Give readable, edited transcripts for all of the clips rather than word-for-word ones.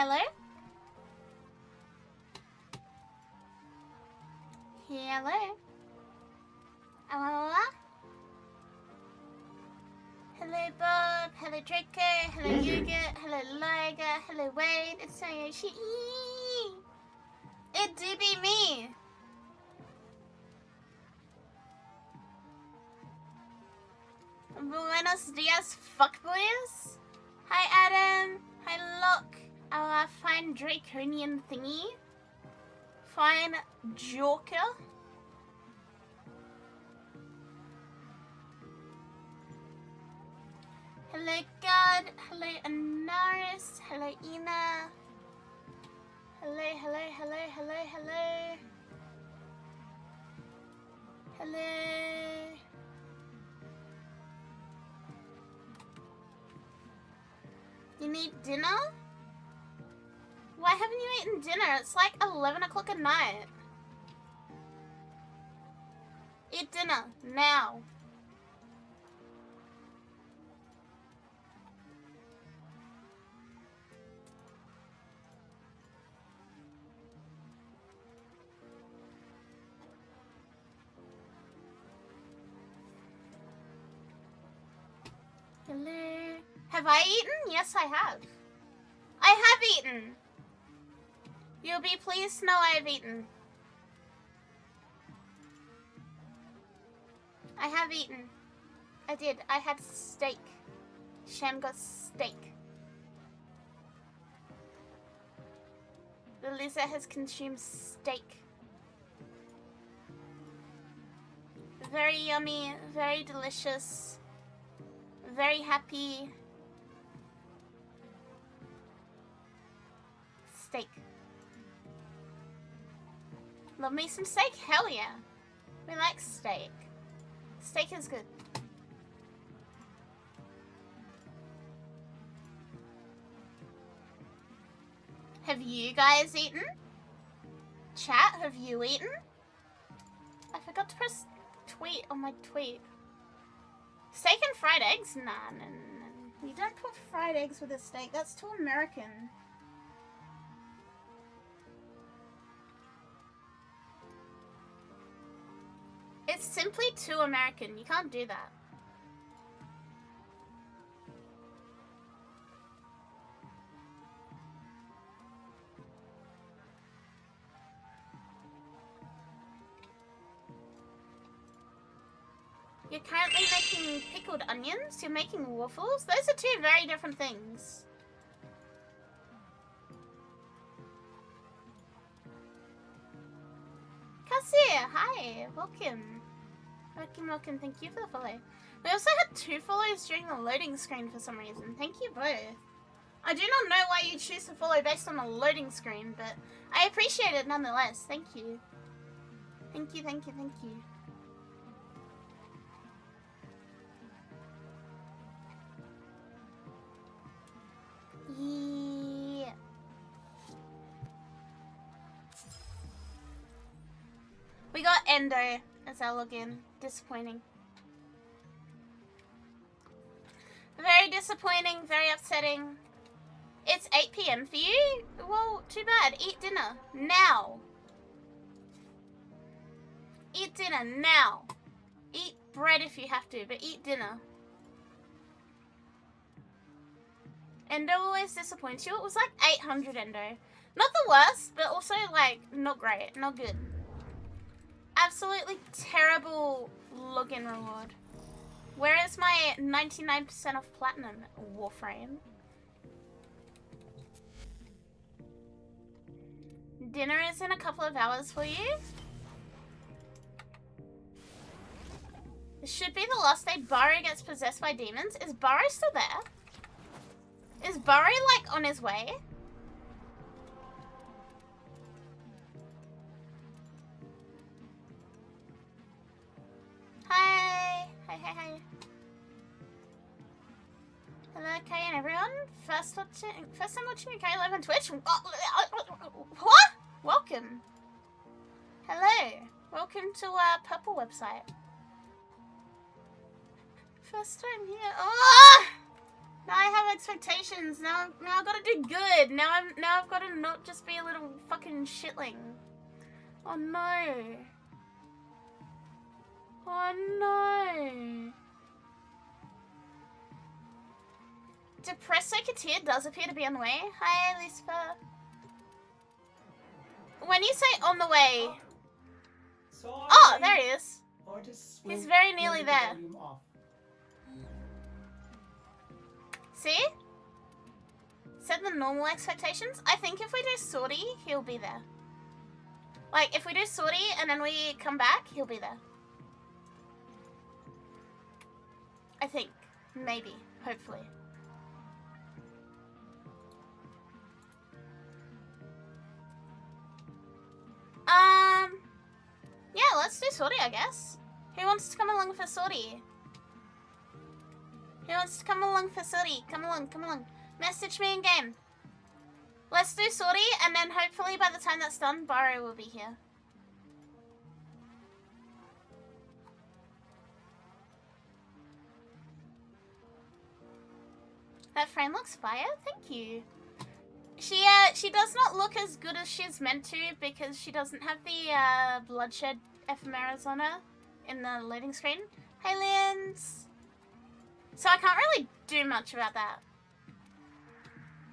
Hello? Hello? Hello Bob, hello Draco, hello Yuga, hello Liger, hello Wade, it's Sayoshi. It do be me! Buenos dias, fuckboys! Hi Adam, hi Locke, our fine draconian thingy. Fine Joker. Hello God, hello Anaris, hello Ina. Hello, hello, hello, hello, hello. Hello. You need dinner? Why haven't you eaten dinner? It's like 11 o'clock at night. Eat dinner, now. Hello. Have I eaten? Yes, I have. I have eaten. You'll be pleased to know I have eaten. I have eaten. I did. I had steak. Shem got steak. The lizard has consumed steak. Very yummy, very delicious, very happy. Steak. Love me some steak? Hell yeah. We like steak. Steak is good. Have you guys eaten? Chat, have you eaten? I forgot to press tweet on my tweet. Steak and fried eggs? Nah, no, no, no. You don't put fried eggs with a steak. That's too American. It's simply too American. You can't do that. You're currently making pickled onions? You're making waffles? Those are two very different things. Cassie, hi, welcome. Welcome, thank you for the follow. We also had 2 follows during the loading screen for some reason. Thank you both. I do not know why you choose to follow based on the loading screen, but I appreciate it nonetheless. Thank you. Thank you, thank you, thank you. Yeah. We got Endo as our login. Disappointing. Very disappointing, very upsetting. It's 8 PM for you? Well, too bad. Eat dinner. Now. Eat dinner now. Eat bread if you have to, but eat dinner. Endo always disappoints you. It was like 800 Endo. Not the worst, but also like not great, not good. Absolutely terrible login reward. Where is my 99% of platinum, Warframe? Dinner is in a couple of hours for you. This should be the last day Burrow gets possessed by demons. Is Burrow still there? Is Burrow like on his way? Hi. Hi. Hello, Kay and everyone. First time watching Kay live on Twitch. What? Welcome. Hello. Welcome to our Purple website. First time here. Oh! Now I have expectations. Now I've got to do good. Now I've got to not just be a little fucking shitling. Oh no. Oh no. Depresso Katir does appear to be on the way. Hi, Lispa. When you say on the way... Oh, there he is. He's very nearly there. See? Set the normal expectations. I think if we do Sortie, he'll be there. Like, if we do Sortie and then we come back, he'll be there. I think. Maybe. Hopefully. Yeah, let's do Sortie, I guess. Who wants to come along for Sortie? Who wants to come along for Sortie? Come along, come along. Message me in game. Let's do Sortie, and then hopefully by the time that's done, Baro will be here. That frame looks fire. Thank you. She does not look as good as she's meant to because she doesn't have the bloodshed ephemeras on her in the loading screen. Hey, Lins. So I can't really do much about that.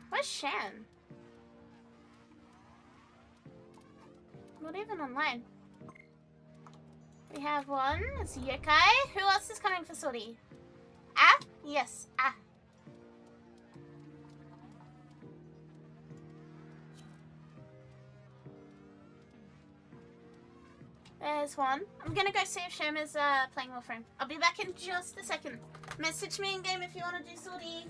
Where's Shan? Not even online. We have one. It's Yokai. Who else is coming for Sortie? Ah? Yes. Ah. There's one. I'm gonna go see if Shem is playing Warframe. I'll be back in just a second. Message me in game if you want to do Sortie.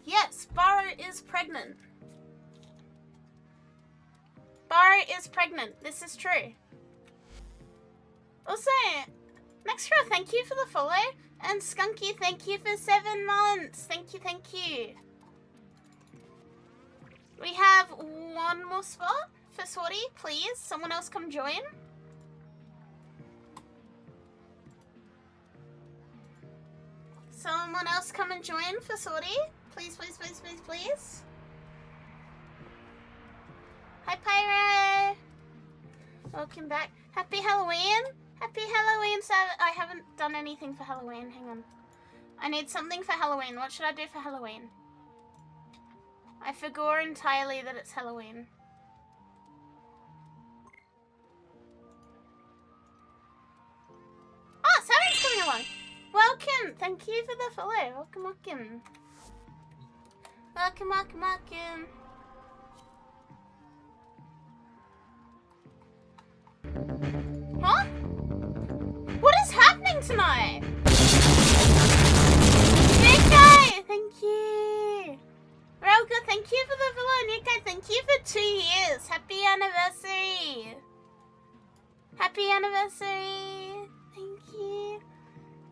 Yes, Barrow is pregnant. Barrow is pregnant. This is true. Also, Nextra, thank you for the follow. And Skunky, thank you for 7 months. Thank you, thank you. We have one more spot for Swarty, please. Someone else come join. Someone else come and join for Swarty. Please, please, please, please, please. Hi, Pyro. Welcome back. Happy Halloween. Happy Halloween, I haven't done anything for Halloween. Hang on. I need something for Halloween. What should I do for Halloween? I forgot entirely that it's Halloween. Oh, Savage coming along. Welcome. Thank you for the follow. Welcome, welcome. Welcome, welcome, welcome. Huh? What is happening tonight? Nico, thank you. Roga, thank you for the follow. Nico, thank you for 2 years. Happy anniversary. Happy anniversary. Thank you.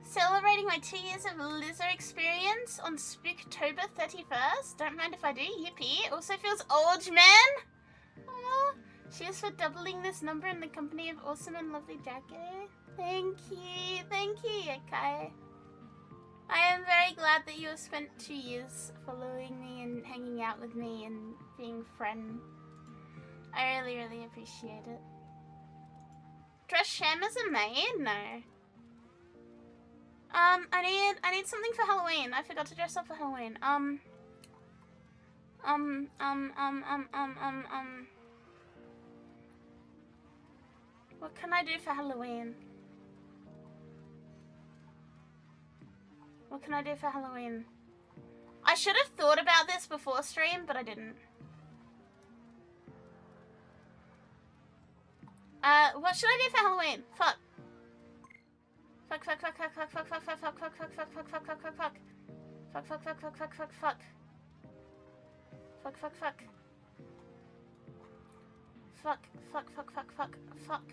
Celebrating my 2 years of Lizzo experience on Spooktober 31st. Don't mind if I do. Yippee. It also feels old, man. Aww. Cheers for doubling this number in the company of awesome and lovely Jackie. Thank you. Thank you, Yakai. I am very glad that you have spent 2 years following me and hanging out with me and being a friend. I really, really appreciate it. Dress Shem as a maid? No. I need something for Halloween. I forgot to dress up for Halloween. What can I do for Halloween? What can I do for Halloween? I should have thought about this before stream, but I didn't. What should I do for Halloween? Fuck. Fuck, fuck, fuck, fuck, fuck, fuck, fuck, fuck, fuck, fuck, fuck, fuck, fuck, fuck, fuck, fuck, fuck. Fuck, fuck, fuck, fuck, fuck, fuck, fuck. Fuck, fuck, fuck. Fuck, fuck, fuck, fuck, fuck, fuck.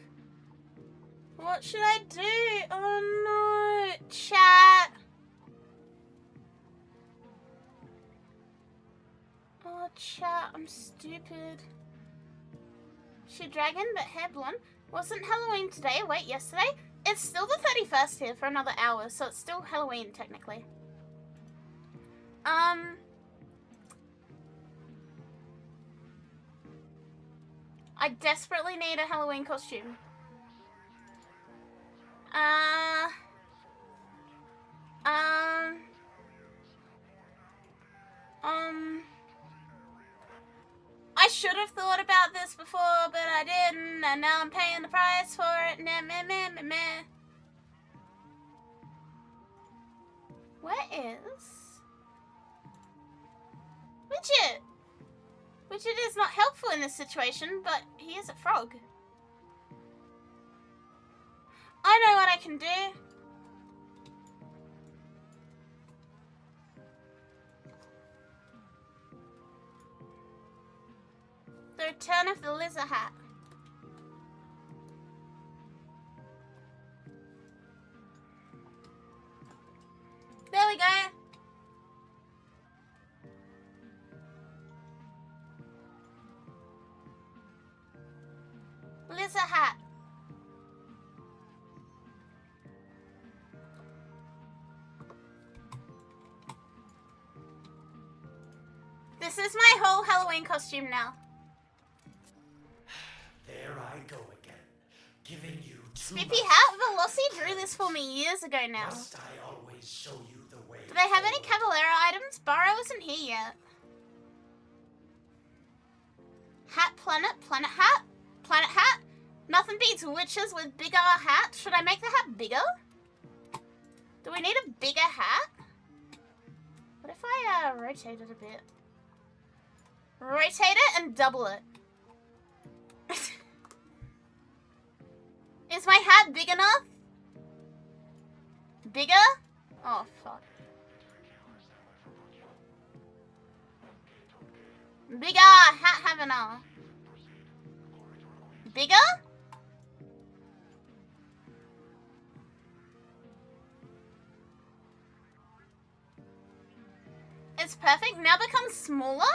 What should I do? Oh no, chat. Oh chat, I'm stupid. She dragon but hair blonde. Wasn't Halloween today? Wait, yesterday? It's still the 31st here for another hour, so it's still Halloween technically. I desperately need a Halloween costume. I should have thought about this before, but I didn't, and now I'm paying the price for it. Nah, meh, meh, meh, meh. Where is Widget? Widget is not helpful in this situation, but he is a frog. I know what I can do. The return of the lizard hat. There we go. Lizard hat. This is my whole Halloween costume now. There I go again, giving you too Spippy much. hat? Velocity drew this for me years ago now. Must I always show you the way? Do they have any forward? Cavalera items? Barrow isn't here yet. Hat planet? Planet hat? Planet hat? Nothing beats witches with bigger hat. Should I make the hat bigger? Do we need a bigger hat? What if I rotate it a bit? Rotate it and double it. Is my hat big enough? Bigger? Oh, fuck. Bigger hat having bigger? It's perfect. Now becomes smaller?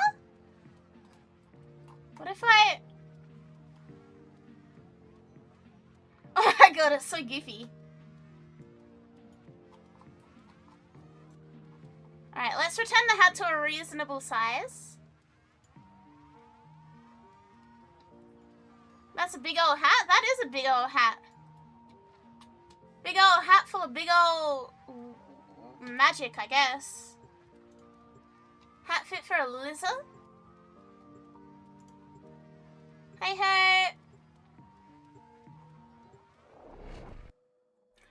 What if I... Oh my god, it's so goofy. Alright, let's return the hat to a reasonable size. That's a big old hat? That is a big old hat. Big old hat full of big old magic, I guess. Hat fit for a lizard? Hey hey!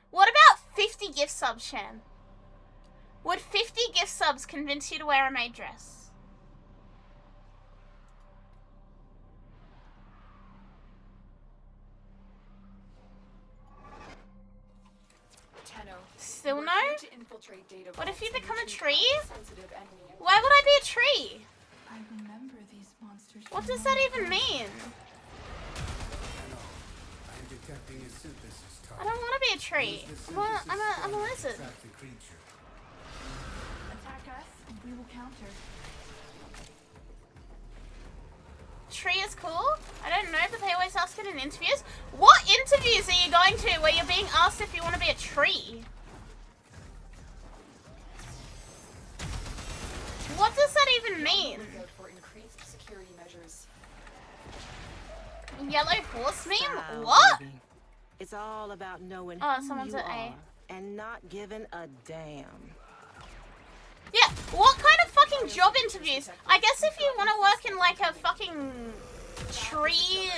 What about 50 gift subs, Shan? Would 50 gift subs convince you to wear a maid dress? Still no? What if you become a tree? Why would I be a tree? I remember these monsters. What does that even mean? I don't want to be a tree. I'm a lizard. Attack us, and we will counter. Tree is cool? I don't know, but they always ask it in interviews. What interviews are you going to where you're being asked if you want to be a tree? What does that even mean? Yellow horse meme? What? It's all about knowing Oh, who someone's you at A. are and not giving a damn. Yeah, what kind of fucking job interviews? I guess if you want to work in like a fucking tree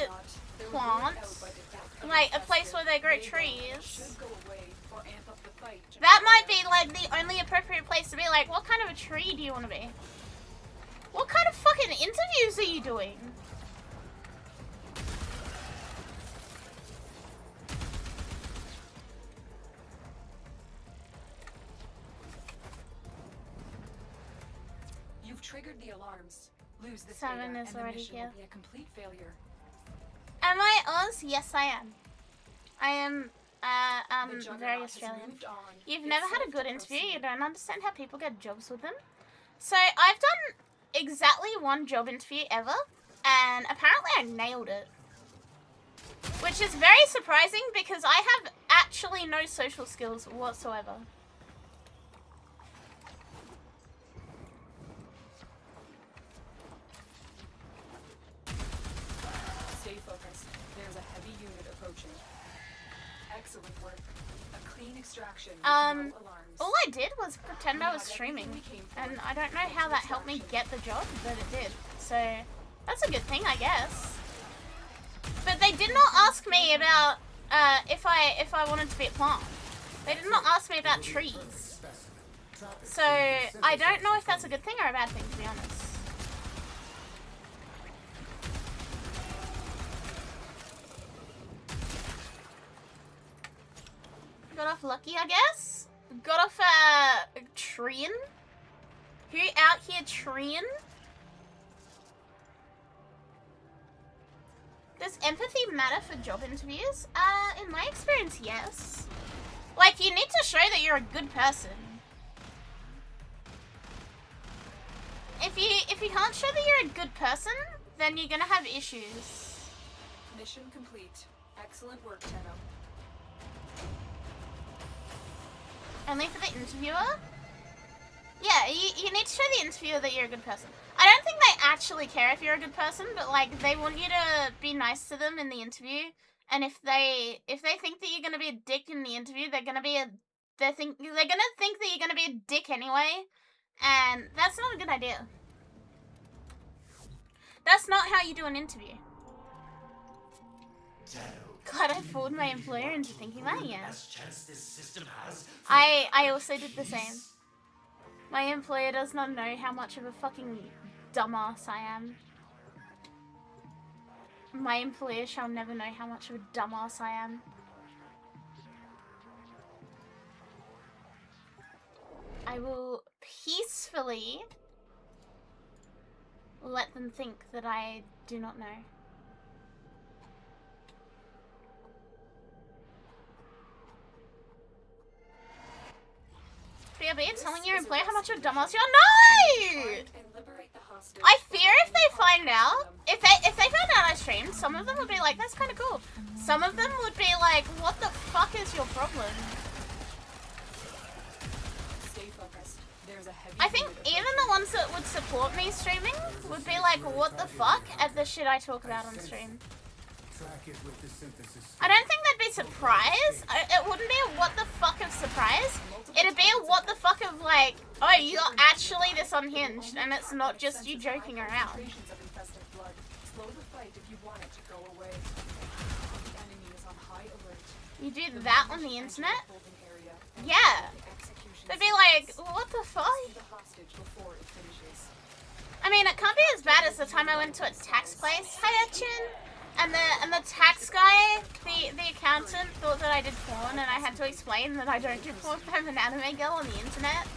plant, like a place where they grow trees, that might be like the only appropriate place to be like, what kind of a tree do you want to be? What kind of fucking interviews are you doing? You've triggered the alarms. Lose this Simon data is and the already mission here. will be a complete failure. Am I Oz? Yes, I am. I am The Juggernaut very has Australian. moved on. You've It's never had a safe good to interview. proceed. You don't understand how people get jobs with them. So I've done exactly one job interview ever, and apparently I nailed it. Which is very surprising because I have actually no social skills whatsoever. Stay focused. There's a heavy unit approaching. Excellent work. A clean extraction with no alarms. All I did was pretend I was streaming, and I don't know how that helped me get the job, but it did. So that's a good thing, I guess. But they did not ask me about if I wanted to be a plant. They did not ask me about trees. So I don't know if that's a good thing or a bad thing, to be honest. Got off lucky, I guess. Got off treeing. Who out here treeing? Does empathy matter for job interviews? In my experience, yes. Like, you need to show that you're a good person. If you can't show that you're a good person, then you're gonna have issues. Mission complete. Excellent work, Tenno. Only for the interviewer? Yeah, you need to show the interviewer that you're a good person. I don't think they actually care if you're a good person, but like they want you to be nice to them in the interview. And if they think that you're gonna be a dick in the interview, they're gonna think that you're gonna be a dick anyway. And that's not a good idea. That's not how you do an interview. God, I fooled my employer into thinking that, yeah. I also did the same. My employer does not know how much of a fucking dumbass I am. My employer shall never know how much of a dumbass I am. I will peacefully let them think that I do not know. BRB telling your employer how much of a dumbass you are? No! I fear if they find out, if they found out I streamed, some of them would be like, that's kind of cool. Some of them would be like, what the fuck is your problem? I think even the ones that would support me streaming would be like, what the fuck at the shit I talk about on stream. I don't think they'd be surprised. It wouldn't be a what the fuck of surprise. It'd be a what the fuck of like, oh, you're actually this unhinged and it's not just you joking around. You do that on the internet? Yeah. They'd be like, what the fuck? I mean, it can't be as bad as the time I went to a tax place. Hi, Etchin. And the tax guy, the accountant, thought that I did porn, and I had to explain that I don't do porn. I'm an anime girl on the internet.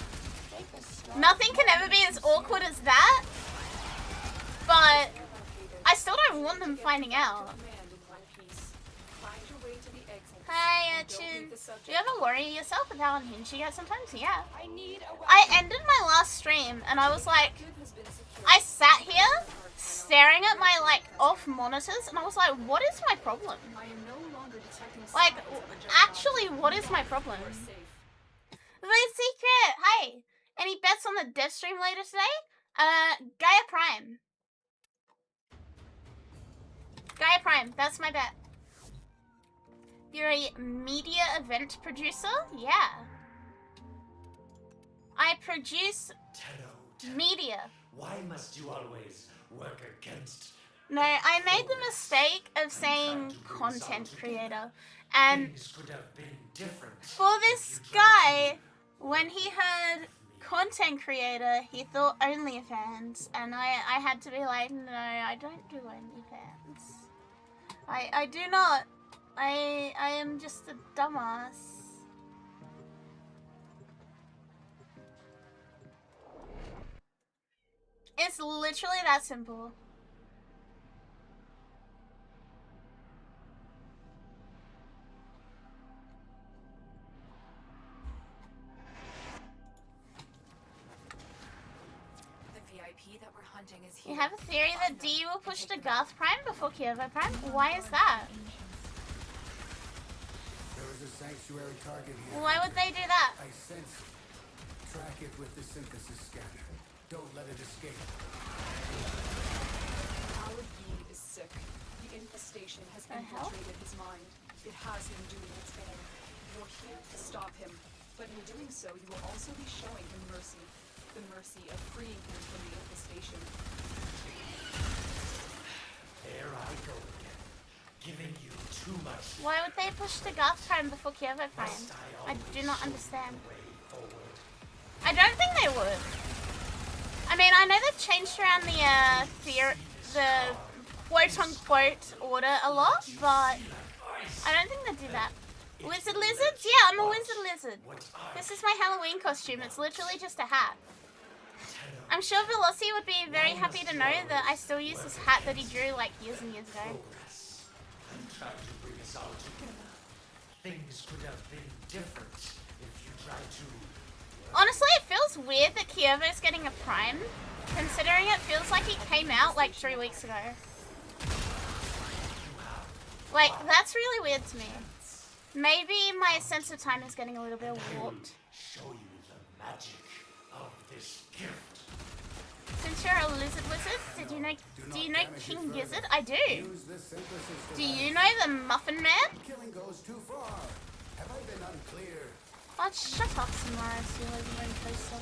Nothing can ever be as awkward as that. But I still don't want them finding out. Hi, Etchin. Do you ever worry yourself with how unhinged you get sometimes? Yeah. I ended my last stream, and I was like, I sat here staring at my like off monitors, and I was like, what is my problem? Like, actually, what is my problem? The secret. Hi. Any bets on the dev stream later today? Gaia Prime. Gaia Prime. That's my bet. You're a media event producer? Yeah. I produce media. Why must you always work against? No, I made the mistake of saying content creator. And Things could have been different. for this guy, when he heard content creator, he thought OnlyFans. And I had to be like, no, I don't do OnlyFans. I do not. I am just a dumbass. It's literally that simple. The VIP that we're hunting is here. You have a theory that DU will push to Garth Prime before Kyovo Prime? Why is that? There is a sanctuary target here. Why would they do that? I sense it. Track it with the synthesis scanner. Don't let it escape. Our Yi is sick. The infestation has infiltrated his mind. It has him doing its bidding. You're here to stop him. But in doing so, you will also be showing him mercy. The mercy of freeing him from the infestation. There I go again, giving you too much. Why would they push to Garth Prime before Kyovo Prime? Must I do not understand. Way forward. I don't think they would. I mean, I know they've changed around the quote-unquote order a lot, but I don't think they do that. Wizard lizards? Yeah, I'm a wizard lizard. This is my Halloween costume. It's literally just a hat. I'm sure Velocity would be very happy to know that I still use this hat that he drew like years and years ago. I'm trying to bring us all together. Things could have been different if you tried to. Honestly, it feels weird that Kyovo's getting a prime, considering it feels like he came out like 3 weeks ago. Like, that's really weird to me. Maybe my sense of time is getting a little bit warped. Show you the magic of this gift. Since you're a lizard wizard, do you know King Gizzard? I do. Use the synthesis Do device. you know the Muffin Man? Killing goes too far. Have I been unclear? Oh, shut up, Samara, so you're even closer.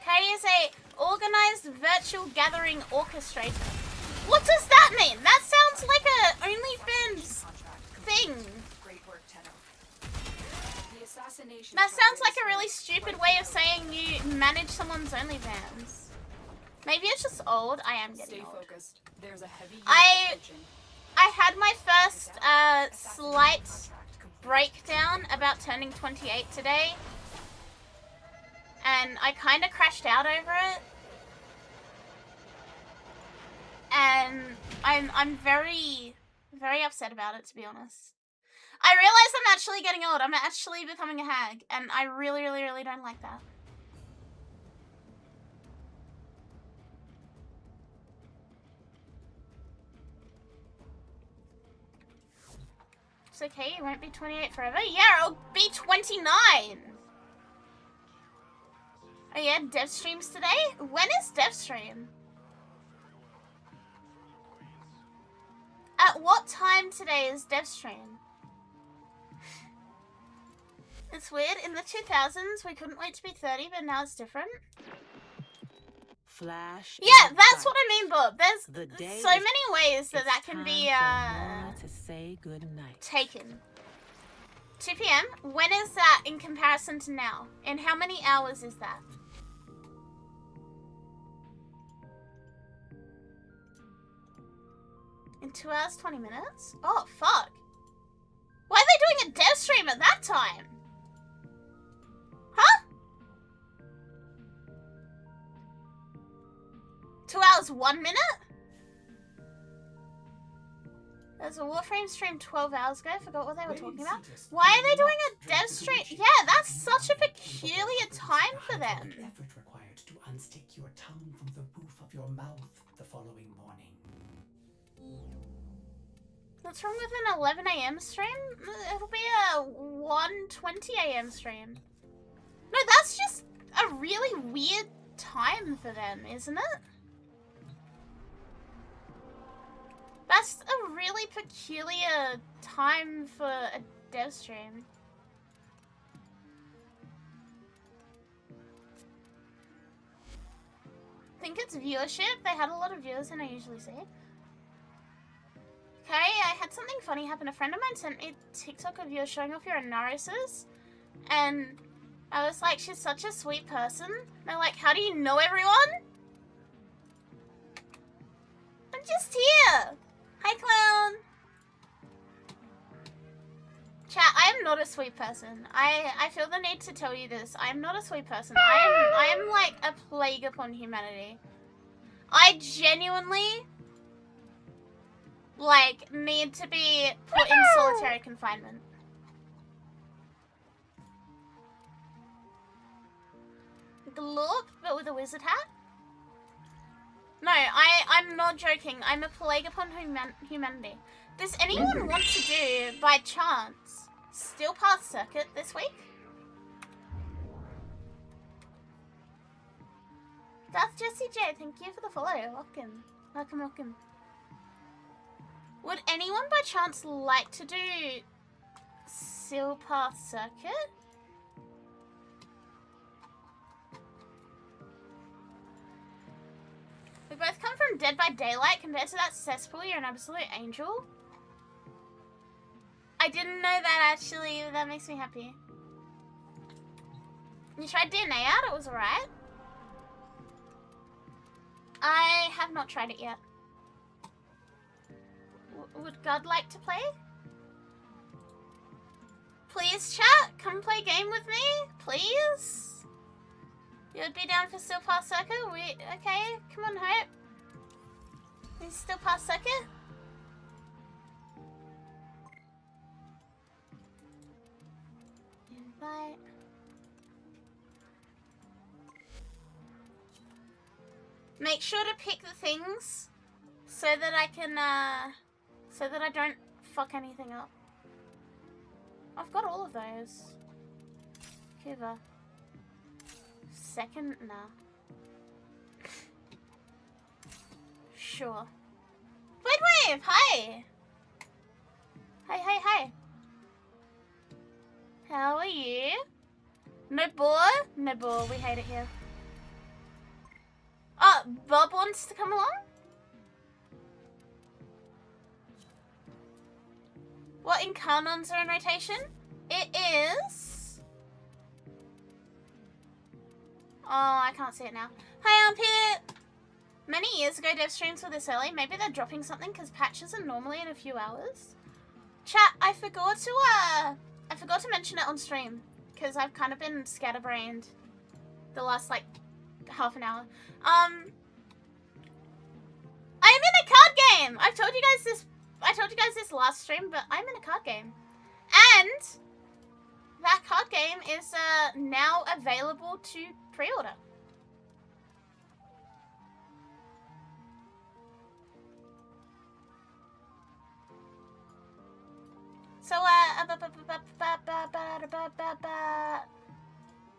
Katie is a organized virtual gathering orchestrator. What does that mean? That sounds like a OnlyFans thing. Great work, Tenno. The assassination. That sounds like a really stupid way of saying you manage someone's OnlyFans. Maybe it's just old. I am getting Stay old. focused. There's a heavy unit I approaching. had my first slight breakdown about turning 28 today, and I kind of crashed out over it. and I'm very, very upset about it, to be honest. I realize I'm actually getting old. I'm actually becoming a hag, and I really, really, really don't like that. It's okay, you won't be 28 forever. Yeah, I'll be 29! Oh yeah, dev streams today? When is dev stream? At what time today is dev stream? It's weird, in the 2000s we couldn't wait to be 30, but now it's different. Flash. Yeah, that's what I mean, Bob. There's The so many ways that that can be to say goodnight. taken. 2 p.m. When is that in comparison to now? And how many hours is that? In 2 hours, 20 minutes? Oh, fuck. Why are they doing a dev stream at that time? Huh? 2 hours, 1 minute? There's a Warframe stream 12 hours ago. Forgot what they were talking about. Why are they doing a dev stream? Yeah, that's such a peculiar time for them. Effort required to unstick your tongue from the roof of your mouth the following morning. What's wrong with an 11 a.m. stream? It'll be a 1:20 a.m. stream. No, that's just a really weird time for them, isn't it? That's a really peculiar time for a dev stream. I think it's viewership. They had a lot of viewers than I usually see. Okay, I had something funny happen. A friend of mine sent me a TikTok of you showing off your analysis, and I was like, she's such a sweet person. And they're like, how do you know everyone? I'm just here. Hi, clown. Chat, I am not a sweet person. I feel the need to tell you this. I am not a sweet person. I am like a plague upon humanity. I genuinely like need to be put in solitary confinement. Glorp, but with a wizard hat? No, I'm not joking. I'm a plague upon humanity. Does anyone want to do, by chance, Steel Path Circuit this week? That's Jessie J. Thank you for the follow. Welcome. Welcome, welcome. Would anyone by chance like to do Steel Path Circuit? We both come from Dead by Daylight. Compared to that cesspool, you're an absolute angel. I didn't know that, actually. That makes me happy. You tried DNA out? It was alright. I have not tried it yet. Would God like to play? Please, chat. Come play a game with me. Please. You would be down for Steel Path Circuit? Okay, come on, Hope. Is Steel Path Circuit? Invite. Make sure to pick the things so that I can, so that I don't fuck anything up. I've got all of those. Kiva. Second? Nah. Sure. Wave! Hi! Hi. How are you? No bore? No bore. We hate it here. Oh, Bob wants to come along? What Incarnons are in rotation? It is... Oh, I can't see it now. Hi, Armpit! Many years ago, dev streams were this early. Maybe they're dropping something because patches are normally in a few hours. Chat, I forgot to mention it on stream because I've kind of been scatterbrained the last like half an hour. I'm in a game. I told you guys this last stream, but I'm in a card game. And that card game is now available to pre-order. So,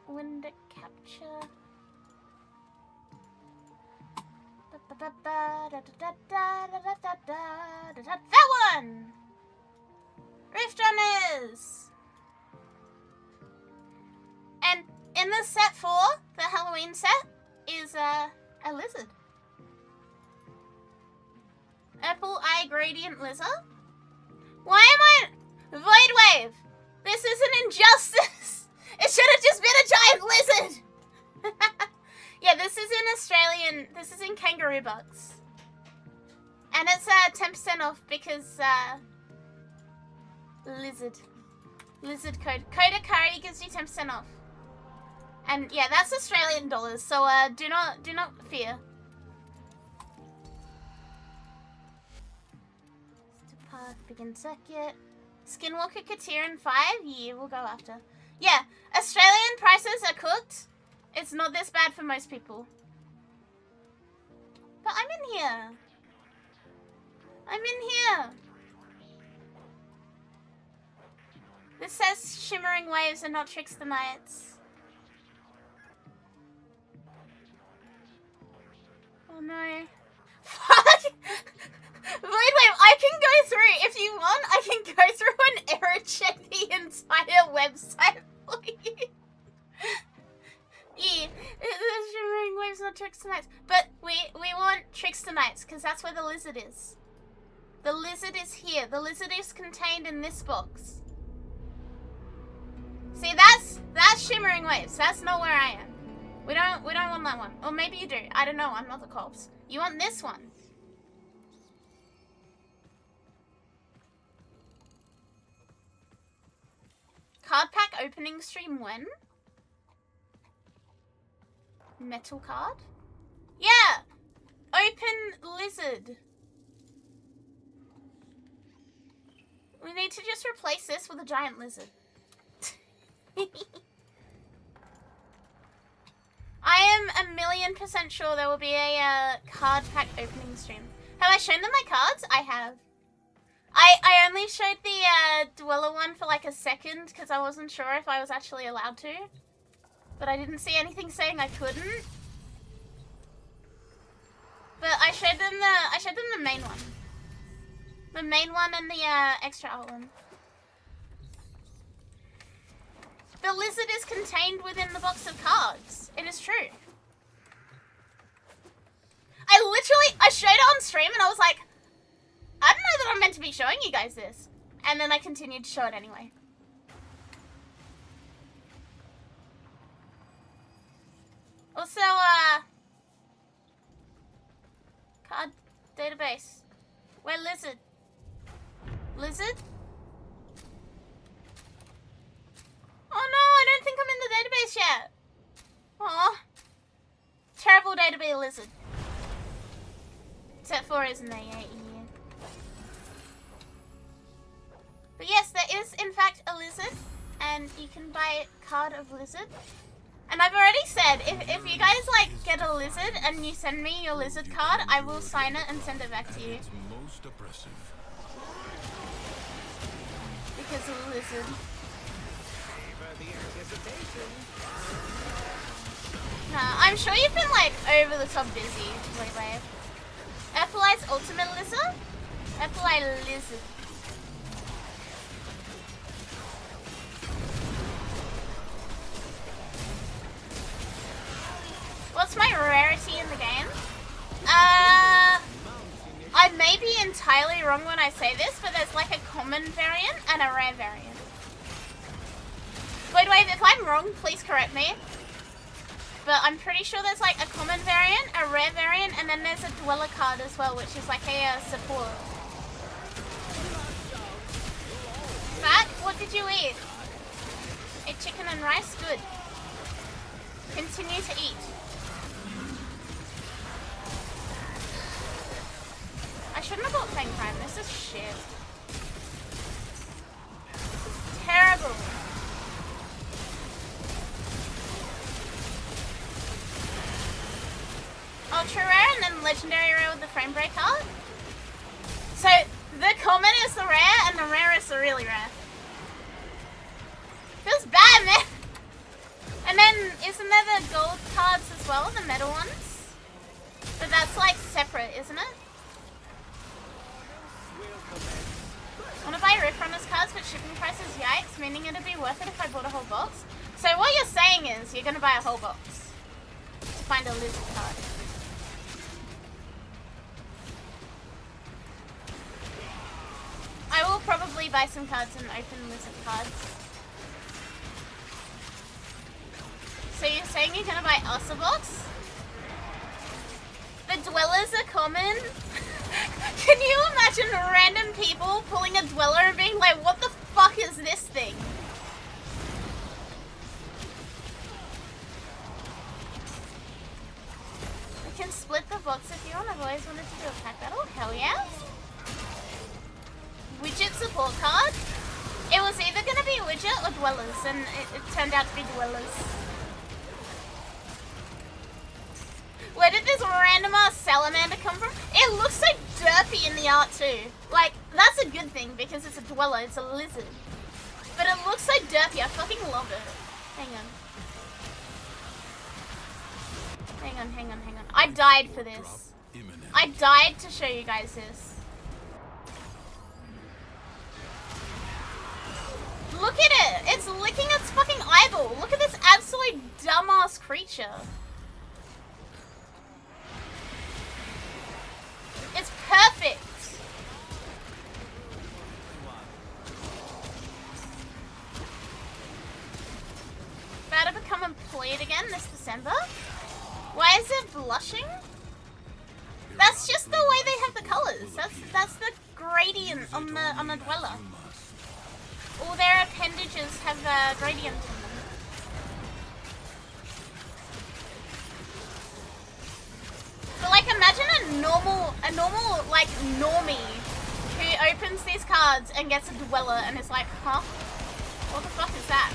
window capture. That one! Rift Runners! And in the set 4, the Halloween set, is a lizard. Apple Eye Gradient Lizard. Why am I... Void Wave! This is an injustice! It should have just been a giant lizard! Yeah, this is in Australian... This is in Kangaroo Bucks. And it's 10% off because... Lizard code. Code Akari gives you 10% off. And yeah, that's Australian dollars, so do not fear. Path, begin circuit. Skinwalker Katiran 5? Yeah, we'll go after. Yeah, Australian prices are cooked. It's not this bad for most people. But I'm in here. I'm in here. This says Shimmering Waves and not Trickster Nights. Oh no. Fuck! Wait, I can go through, if you want, I can go through and error check the entire website for you. Yeah, there's Shimmering Waves, not Trickster Nights. But we want Trickster Nights, because that's where the lizard is. The lizard is here. The lizard is contained in this box. See, that's Shimmering Waves. That's not where I am. We don't want that one. Or maybe you do. I don't know. I'm not the cops. You want this one. Card pack opening stream when? Metal card? Yeah! Open lizard. We need to just replace this with a giant lizard. I am 1,000,000% sure there will be a card pack opening stream. Have I shown them my cards? I have. I only showed the Dweller one for like a second because I wasn't sure if I was actually allowed to. But I didn't see anything saying I couldn't. But I showed them the main one. The main one and the extra art one. The lizard is contained within the box of cards. It is true. I showed it on stream and I was like, I don't know that I'm meant to be showing you guys this. And then I continued to show it anyway. Also, card database. Where lizard? Lizard? Oh no, I don't think I'm in the database yet. Aw. Terrible day to be a lizard. Set 4 isn't there yet, yeah. But yes, there is in fact a lizard. And you can buy a card of lizard. And I've already said, if you guys like get a lizard and you send me your lizard card, I will sign it and send it back to you. It's most oppressive. Because of the lizard. Nah, I'm sure you've been like over the top busy, Wave. Apple Eye's ultimate lizard? Apple Eye lizard. What's my rarity in the game? I may be entirely wrong when I say this, but there's like a common variant and a rare variant. Wait, if I'm wrong, please correct me. But I'm pretty sure there's like a common variant, a rare variant, and then there's a Dweller card as well, which is like a support. Fat, what did you eat? Ate chicken and rice? Good. Continue to eat. I shouldn't have Warframe Prime. This is shit. This is terrible. Ultra rare and then legendary rare with the frame breaker. So the common is the rare and the rare is the really rare. Feels bad, man. And then isn't there the gold cards as well, the metal ones? But that's like separate, isn't it? I want to buy Rift Runners cards, but shipping price is yikes, meaning it'd be worth it if I bought a whole box. So what you're saying is you're gonna buy a whole box to find a lizard card. I will probably buy some cards and open lizard cards. So you're saying you're gonna buy us a box? The dwellers are common. Can you imagine random people pulling a dweller and being like, what the fuck is this thing? We can split the box if you want. I've always wanted to do a pack battle. Hell yeah. Widget support card. It was either going to be widget or dwellers, and it turned out to be dwellers. Where did this random ass salamander come from? It looks so derpy in the art too. Like, that's a good thing because it's a dweller, it's a lizard. But it looks so derpy, I fucking love it. Hang on. Hang on. I died for this. I died to show you guys this. Look at it! It's licking its fucking eyeball. Look at this absolute dumbass creature. It's perfect. About to become employed again this December. Why is it blushing? That's just the way they have the colors. That's the gradient on the dweller. All their appendages have a gradient in them. But like, imagine a normal like normie who opens these cards and gets a dweller and is like, huh? What the fuck is that?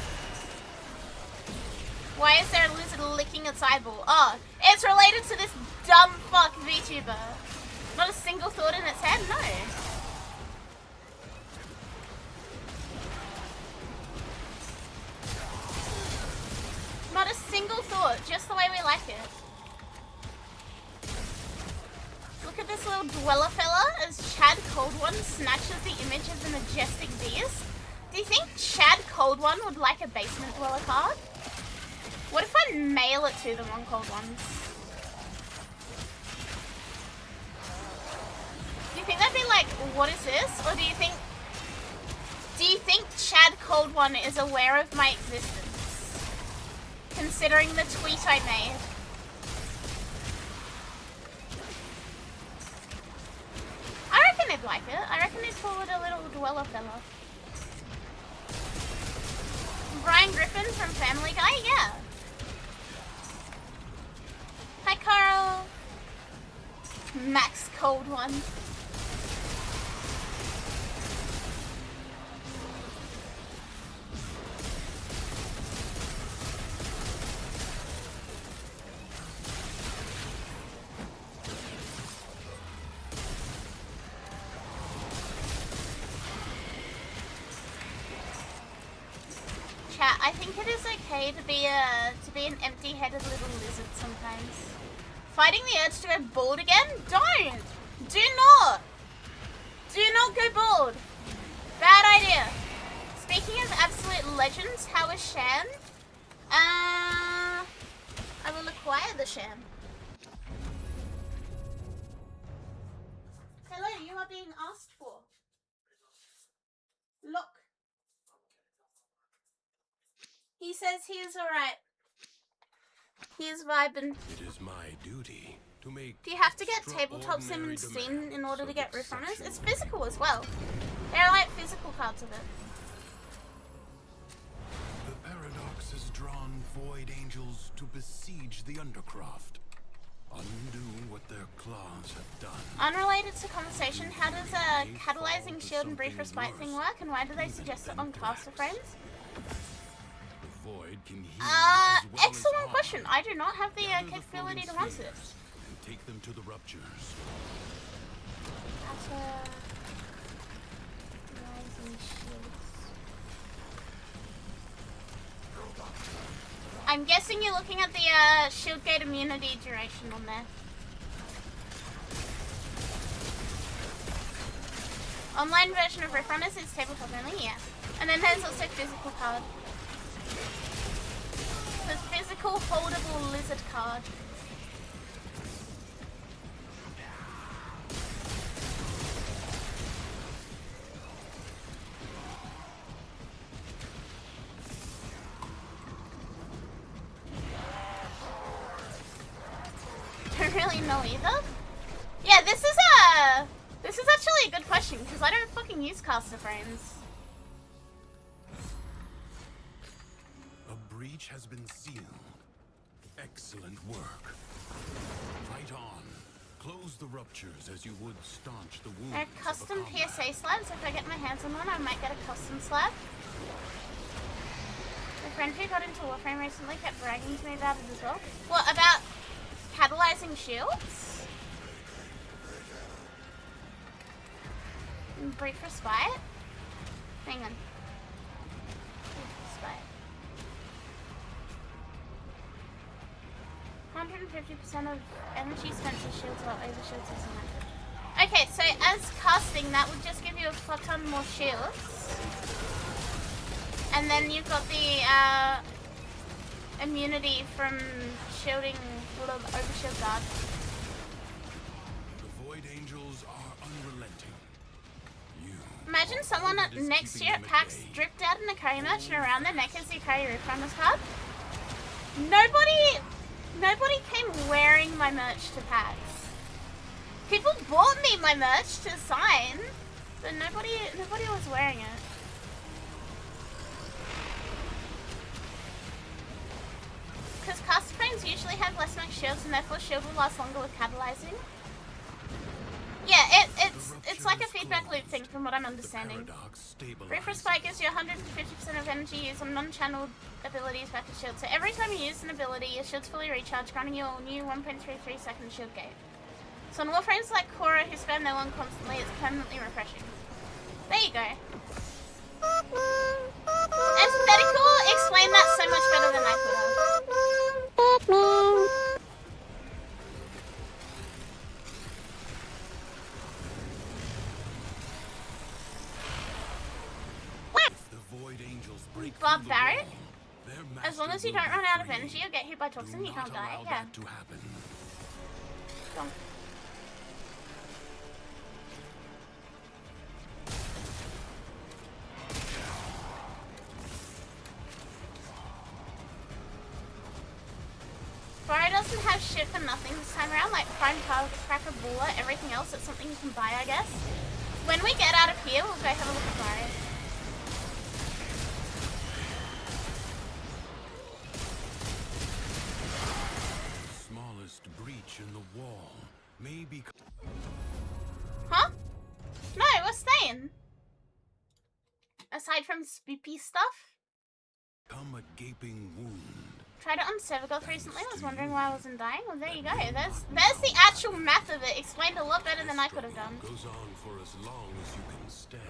Why is there a lizard licking its eyeball? Oh, it's related to this dumb fuck VTuber. Not a single thought in its head? No. Not a single thought, just the way we like it. Look at this little dweller fella as Chad Cold One snatches the image of the majestic beast. Do you think Chad Cold One would like a basement dweller card? What if I mail it to them on Cold Ones? Do you think they'd be like, what is this? Or do you think Chad Cold One is aware of my existence? Considering the tweet I made. I reckon they'd like it. I reckon they'd call it a little dweller fella. Brian Griffin from Family Guy? Yeah. Hi, Carl. Max Cold One. I think it is okay to be an empty-headed little lizard sometimes. Fighting the urge to go bald again? Don't! Do not! Do not go bald! Bad idea. Speaking of absolute legends, how is Sham? I will acquire the Sham. Hello, you are being asked for. Look. He says he is alright. He is vibing. It is my duty to make. Do you have to get tabletop sim and Steam in order to get Rift Runners? It's physical as well. There are like physical cards of it. The paradox has drawn void angels to besiege the undercroft. Undo what their claws have done. Unrelated to conversation, how does a catalyzing shield and brief respite thing work, and why do they suggest it on caster frames? The void can heal as well Excellent as question. harm. I do not have the Gather capability to floating answer this. spheres and take them to the ruptures. Rising shields. I'm guessing you're looking at the shield gate immunity duration on there. Online version of Riftrunners is tabletop only, yeah. And then there's also physical card. The physical holdable lizard card. Don't really know either. Yeah, this is actually a good question because I don't fucking use caster frames. A breach has been sealed. Excellent work. Fight on. Close the ruptures as you would staunch the wounds. There are custom of a combat. PSA slabs. If I get my hands on one, I might get a custom slab. My friend who got into Warframe recently kept bragging to me about it as well. What about catalyzing shields? And brief respite? Hang on. Brief respite. 150% of energy spent to shields while over shields is not. Okay, so as casting, that would just give you a fuck ton more shields. And then you've got the immunity from shielding, over shield guard. The Void Angels are unrelenting. Imagine someone next year at PAX dripped out an Akari merch and around their neck is the Akari Runners card. Nobody came wearing my merch to PAX. People bought me my merch to sign, but nobody was wearing it. Because caster frames usually have less max shields and therefore shield will last longer with catalyzing. Yeah, it's like a feedback loop thing from what I'm understanding. Brief Respite gives you 150% of energy used on non-channeled abilities back to shield. So every time you use an ability, your shield's fully recharged, granting you a new 1.33 second shield gate. So on Warframes like Korra who spam their one constantly, it's permanently refreshing. There you go. Aesthetical explained that so much better than I could have. Barbaric? As long as you don't run out of energy or get hit by toxin, you can't die. Yeah. Don't. Burrow doesn't have shit for nothing this time around, like Prime Cracker Baller, everything else, it's something you can buy, I guess. When we get out of here, we'll go have a look at Burrow. Breach in the wall may be. Huh? No, we're staying. Aside from spoopy stuff. Come a gaping wound. Tried it on Sevagoth recently. I was wondering why I wasn't dying. Well, there you go. There's the actual math of it. Explained a lot better than I could have done. Goes on for as long as you can stand.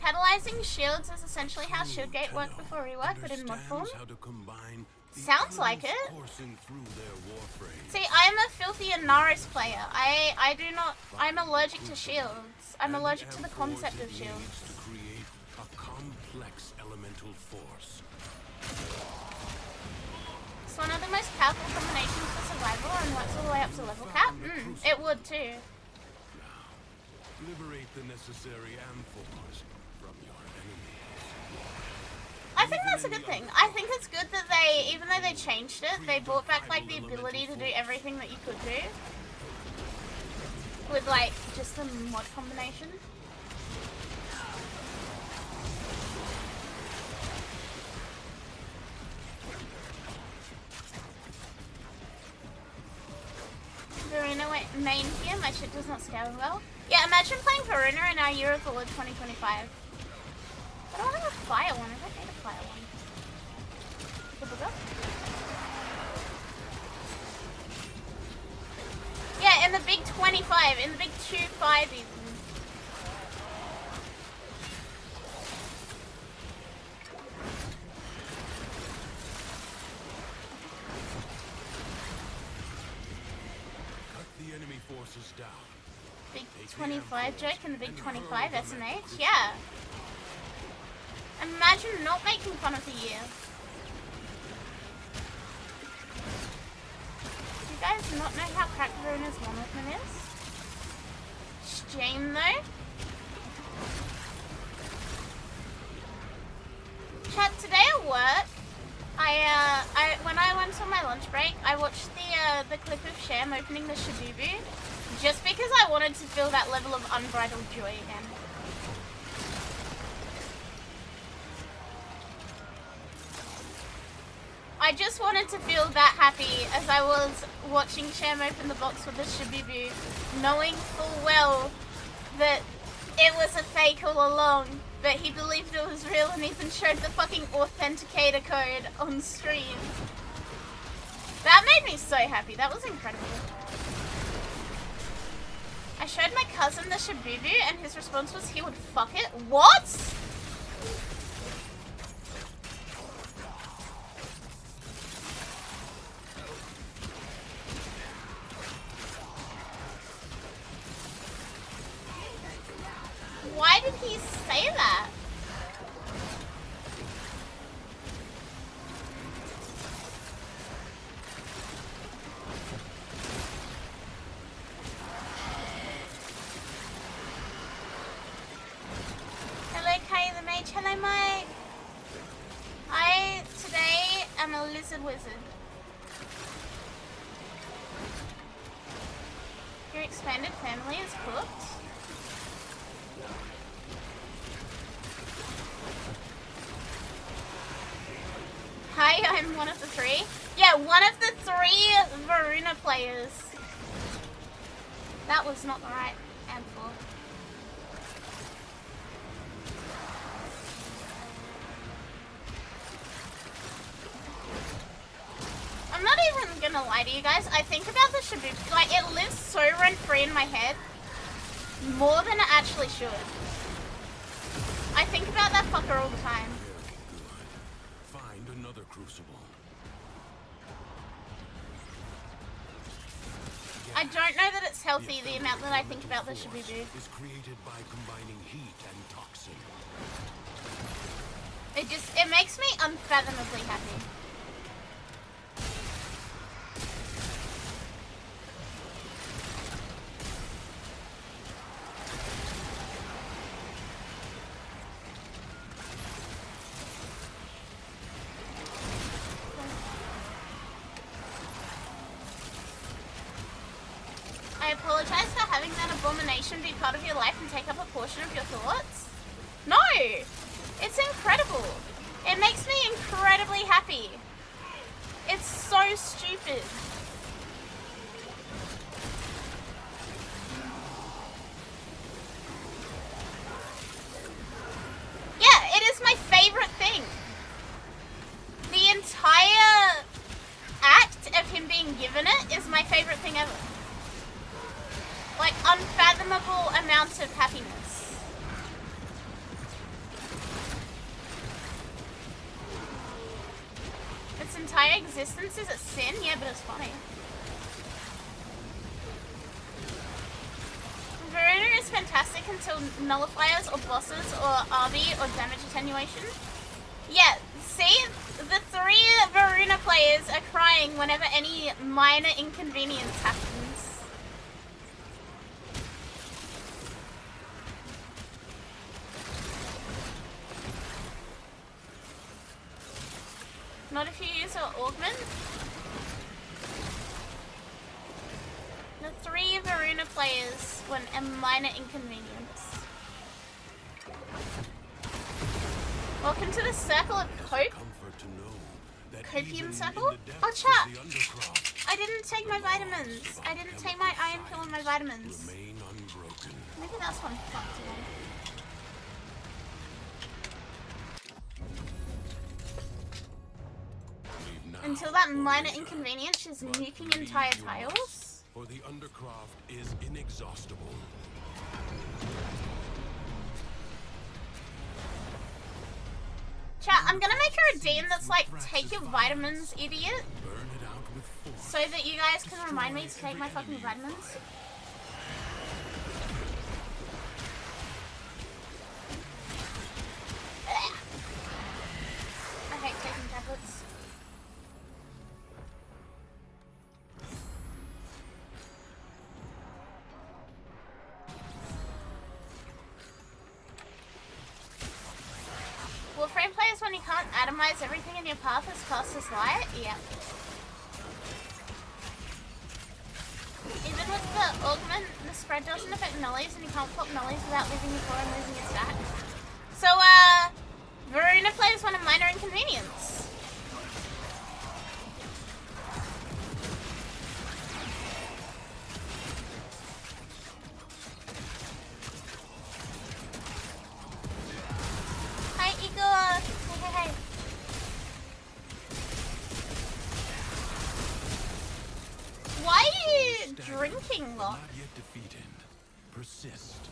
Catalyzing shields is essentially how Shieldgate worked before rework, but in mod form. Sounds like it. See, I am a filthy Inaris player. I do not. I'm allergic to shields. I'm allergic to the concept of shields. To create a complex elemental force. It's one of the most powerful combinations for survival and works all the way up to level cap. It would too. Now, liberate the necessary amphors from your enemies. I think that's a good thing. I think it's good that they, even though they changed it, they brought back like the ability to do everything that you could do. With like, just a mod combination. main here, my shit does not scale well. Yeah, imagine playing Varuna in our year of the Lord 2025. I don't have a fire one, I don't need a fire one. Yeah, in the big 25, in the big 2.5 even. The enemy forces down. Big 25 joke and the big 25 SMH, yeah. Imagine not making fun of the year. Do you guys not know how cracked Varuna's one movement is? Shame though. Chat, today at work, when I went on my lunch break, I watched the clip of Sham opening the Shabubu, just because I wanted to feel that level of unbridled joy again. I just wanted to feel that happy as I was watching Sham open the box with the Shabubu, knowing full well that it was a fake all along, but he believed it was real and even showed the fucking authenticator code on stream. That made me so happy. That was incredible. I showed my cousin the Shabubu and his response was he would fuck it. What? Why did he say that? Hello Kai the Mage, hello Mike. I today am a lizard wizard. Your expanded family is cooked. Hi, I'm one of the three. Yeah, one of the 3 Varuna players. That was not the right handful. I'm not even gonna lie to you guys. I think about the Shabubu, like it lives so rent-free in my head, more than it actually should. I think about that fucker all the time. Another crucible. I don't know that it's healthy, the amount that I think about the Shabubu. Is created by combining heat and toxin. It makes me unfathomably happy. I apologize for having that abomination be part of your life and take up a portion of your thoughts. No! It's incredible. It makes me incredibly happy. It's so stupid. Yeah, it is my favorite thing. The entire act of him being given it is my favorite thing ever. Like, unfathomable amounts of happiness. Its entire existence is a sin? Yeah, but it's funny. Varuna is fantastic until nullifiers or bosses or RB or damage attenuation. Yeah, see? The 3 Varuna players are crying whenever any minor inconvenience happens. Not if you use an augment. The 3 Varuna players when a minor inconvenience. Welcome to the circle of hope. Copium circle? Oh chat! I didn't take my vitamins. I didn't take my iron pill and my vitamins. Remain unbroken. Maybe that's one fucked today. Leave now Until that or minor later. inconvenience is But nuking believe entire you tiles. must, for the Undercroft is inexhaustible. Chat, I'm gonna make a redeem that's like, take your vitamins, idiot. Burn it out with force. So that you guys can remind me to take my fucking vitamins. Ugh. I hate taking tablets. Warframe players when you can't atomize everything in your path as fast as light? Yeah. Even with the augment, the spread doesn't affect nullies and you can't pop nullies without leaving your core and losing your stack. So, Varuna players want a minor inconvenience. Hi, Igor. Hey. Why are you drinking, Locke? Not yet defeated. Persist.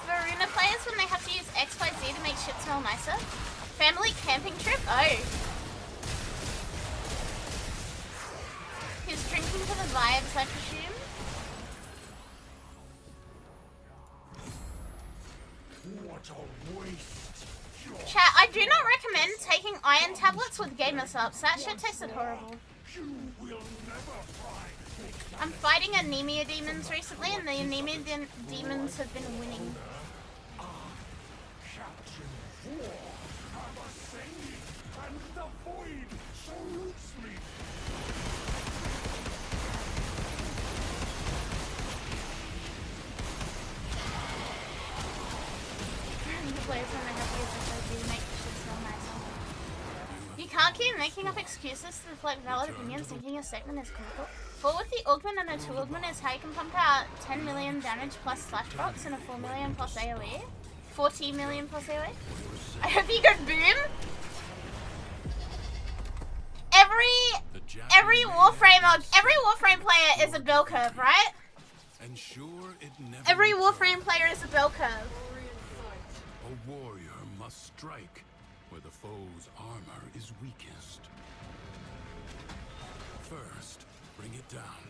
Varuna players when they have to use XYZ to make shit smell nicer. Family camping trip? Oh. He's drinking for the vibes, I presume. What a waste. Chat, I do not recommend taking iron tablets with gamer subs. That shit tasted horrible. You will never find. I'm fighting anemia demons recently, and the anemia demons have been winning. Captain 4. I'm ascending, and the void salutes me. The players when they have to use XYZ to make shit smell nicer. You can't keep making up excuses to deflect valid opinions thinking your statement is critical. 4 with the augment and a 2 augment is how you can pump out 10 million damage plus flashbox and a 4 million plus AoE. 40 million plus AoE. I hope you go boom! Every Warframe player is a bell curve, right? Ensure it never Every returns. Warframe player is a bell curve. A warrior must strike where the foe's armor is weakest. First, bring it down.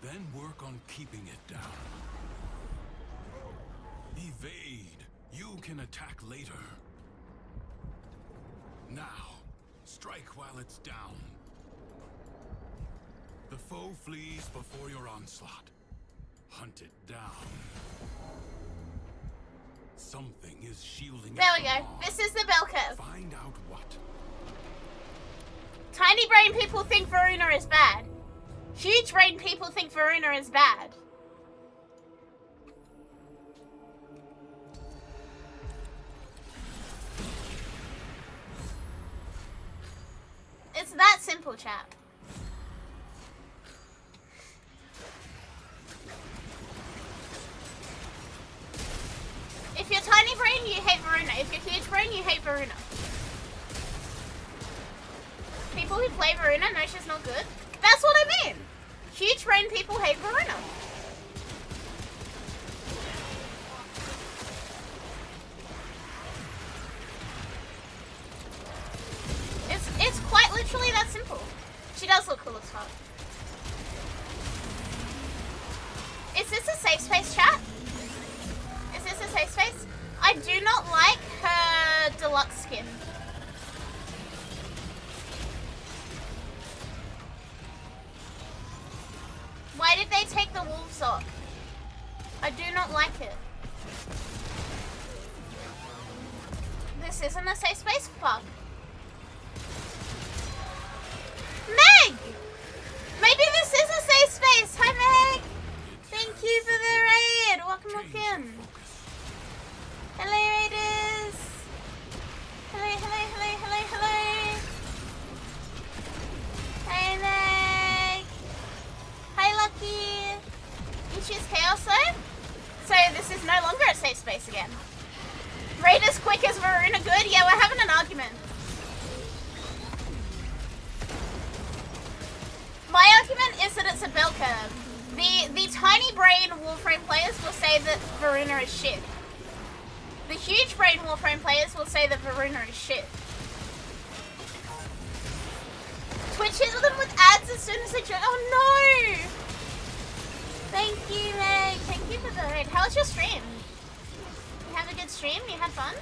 Then work on keeping it down. Evade. You can attack later. Now, strike while it's down. The foe flees before your onslaught. Hunt it down. Something is shielding There it we from go. harm. This is the bell curve. Find out what. Tiny brain people think Varuna is bad. Huge brain people think Varuna is bad. It's that simple, chap. If you're tiny brain, you hate Varuna. If you're huge brain, you hate Varuna. People who play Varuna know she's not good. That's what I mean. Huge brain people hate Varuna. It's quite literally that simple. She does look cool as fuck. Is this a safe space, chat? Is this a safe space? I do not like her deluxe skin. Why did they take the wolf sock? I do not like it. This isn't a safe space? Fuck. Meg! Maybe this is a safe space! Hi Meg! Thank you for the welcome. Hello, Raiders. Hello. Hey, Meg. Hi, Lucky. You choose Chaos, though? So this is no longer a safe space again. Raiders quick as Varuna good? Yeah, we're having an argument. My argument is that it's a bell curve. The tiny brain Warframe players will say that Varuna is shit. The huge brain Warframe players will say that Varuna is shit. Twitch hit them with ads as soon as they join. Oh no! Thank you, Meg. Thank you for the raid. How was your stream? You have a good stream? You had fun?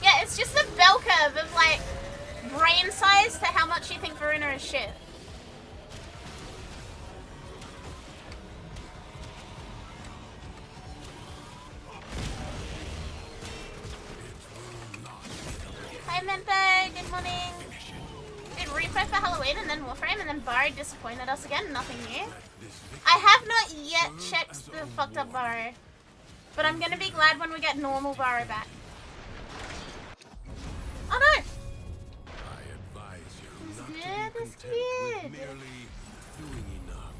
Yeah, it's just a bell curve of like brain size to how much you think Varuna is shit. Hi, Mempo. Good morning. Did replay for Halloween and then Warframe and then Barrow disappointed us again. Nothing new. I have not yet checked the fucked up Barrow, but I'm gonna be glad when we get normal Barrow back. Oh no! I advise you not to be It's content good. with merely doing enough.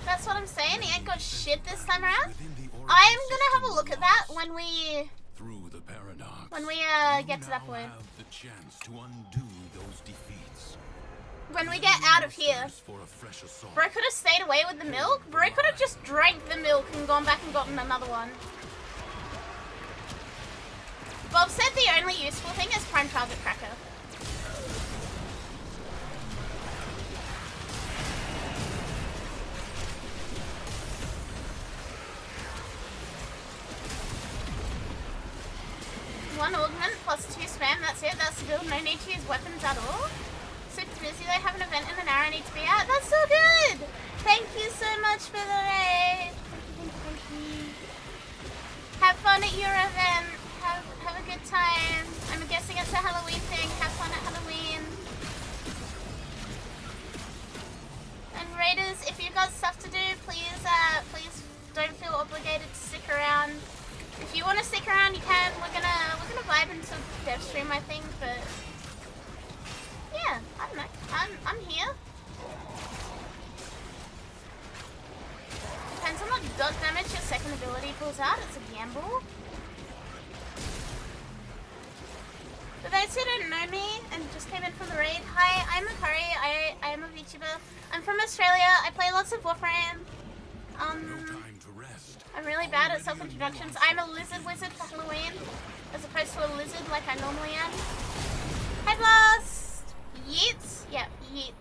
That's what I'm saying. He ain't got shit this time around. I'm gonna have a look at that when we Through the paradox, get to that point. have the chance to undo those defeats. When we get out of here. For a fresh assault. Bro could have stayed away with the milk. Bro could have just drank the milk and gone back and gotten another one. Bob said the only useful thing is prime target cracker. One augment plus 2 spam, that's it, that's the build, no need to use weapons at all. Super busy, they have an event in an hour, I need to be out. That's so good! Thank you so much for the raid. Thank you. Have fun at your event. Have a good time. I'm guessing it's a Halloween thing. Have fun at Halloween. And Raiders, if you've got stuff to do, please don't feel obligated to stick around. If you want to stick around, you can. We're gonna vibe into dev stream, I think, but yeah, I don't know. I'm here. Depends on what dot damage your second ability pulls out. It's a gamble. For those who don't know me and just came in from the raid, hi, I'm Akari. I am a VTuber. I'm from Australia. I play lots of Warframe. I'm really bad at self-introductions. I'm a lizard wizard for Halloween, as opposed to a lizard like I normally am. Hi, Blast! Yeet? Yeah, yeet.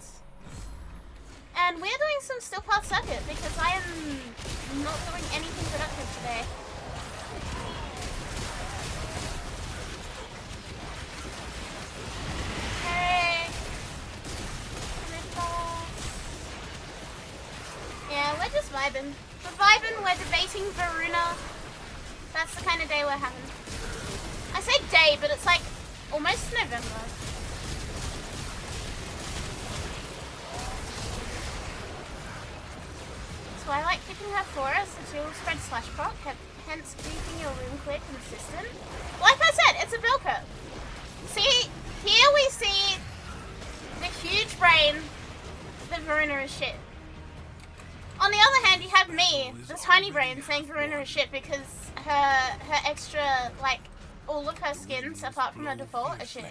And we're doing some still path circuit because I am not doing anything productive today. Hey! Yeah, we're just vibing. We're vibing, we're debating Varuna. That's the kind of day we're having. I say day, but it's like almost November. So I like keeping her forest, the tool spread slash proc, hence keeping your room clear consistent. Like I said, it's a bell curve. See, here we see the huge brain that Varuna is shit. On the other hand, you have me, the tiny brain, saying Varuna is shit because her extra, like, all of her skins, apart from her default, are shit.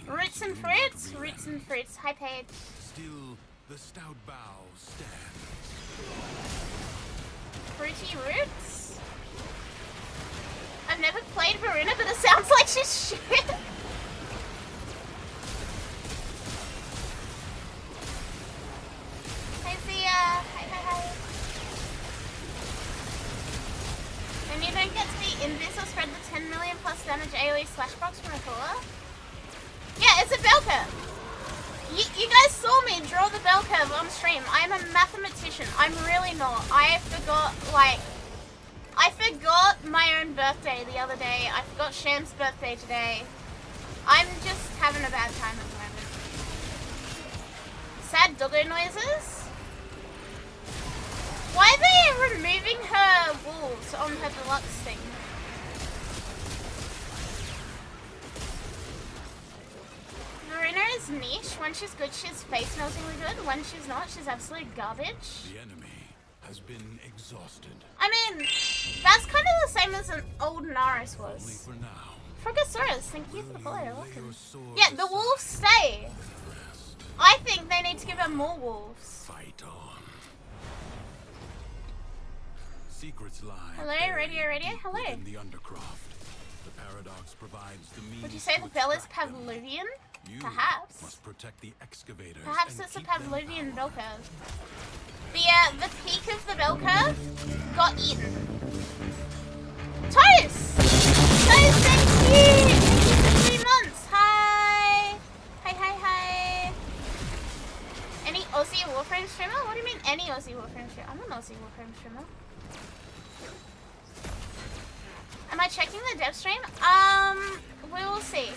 Roots and fruits? Roots and fruits. Hi, Paige. Still, the stout bough stands. Fruity roots? I've never played Varuna, but it sounds like she's shit. Hi, Zia. Hi. And you don't get to be invis or spread the 10 million plus damage AoE slash procs from a caller? Yeah, it's a bell curve. You guys saw me draw the bell curve on stream. I'm a mathematician. I'm really not. I forgot my own birthday the other day. I forgot Sham's birthday today. I'm just having a bad time at the moment. sad doggo noises? Why are they removing her wolves on her deluxe thing? Marina is niche. When she's good, she's face meltingly good. When she's not, she's absolute garbage. The enemy has been exhausted. I mean, that's kind of the same as an old Naris Only was. for now. Frogosaurus, thank you for the follow. Lay Welcome. your sword Yeah, the wolves stay. rest. I think they need to give her more wolves. Fight on. Secrets lie. Hello, buried Radio. deep Hello. within the undercroft. The paradox provides the means Would you say to the bell is extract them. Pavlovian? You Perhaps. must protect the excavators. Perhaps and it's a keep them Pavlovian bell powered. curve. The peak of the bell curve got eaten. Toast! Toast, thank you! Thank you for 3 months. Hi! Hi. Any Aussie Warframe streamer? What do you mean any Aussie Warframe streamer? I'm an Aussie Warframe streamer. Am I checking the dev stream? We will see.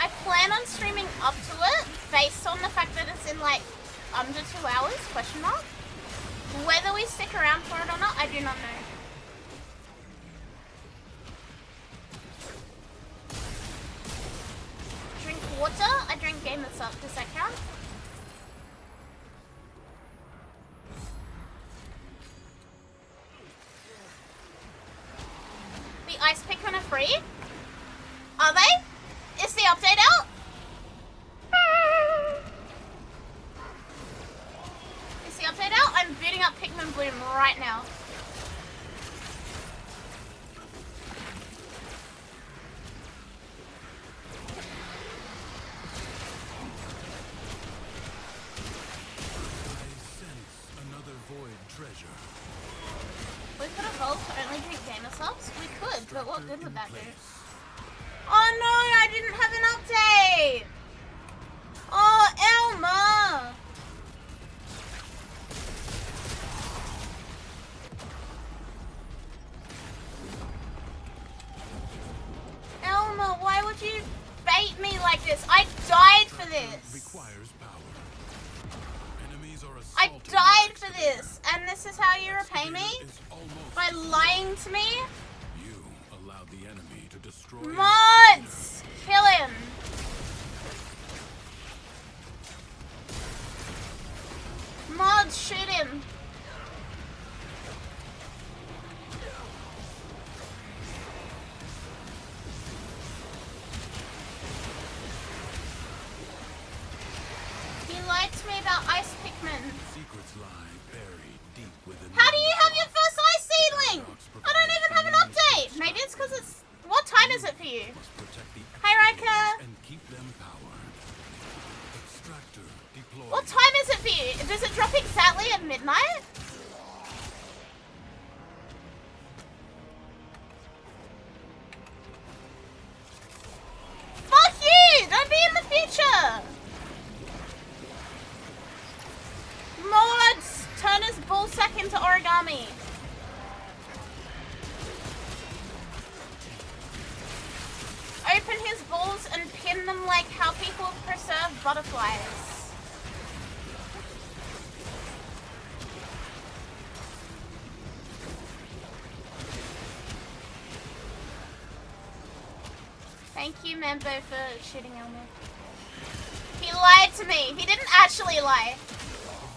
I plan on streaming up to it based on the fact that it's in like under 2 hours, question mark. Whether we stick around for it or not, I do not know. Drink water? I drink Game This Up, does that count? The ice Pikmin are free? Are they? Is the update out? Is the update out? I'm booting up Pikmin Bloom right now. I sense another void treasure. We could evolve to only drink gamer subs? We could, but what good would that do? Place. Oh no, I didn't have an update! Oh, Elma! Elma, why would you bait me like this? I died for this! Requires power. Enemies are I assaulting died the for this! And this is how you repay me? excavator is almost By lying to me? You allowed the enemy to destroy Mods! Kill him! Mods, shoot him! He lied to me about ice Pikmin. secrets lie buried deep within. How do you have your first ice seedling? I don't even have an update. Maybe it's because it's... What time is it for you? Must protect the Hi, Rika. excavators and keep them powered. Extractor deployed. What time is it for you? Does it drop exactly at midnight? Fuck you! Don't be in the future! Mods! Turn his ballsack into origami. Open his balls and pin them like how people preserve butterflies. Thank you, Mambo, for shooting Elmo. He lied to me. He didn't actually lie.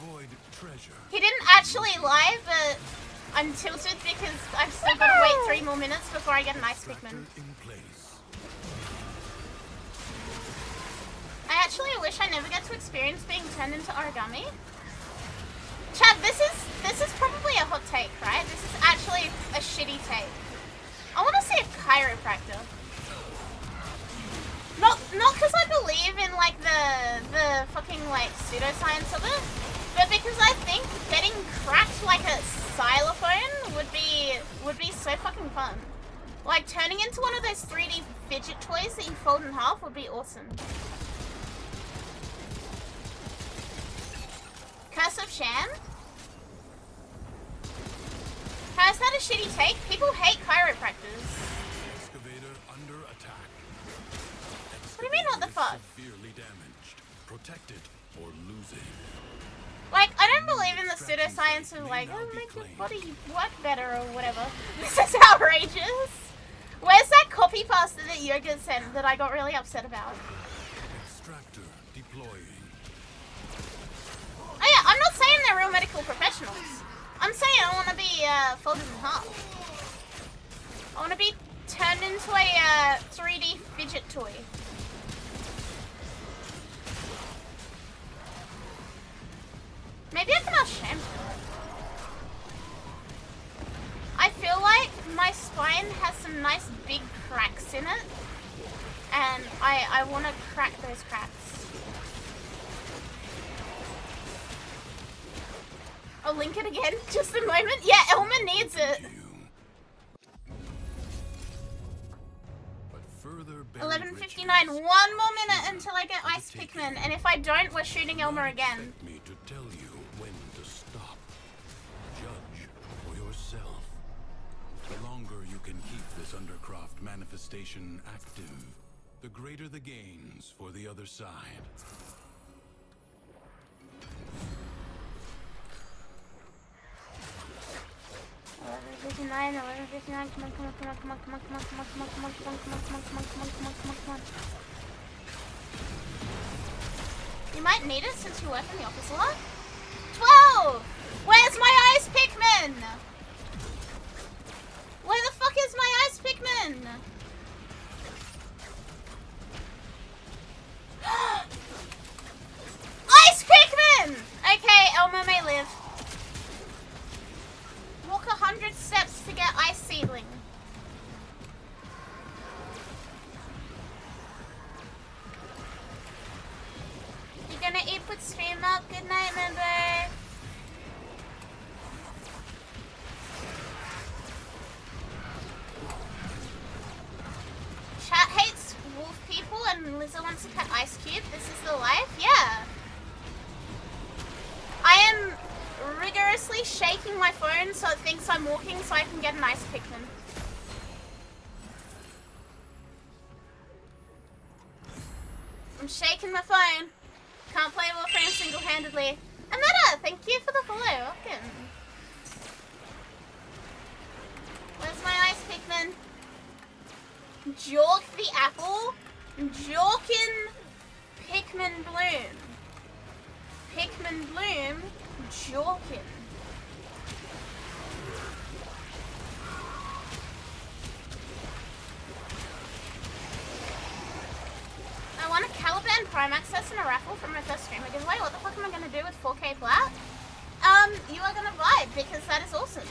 Avoid treasure. He didn't actually lie, but I'm tilted because I've still got to wait 3 more minutes before I get an ice Extractor Pikmin. in place. I actually wish I never get to experience being turned into origami. Chad, this is probably a hot take, right? This is actually a shitty take. I want to see a chiropractor. Not because I believe in like the fucking like pseudoscience of it, but because I think getting cracked like a xylophone would be so fucking fun. Like turning into one of those 3D fidget toys that you fold in half would be awesome. Curse of Shan? How is that a shitty take? People hate chiropractors. Excavator under attack. What do you mean, what the fuck? fuck? Severely damaged. Protect it or lose it. Like, I don't believe in the pseudoscience of like, oh, make your body work better or whatever. This is outrageous. Where's that copy pasta that Yoga sent that I got really upset about? Extractor deploying. Oh yeah, I'm not saying they're real medical professionals. I'm saying I want to be folded in half. I want to be turned into a 3D fidget toy. Maybe I can ask Sham. I feel like my spine has some nice big cracks in it, and I want to crack those cracks. I'll link it again, just a moment. Yeah, Elma needs it. 11:59. 1 more minute until I get Ice Pikmin, and if I don't, we're shooting Elma again. Me to tell you when to stop. Judge for yourself. The longer you can keep this Undercroft manifestation active, the greater the gains for the other side. 11:59, 11:59, come on, come on, come on, come on, come on, come on, come on, come on, come on, come on, come on, come on, come on, come on, come on, come on, come on. You might need it since you work in the office a lot. 12! Where's my Ice Pikmin? Where the fuck is my Ice Pikmin? Ice Pikmin! Okay, Elma may live. Walk 100 steps to get Ice Seedling. You're gonna eat with stream up. Good night, member. Chat hates wolf people and Lizzo wants to cut Ice Cube. This is the life? Yeah. I am rigorously shaking my phone so it thinks I'm walking so I can get an Ice Pikmin. I'm shaking my phone. Can't play Warframe single-handedly. Amanda, thank you for the follow. Welcome. Where's my Ice Pikmin? Jork the apple? Jorkin Pikmin Bloom. Pikmin Bloom? Jorkin. I won a Caliban Prime access in a raffle from my first streamer giveaway. What the fuck am I gonna do with 4K plat? You are gonna vibe because that is awesome.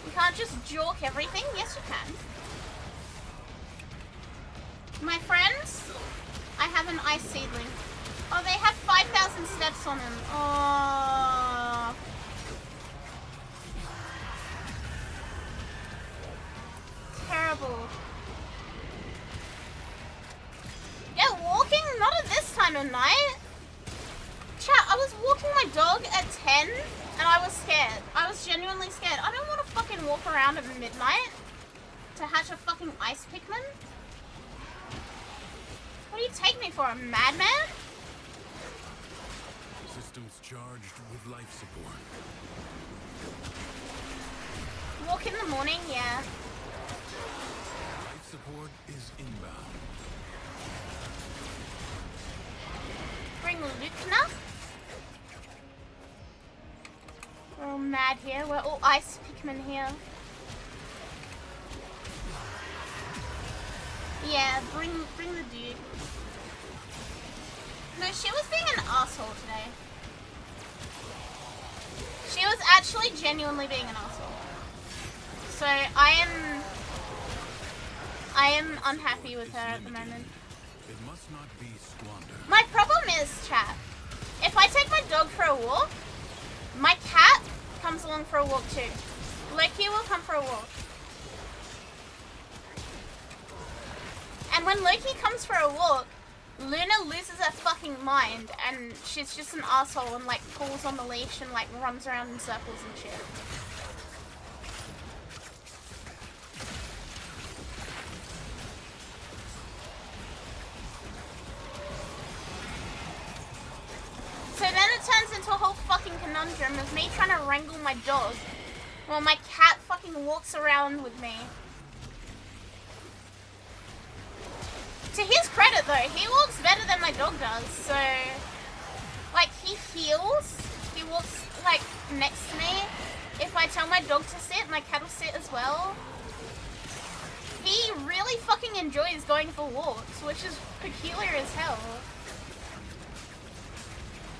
You can't just jork everything. Yes, you can. My friends, I have an Ice Seedling. Oh, they have 5,000 steps on them. Oh. Terrible. Yeah, walking? Not at this time of night. Chat, I was walking my dog at 10 and I was scared. I was genuinely scared. I don't want to fucking walk around at midnight to hatch a fucking Ice Pikmin. What do you take me for, a madman? Systems charged with life support. Walk in the morning, yeah. Life support is inbound. Bring Lukna. We're all mad here. We're all Ice Pikmin here. Yeah, bring the dude. No, she was being an asshole today. She was actually genuinely being an asshole. So I am unhappy with her at the moment. It must not be squandered. My problem is, chat, if I take my dog for a walk, my cat comes along for a walk too. Loki will come for a walk. And when Loki comes for a walk, Luna loses her fucking mind and she's just an asshole and like pulls on the leash and like runs around in circles and shit. me trying to wrangle my dog while my cat fucking walks around with me. To his credit though, he walks better than my dog does, so like he heals, he walks like next to me. If I tell my dog to sit, my cat will sit as well. He really fucking enjoys going for walks, which is peculiar as hell.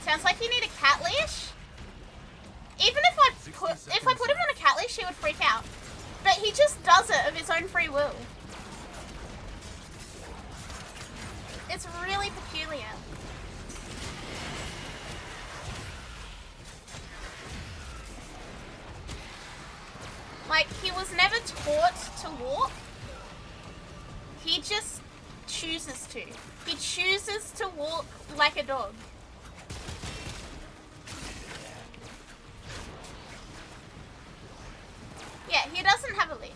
Sounds like you need a cat leash. Even if I put him on a cat leash, he would freak out. But he just does it of his own free will. It's really peculiar. Like, he was never taught to walk. He just chooses to. He chooses to walk like a dog. Yeah, he doesn't have a leash.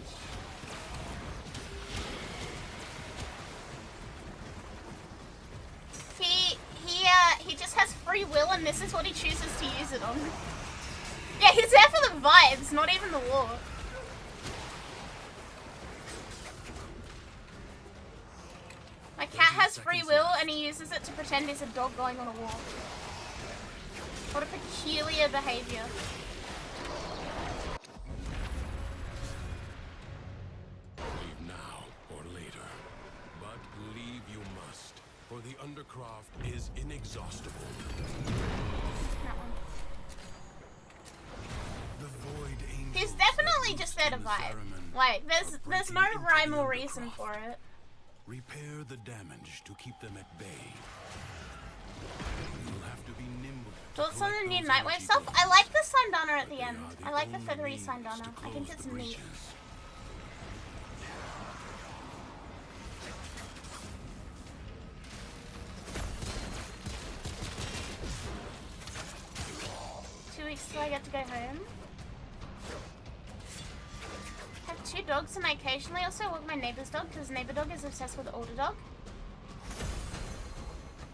He just has free will, and this is what he chooses to use it on. Yeah, he's there for the vibes, not even the walk. My cat has free will, and he uses it to pretend he's a dog going on a walk. What a peculiar behavior. Leave now or later, but leave you must, for the Undercroft is inexhaustible. That one. The Void Angel He's definitely just there to vibe. Like, there's no rhyme or reason for it. Repair the damage to keep them at bay. You'll have to be nimble. Thoughts on the new Nightwave stuff? I like the Sindana at the end. I like the feathery Sindana. I think it's neat. Till I get to go home. I have 2 dogs and I occasionally also walk my neighbor's dog because neighbor dog is obsessed with the older dog.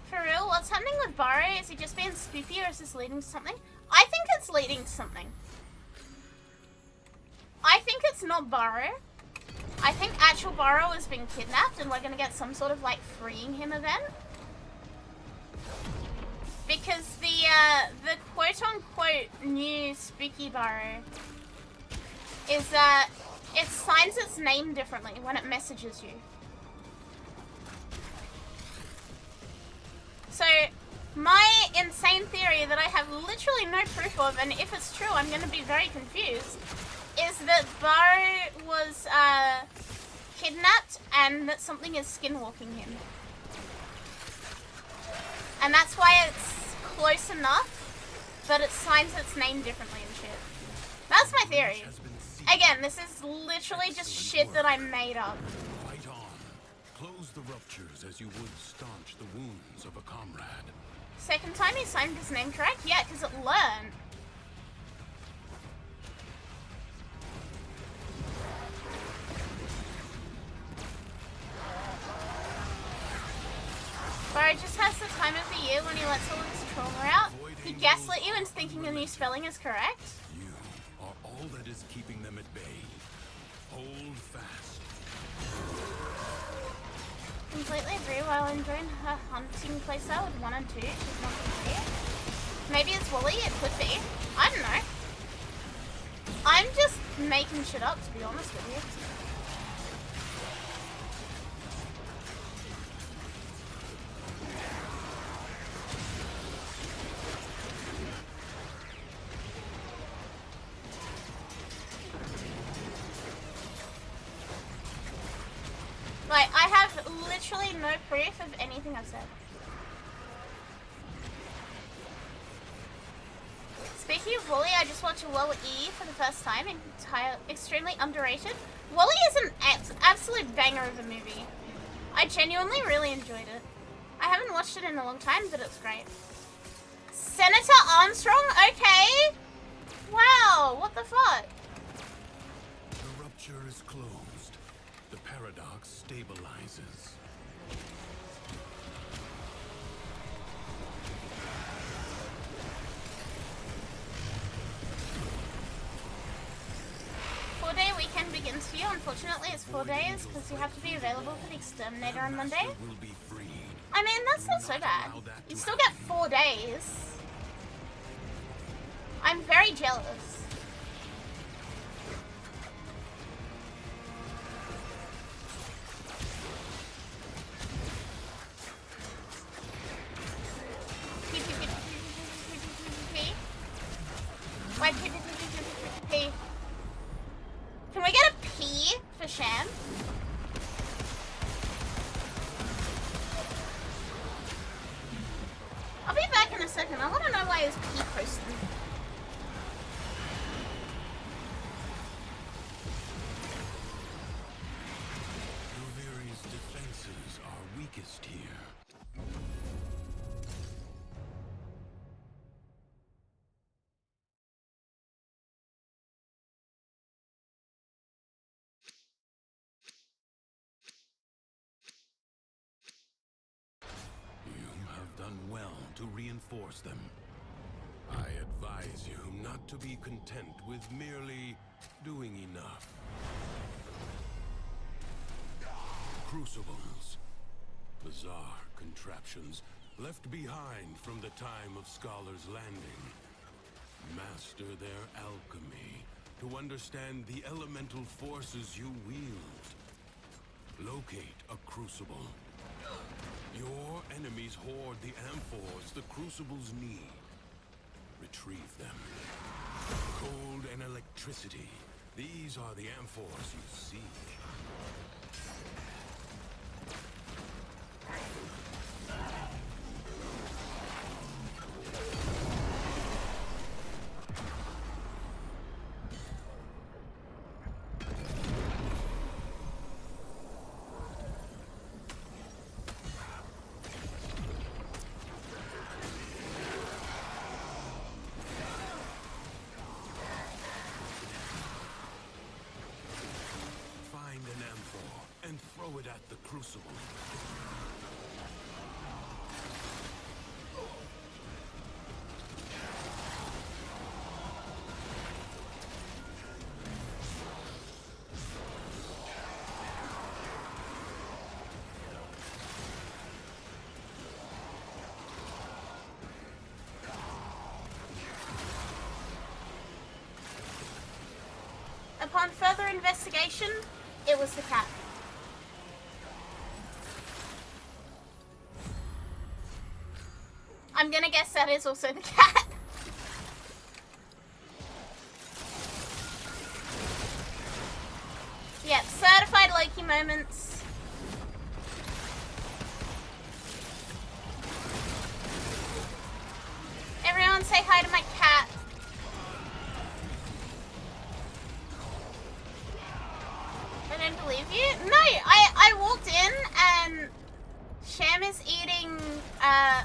For real, what's happening with Barrow? Is he just being spoopy or is this leading to something? I think it's leading to something. I think it's not Barrow. I think actual Barrow is being kidnapped and we're gonna get some sort of like freeing him event. Because the quote-unquote new spooky Barrow is it signs its name differently when it messages you. So my insane theory that I have literally no proof of, and if it's true I'm gonna be very confused, is that Barrow was kidnapped and that something is skinwalking him. And that's why it's close enough, but it signs its name differently and shit. That's my theory. Again, this is literally just shit that I made up. Fight on. Close the ruptures as you would staunch the wounds of a comrade. Second time he signed his name correct? Yeah, because it learned. Barrow just has the time of the year when he lets all of his trauma out. He gaslit you into thinking the new spelling is correct. You are all that is keeping them at bay. Hold fast. Completely agree. While enjoying her hunting playstyle with 1 and 2, she's not 3. Maybe it's Wooly, it could be. I don't know. I'm just making shit up, to be honest with you. Like, I have literally no proof of anything I've said. Speaking of Wall-E, I just watched Wall-E for the first time. Extremely underrated. Wall-E is an absolute banger of a movie. I genuinely really enjoyed it. I haven't watched it in a long time, but it's great. Senator Armstrong? Okay. Wow, what the fuck? The rupture is closed. The paradox stabilizes. weekend begins for you. Unfortunately, it's 4 days because you have to be available for the exterminator on Monday. Will be freed. I mean, that's not so bad. You still get 4 days. I'm very jealous. Wait, P. Can we get a P for Sham? I'll be back in a second. I want to know why he's P posting. Roviri's defenses are weakest here. To reinforce them. I advise you not to be content with merely doing enough. Crucibles. Bizarre contraptions left behind from the time of Scholar's Landing. Master their alchemy to understand the elemental forces you wield. Locate a crucible. Your enemies hoard the amphors the crucibles need. Retrieve them. Cold and electricity. These are the amphors you seek. Throw it at the crucible. Upon further investigation, it was the cat. I'm gonna guess that is also the cat. Yep, certified Loki moments. Everyone say hi to my cat. I don't believe you. No, I walked in and Sham is eating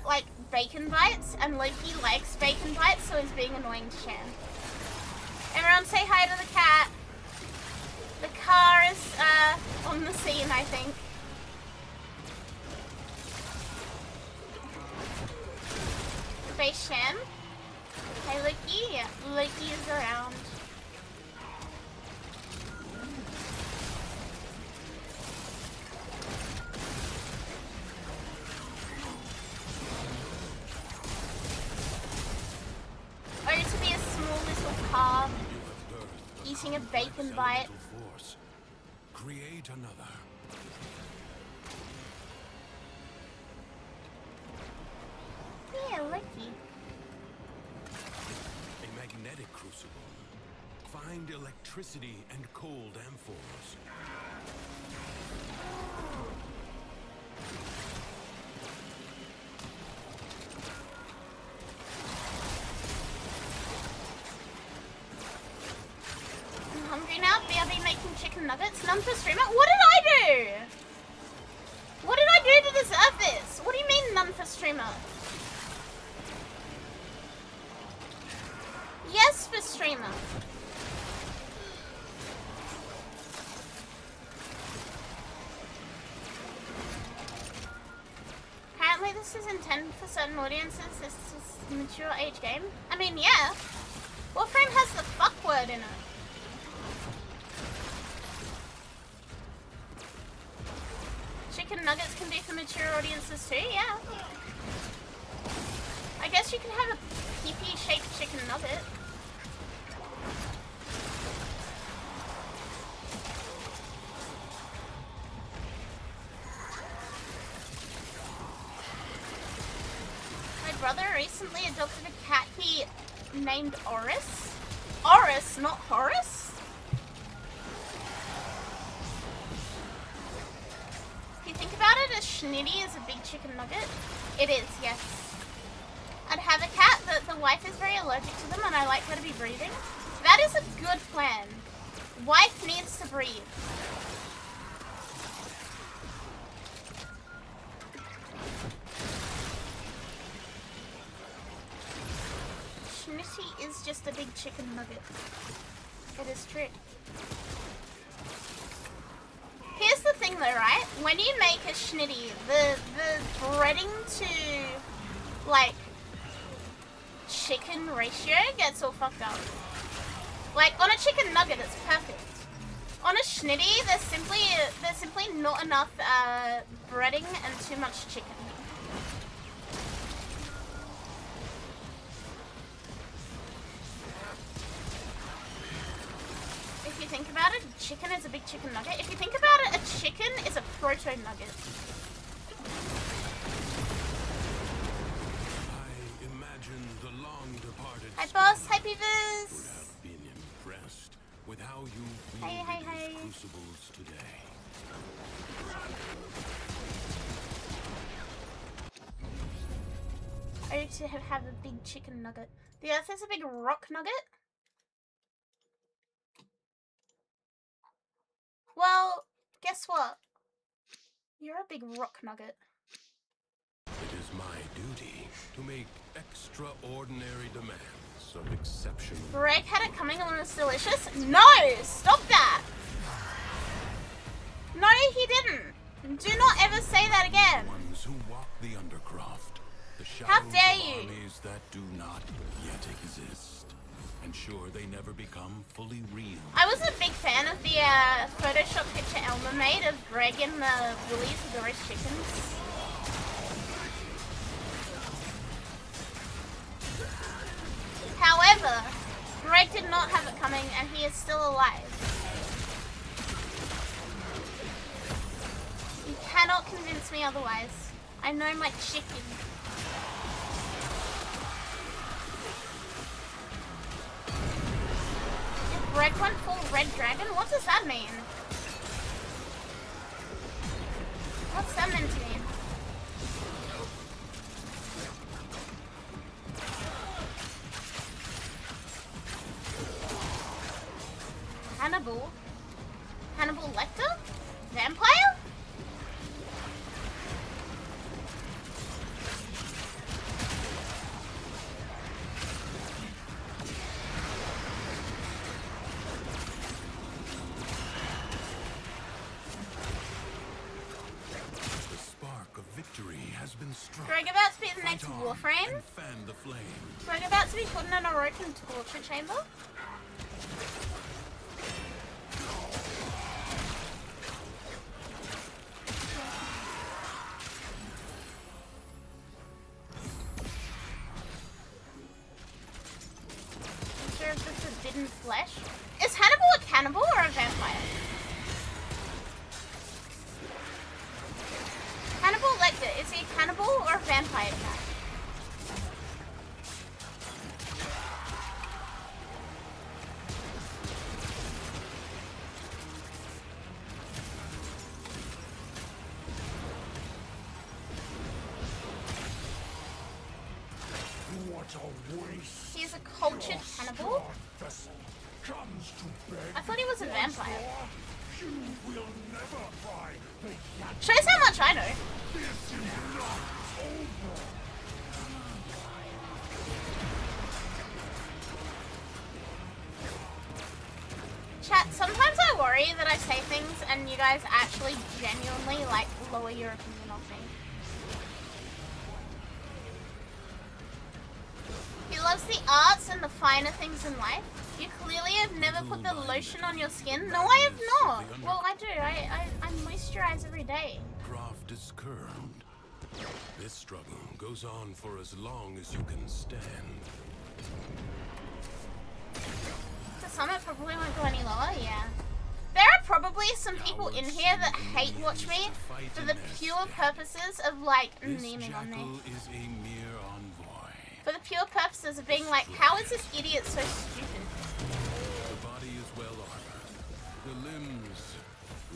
like bacon bites, and Loki likes bacon bites, so he's being annoying to Sham. Everyone say hi to the cat. The car is on the scene, I think. Face Sham. Hey Loki. Yeah, Loki is around. Eating a bacon bite. Create another. Yeah, lucky. A magnetic crucible. Find electricity and cold amphors. Nuggets? None for streamer? What did I do? What did I do to deserve this? What do you mean none for streamer? Yes for streamer. Apparently this is intended for certain audiences. This is a mature age game. I mean, yeah. Warframe has the fuck word in it. chicken nuggets can be for mature audiences too, yeah. I guess you can have a pee-pee shaped chicken nugget. My brother recently adopted a cat he named Oris. Oris, not Horace? If you think about it, a schnitty is a big chicken nugget. It is, yes. I'd have a cat, but the wife is very allergic to them and I like her to be breathing. That is a good plan. Wife needs to breathe. Schnitty is just a big chicken nugget. It is true. Here's the thing though, right? When you make a schnitty, the breading to, like, chicken ratio gets all fucked up. Like, on a chicken nugget, it's perfect. On a schnitty, there's simply not enough breading and too much chicken. If you think about it, chicken is a big chicken nugget. If you think about it, a chicken is a proto nugget. I imagine the long-departed Hi boss, hi would Beavers! have been impressed with how you Hey, wielded hey, his hey. crucibles today. I need to have a big chicken nugget. The Earth is a big rock nugget? Well, guess what? You're a big rock nugget. It is my duty to make extraordinary demands of exceptional. Greg had it coming and it was delicious? No! Stop that! No, he didn't! Do not ever say that again! Ones who walk the undercroft, the How shadows dare of you. armies that do not yet exist. Ensure they never become fully real. I was a big fan of the Photoshop picture Elmer made of Greg and the Woolies with the roast chickens. However, Greg did not have it coming and he is still alive. You cannot convince me otherwise. I know my chicken. If Greg went full red dragon, what does that mean? What's that meant to mean? Hannibal? Hannibal Lecter? Vampire? The spark of victory has been struck. Greg about to be the next Fight on Warframe? and fan the flame. Greg about to be put in an Orokin torture chamber? Sure if this is forbidden flesh. Is Hannibal a cannibal or a vampire? Hannibal Lecter, is he a cannibal or a vampire cat? What a waste. He's a cultured cannibal? Vessel comes to beg. I thought he was a vampire. You will never find the yacht. Shows how much I know. This is not over. Chat, sometimes I worry that I say things and you guys actually genuinely, like, lower your opinion of me. He loves the arts and the finer things in life. You clearly have never put the lotion on your skin. No, I have not. Well, I do. I moisturize moisturize every day. Craft is curved. This struggle goes on for as long as you can stand. The summit probably won't go any lower, yeah. There are probably some people in here that hate watch me for the pure purposes of like memeing on me. Is a mere envoy. For the pure purposes of being like, how is this idiot so stupid? The body is well armored, the limbs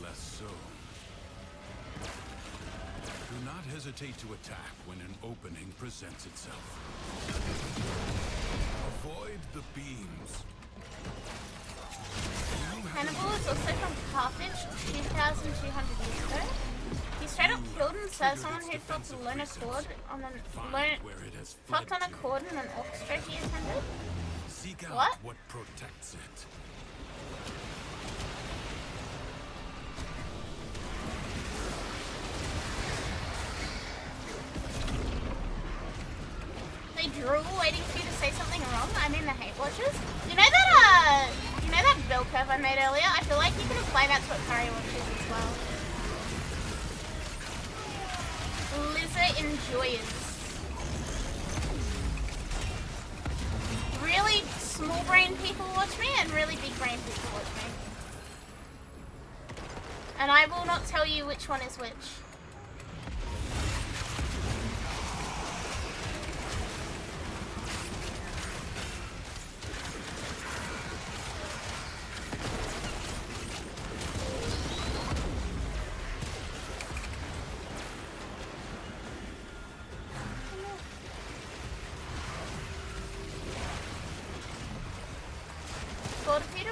less so. Do not hesitate to attack when an opening presents itself. Avoid the beams. Hannibal is also from Carthage 2,200 years ago. He straight up killed and served someone who felt a lone accord on an fucked on a cord in an orchestra he attended. Seek out What? what protects it. They drool waiting for you to say something wrong. I mean the hate watchers. You know that bell curve I made earlier? I feel like you can apply that to Akari watchers as well. Lizard enjoyers. Really small brain people watch me and really big brain people watch me. And I will not tell you which one is which.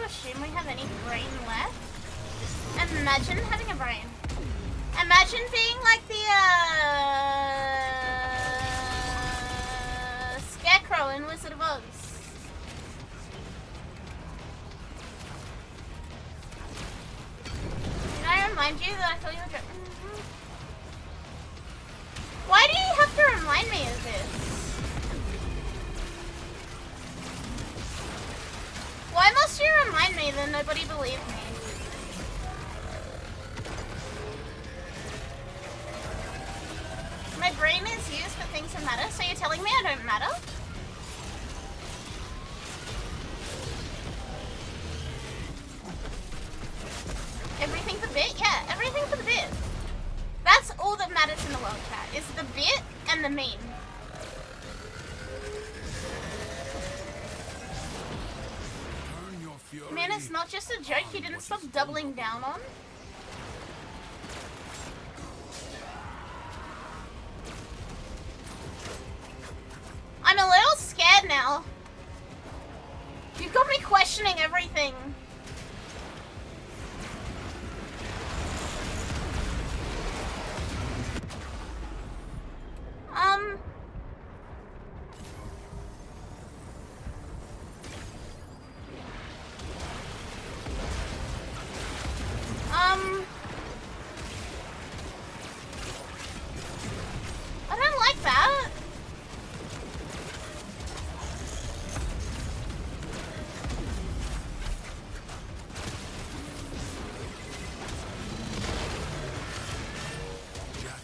Assume we have any brain left. Imagine having a brain. Imagine being like the Scarecrow in Wizard of Oz. Did I remind you that I thought you were Why do you have to remind me of this? Why must you remind me that nobody believed me? My brain is used for things that matter, so you're telling me I don't matter? Everything for the bit? Yeah, everything for the bit. That's all that matters in the world, chat, is the bit and the meme. Man, it's not just a joke you didn't stop doubling down on. I'm a little scared now. You've got me questioning everything. I don't like that.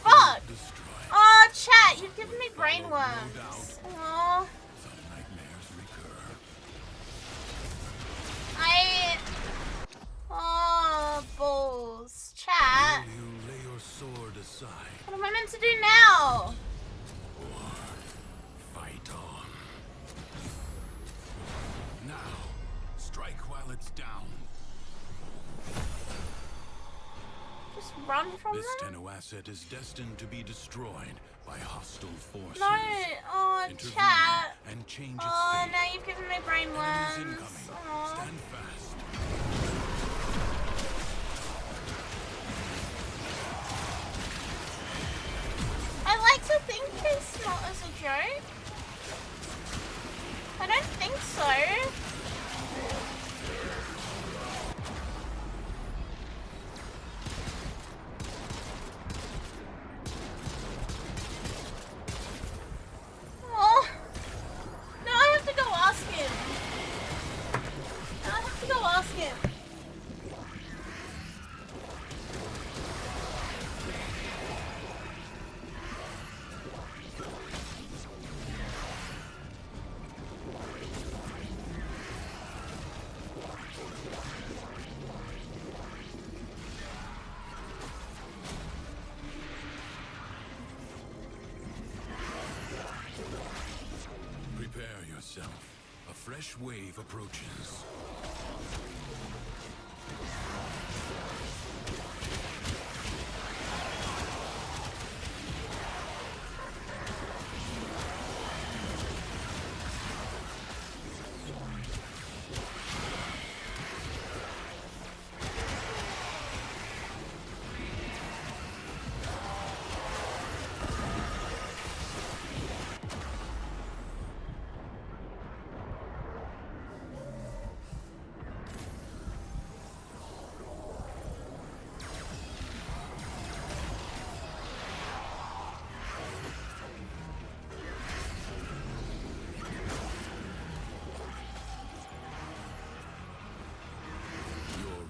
Fuck! Oh, chat, you've given me brain worms. Aww. Oh, balls. Chat. You lay your sword aside. What am I meant to do now? Or fight on. Now, strike while it's down. Just run from This them? Tenno asset is destined to be destroyed by hostile forces. No. Oh, Intervene chat. and change its Oh, fate. now you've given me brain Enemies worms. incoming. Aw. Stand fast. I like to think this not as a joke. I don't think so. Oh, now I have to go ask him. Now I have to go ask him. fresh wave approaches.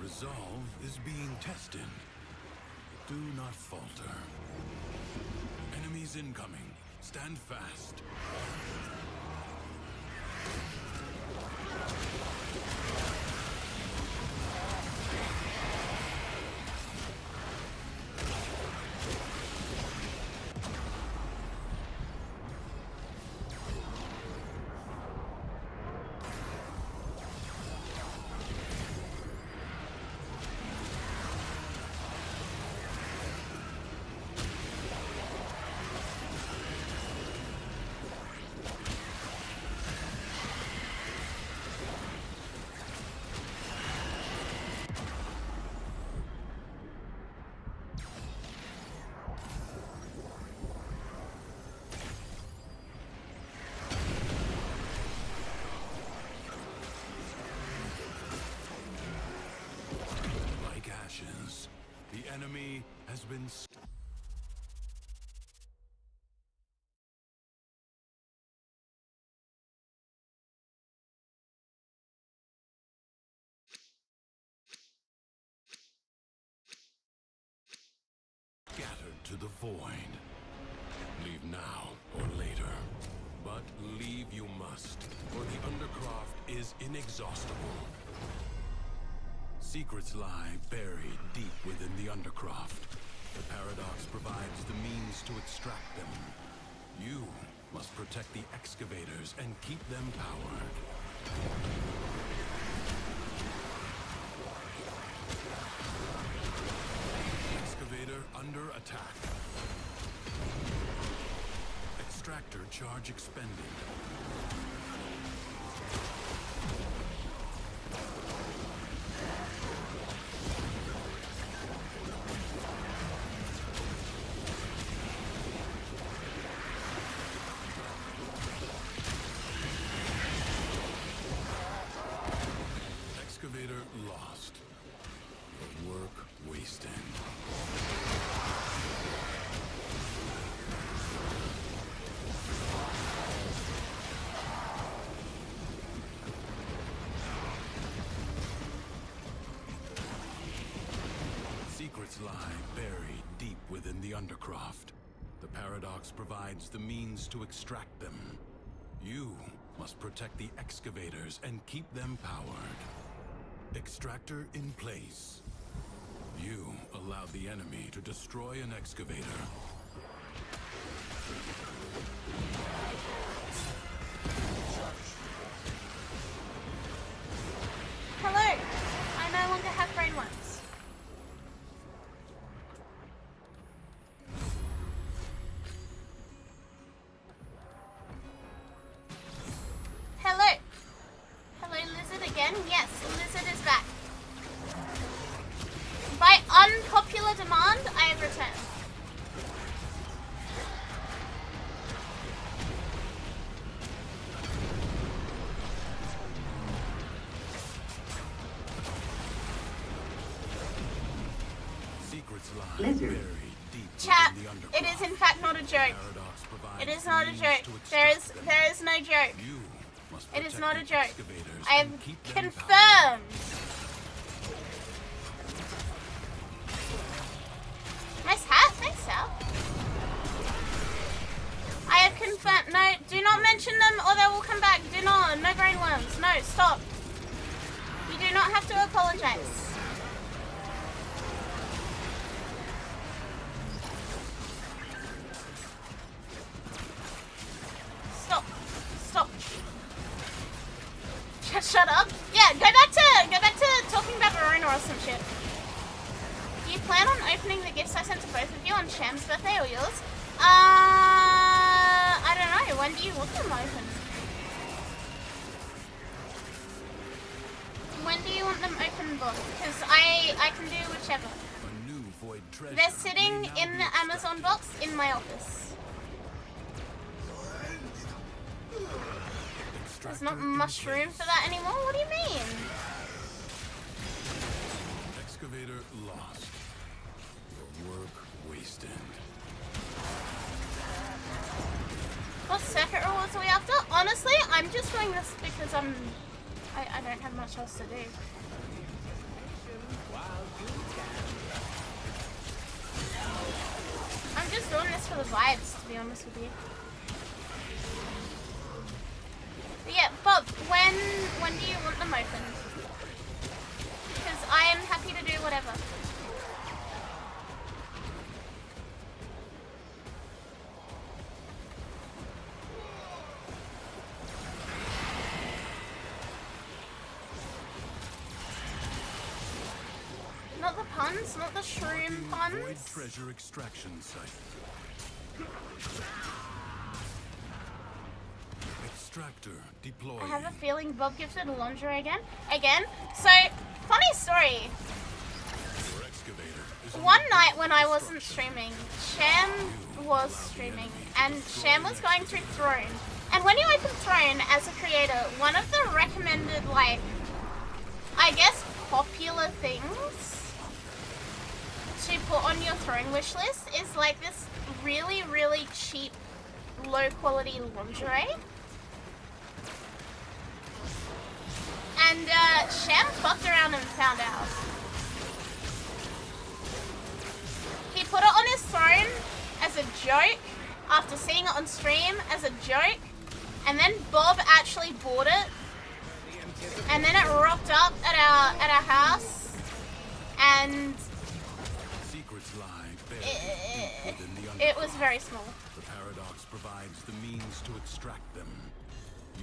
Resolve is being tested. Do not falter. Enemies incoming. Stand fast. The enemy has been scattered to the void. Leave now or later. But leave you must, for the Undercroft is inexhaustible. Secrets lie buried deep within the Undercroft. The Paradox provides the means to extract them. You must protect the excavators and keep them powered. Excavator under attack. Extractor charge expended. Excavator lost. Work wasted. Secrets lie buried deep within the Undercroft. The Paradox provides the means to extract them. You must protect the excavators and keep them powered. Extractor in place. You allowed the enemy to destroy an excavator. Hello! I no longer have brain worms. Hello! Hello, Lizard again? Yes, Lizard is back. By unpopular demand, I have returned. Secrets lie buried deep Chat, within the Undercroft. it is in fact not a joke. Paradox provides It is not a means joke. to There extract is no joke. You must It is protect not a the joke. excavators I have and keep them powered. confirmed. Nice hat, thanks, Sal. I have confirmed. No, do not mention them or they will come back. Do not. No brain worms. No, stop. You do not have to apologize. Stop. Stop. Shut up. Yeah, go back to talking about Verona or some shit. Do you plan on opening the gifts I sent to both of you on Sham's birthday or yours? I don't know. When do you want them open? When do you want them open, book? Because I can do whichever. They're sitting in the Amazon box in my office. There's not much room for that anymore? What do you mean? Excavator lost. Your work wasted. What circuit rewards are we after? Honestly, I'm just doing this because I don't have much else to do. I'm just doing this for the vibes, to be honest with you. But yeah, Bob, when do you want them opened? Because I am happy to do whatever. Not the puns, not the shroom puns. Void treasure extraction site. Extractor deployed. I have a feeling Bob gifted lingerie again. So, funny story. One night when I wasn't streaming, Sham was streaming, and Sham was going through Throne. And when you open Throne as a creator, one of the recommended, like, I guess popular things to put on your Throne wish list is like this really, really cheap, low quality lingerie. And Sham fucked around and found out. He put it on his Throne as a joke after seeing it on stream as a joke, and then Bob actually bought it, and then it rocked up at our house, and it was very small. The paradox provides the means to extract them.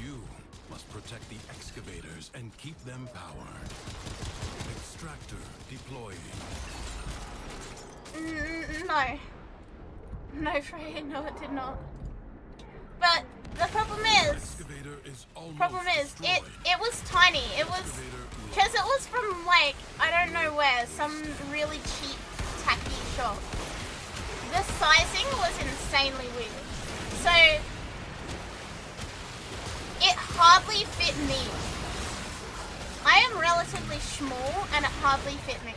You must protect the excavators and keep them powered. Extractor deploying. No. No, Freya, no it did not. But the problem is it was tiny. It was, because it was from like, I don't know where, some really cheap tacky shop. The sizing was insanely weird. So, it hardly fit me. I am relatively small and it hardly fit me.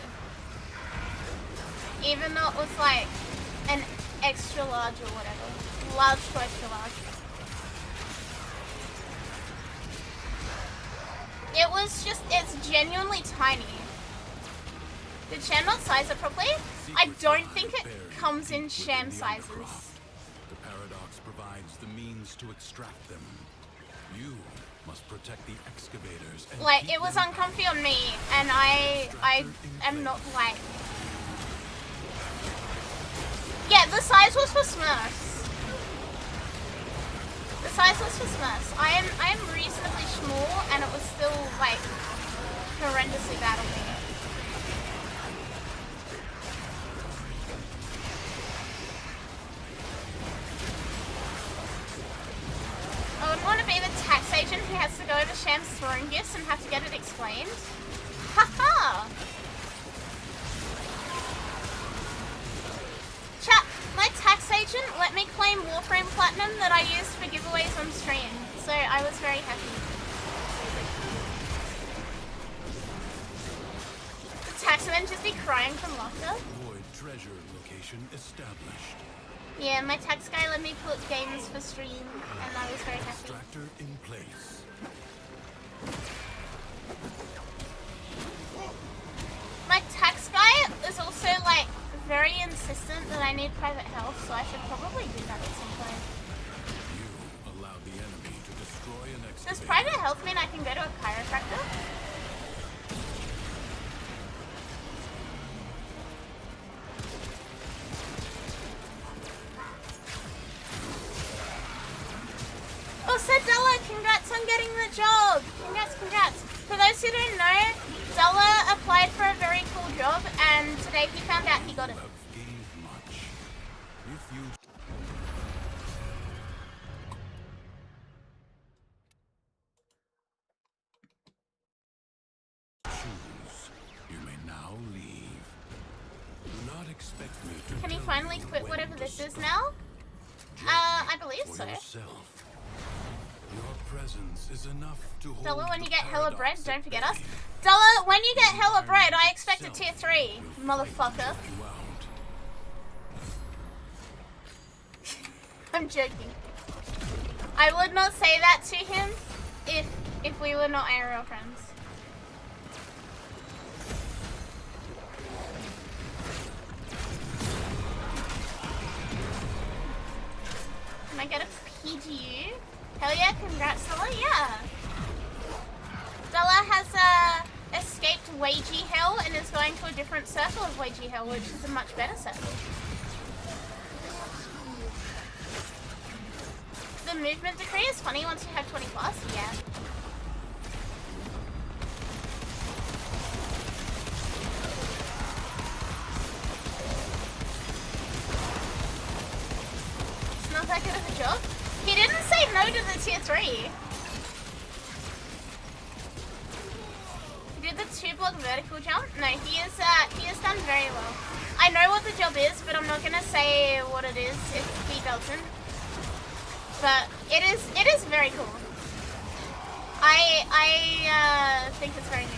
Even though it was like an extra large or whatever. Large to extra large. It was just, it's genuinely tiny. Did Sham not size it properly? I don't think it comes in Sham sizes. The paradox provides the means to extract them. You must protect the excavators. And like, it was uncomfy on me, and I am not like... Yeah, the size was for Smurfs. The size was for Smurfs. I am reasonably small, and it was still, like, horrendously bad on me. I would want to be the tax agent who has to go over Sham's Throne gifts and have to get it explained. Haha! Chat, my tax agent let me claim Warframe Platinum that I used for giveaways on stream, so I was very happy. The taxman just be crying from laughter. Void treasure location established. Yeah, my tax guy let me put games for stream, and I was very happy. Extractor in place. My tax guy is also, like, very insistent that I need private health, so I should probably do that at some point. You allowed the enemy to destroy an excavator. Does private health mean I can go to a chiropractor? Oh, Sedella, congrats on getting the job! Congrats, congrats. those who don't know, Zola applied for a very cool job, and today he found out he got it. You have gained much. If you choose, you may now leave. Do not expect me to Can he tell finally you quit when whatever to this is stop. now? I believe For so. yourself. Your presence is enough to hold Della, when the you get hella bread, paradox don't at forget us. bay. Della, when you get hella The bread, I environment expect a itself tier 3, will motherfucker. frighten you out. I'm joking. I would not say that to him if we were not IRL friends. Can I get a PGU? Hell yeah, congrats Della, yeah. Della has escaped Wagey Hell and is going to a different circle of Wagey Hell, which is a much better circle. The movement decree is funny once you have 20 plus, yeah. It's not that good of a job. He didn't say no to the tier 3. He did the 2-block vertical jump. No, he has done very well. I know what the job is, but I'm not gonna say what it is if he doesn't. But it is very cool. I think it's very neat.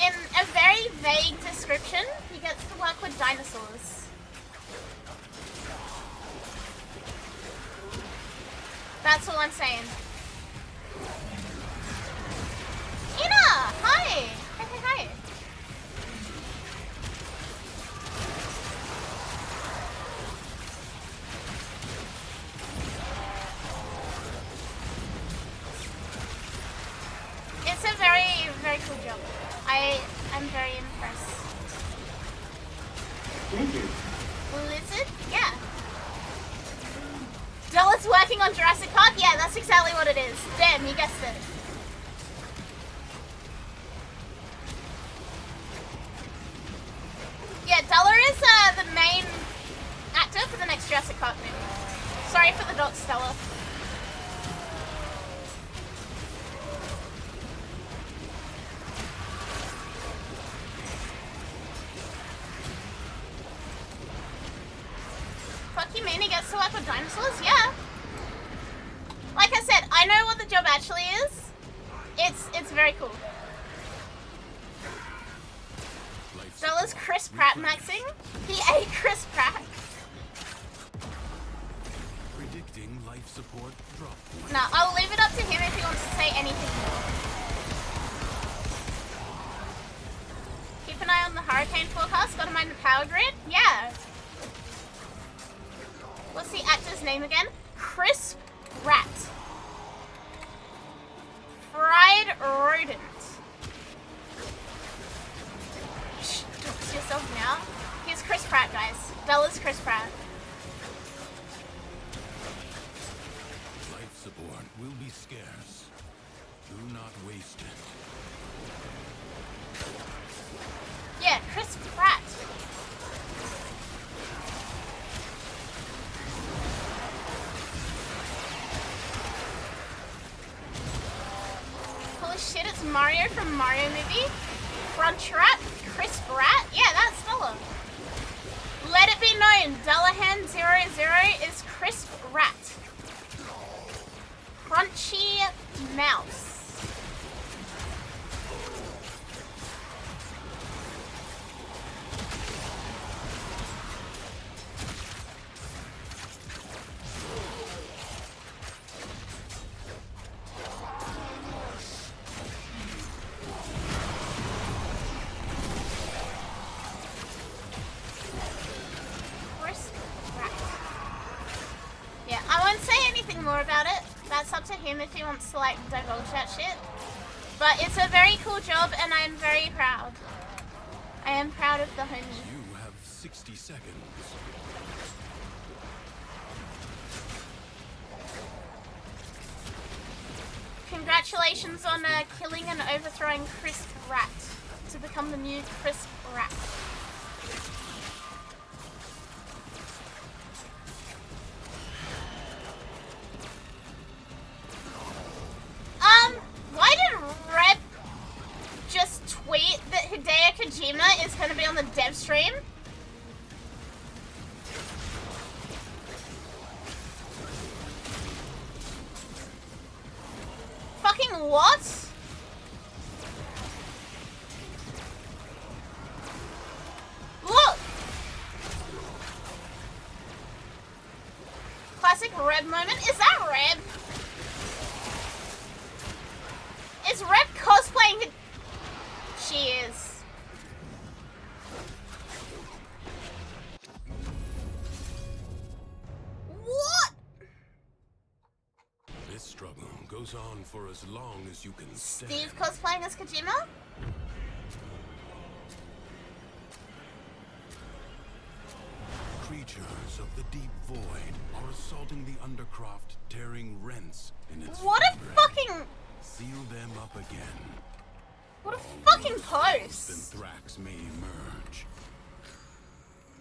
In a very vague description, he gets to work with dinosaurs. That's all I'm saying. Ina! Hi! Hi. It's a very, very cool job. I'm very impressed. Thank you. Lizard? Yeah. Della's working on Jurassic Park? Yeah, that's exactly what it is. Damn, you guessed it. Yeah, Della is the main actor for the next Jurassic Park movie. Sorry for the dots, Della. Fuck you mean he gets to work with dinosaurs? Yeah. Like I said, I know what the job actually is. It's very cool. Della's Chris Pratt maxing. He ate Chris Pratt. Predicting life support drop point. Nah, I'll leave it up to him if he wants to say anything more. Keep an eye on the hurricane forecast. Gotta mind the power grid. Yeah. What's the actor's name again? Chris Pratt. Fried rodent. Shh, dox yourself now. Here's Chris Pratt, guys. Bella's Chris Pratt. Life support will be scarce. Do not waste it. Yeah, Chris Pratt. Holy shit, it's Mario from Mario movie. Crunchrat, Chris Pratt. Yeah, that's Della. Let it be known, Dellahan00 is Chris Pratt. Crunchy mouse. Chris Pratt. Yeah, I won't say anything more about it. That's up to him if he wants to like divulge that shit. But it's a very cool job and I'm very proud. I am proud of the homie. You have 60 seconds. Congratulations on killing and overthrowing Crisp Rat to become the new Crisp Rat. Why did Reb just tweet that Hideo Kojima is going to be on the dev stream? Fucking what? Look! Classic Reb moment. Is that Reb? Is Reb cosplaying? She is. What? This struggle goes on for as long as you can stand. Steve cosplaying as Kojima? Creatures of the deep void are assaulting the Undercroft, tearing rents in its What a fabric. fucking... Seal them up again. What a fucking Then post. Thrax may emerge.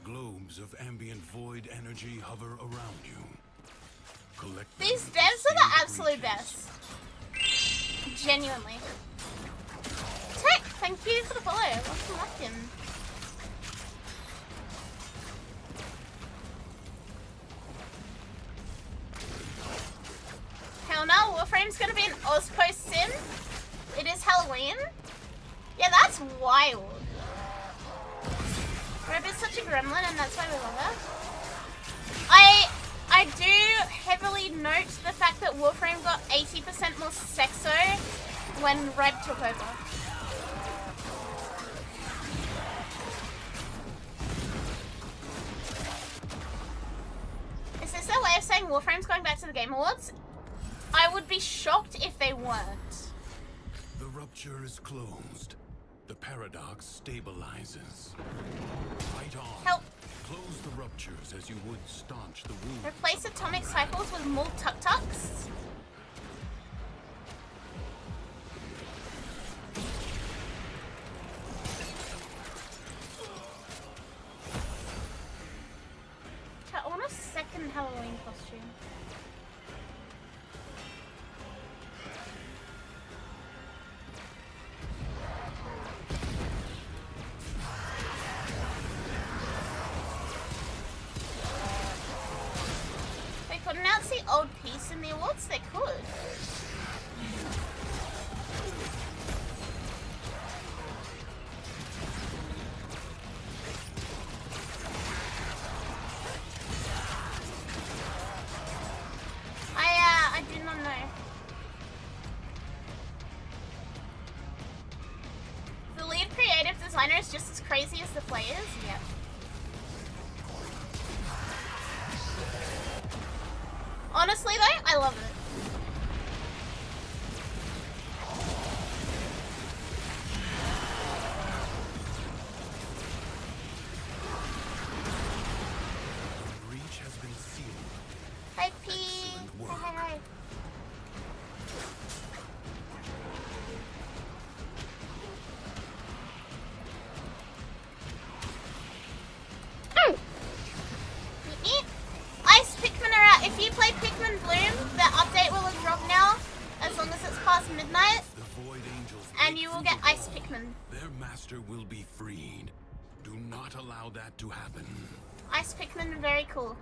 Globes of ambient void energy hover around you. Collect them These to devs seal are the the absolute breaches. best. Genuinely. Tech, thank you for the follow. Welcome back in. Hell no, Warframe's gonna be an Ozpost sim. It is Halloween. Yeah, that's wild. Reb is such a gremlin and that's why we love her. I do heavily note the fact that Warframe got 80% more sexo when Reb took over. Is this their way of saying Warframe's going back to the Game Awards? I would be shocked if they weren't. The rupture is closed. The paradox stabilizes. Fight on. Help. Close the ruptures as you would staunch the wound. Replace atomic cycles with more tuk-tuks? I want a second Halloween costume. They could announce the old piece in the awards, they could. I do not know. The lead creative designer is just as crazy as the players? Yep. Honestly though, I love it. The breach has been sealed. Hi P. Excellent work. Hi. Ice Pikmin are out. If you play Pikmin Bloom, the update will have dropped now, as long as it's past midnight, The Void Angels and break you will through get the Ice wall. Pikmin. Their master will be freed. Do not allow that to happen. Ice Pikmin are very cool.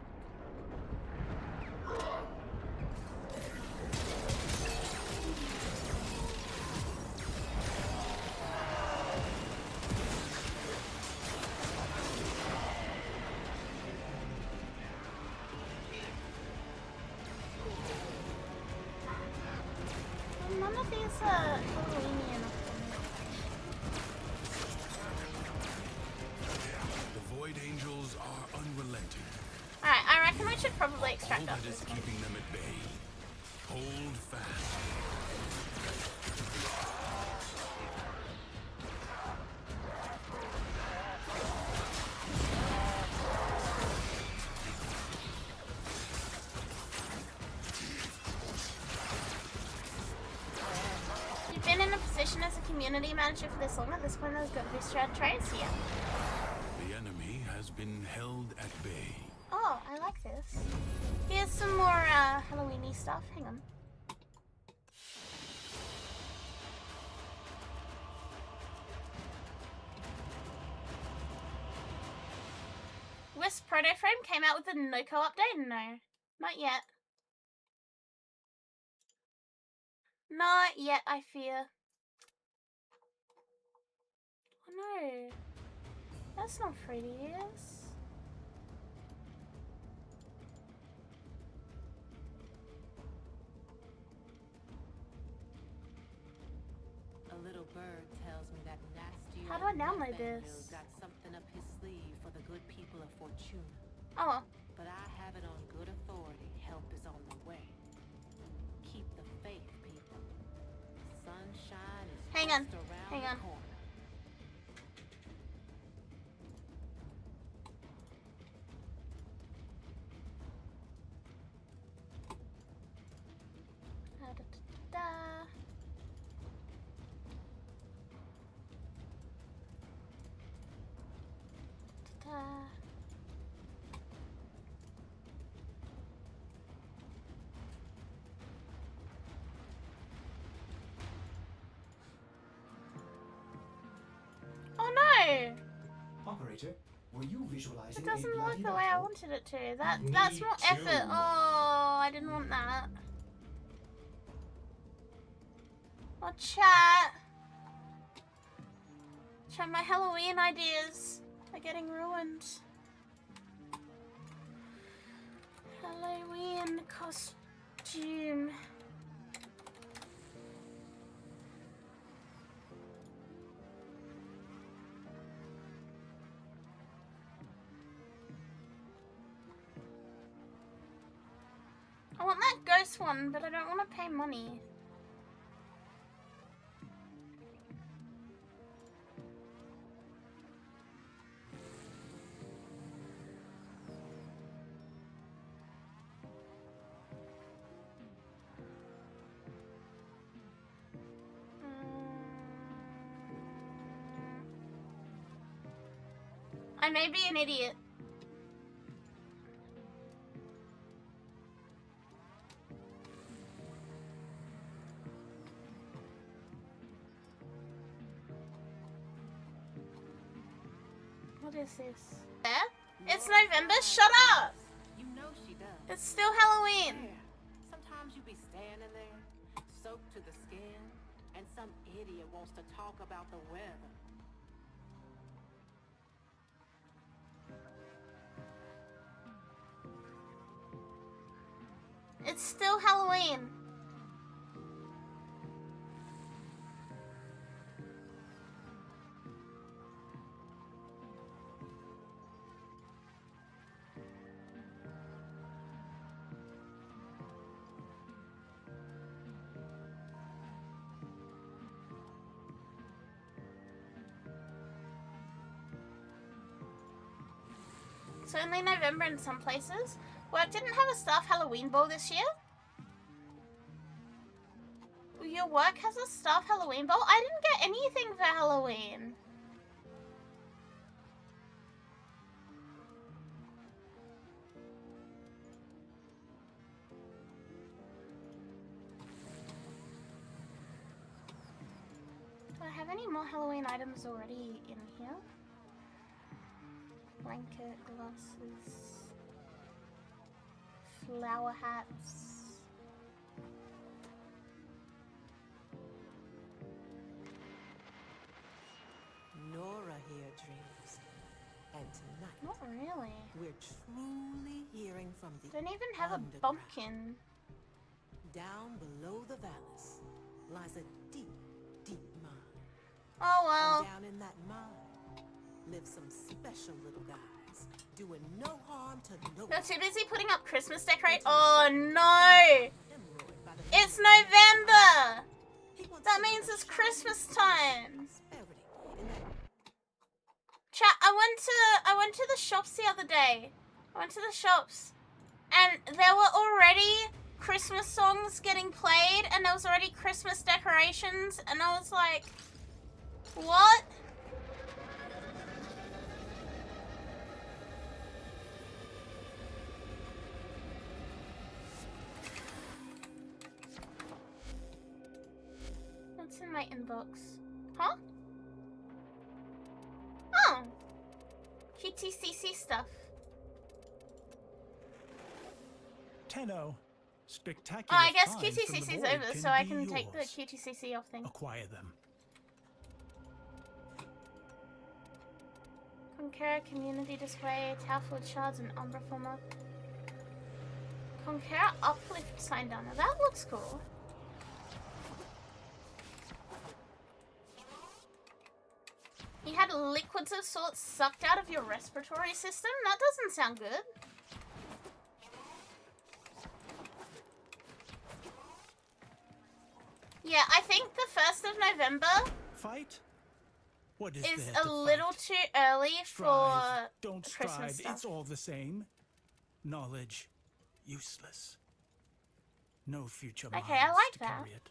None of these are Halloweeny enough for me. The Void Angels are unrelenting. Alright, I reckon we should probably All extract off that is this one. keeping them at bay. Hold fast. position as a community manager for this long. At this point, there's got to be strat traits here. The enemy has been held at bay. Oh, I like this. Here's some more Halloween-y stuff. Hang on. Wisp Protoframe came out with a Noco update? No, not yet. Not yet, I fear. Oh no, that's not free to use. A little bird tells me that nasty How do I old download Nathaniel this? got something up his sleeve for the good people of Fortuna. Oh, But I have it on good authority. Help is on the way. Keep the faith, people. Sunshine is Hang on, just around hang the on. corner. da. Oh no! Operator, were you visualizing It doesn't a look bloody the way I battle? wanted it to. That's Me more effort. too. Oh, I didn't want that. Oh, chat. Chat, my Halloween ideas are getting ruined. Halloween costume. I want that ghost one, but I don't want to pay money. I may be an idiot. What is this? There? It's November? Shut up! You know she does. It's still Halloween. Yeah. Sometimes you be standing there, soaked to the skin, and some idiot wants to talk about the weather. It's still Halloween. It's only November in some places. Work didn't have a staff Halloween ball this year. Your work has a staff Halloween ball? I didn't get anything for Halloween. Do I have any more Halloween items already in here? Blanket, glasses, flower hats. Nora here dreams. And tonight, Not really. we're truly hearing from the Don't even have a underground. bumpkin. Down below the Vallis lies a deep, deep mine. Oh well. And down in that mine live some special little guys doing no harm to no You're one. too busy putting up Christmas decorations. Oh no! Hemorrhoid by the It's November! He wants That to means live a it's Christmas time. prosperity in that Chat, I went to the shops the other day. I went to the shops and there were already Christmas songs getting played and there was already Christmas decorations and I was like, what? What's in my inbox? Huh? Oh! QTCC stuff. Tenno. Spectacular. Oh, I guess finds from the QTCC's void over, so I be can take the yours. QTCC off thing. Acquire them. Conqueror community display, Towerful shards and Umbra former. Conqueror uplift sign down. Now that looks cool. You had liquids of sorts sucked out of your respiratory system? That doesn't sound good. Yeah, I think the 1st of November Fight? What is is there a to little fight? too early Strive, for don't Christmas strive, stuff. it's all the same. Knowledge, useless. No future Okay, minds I like to that. carry it.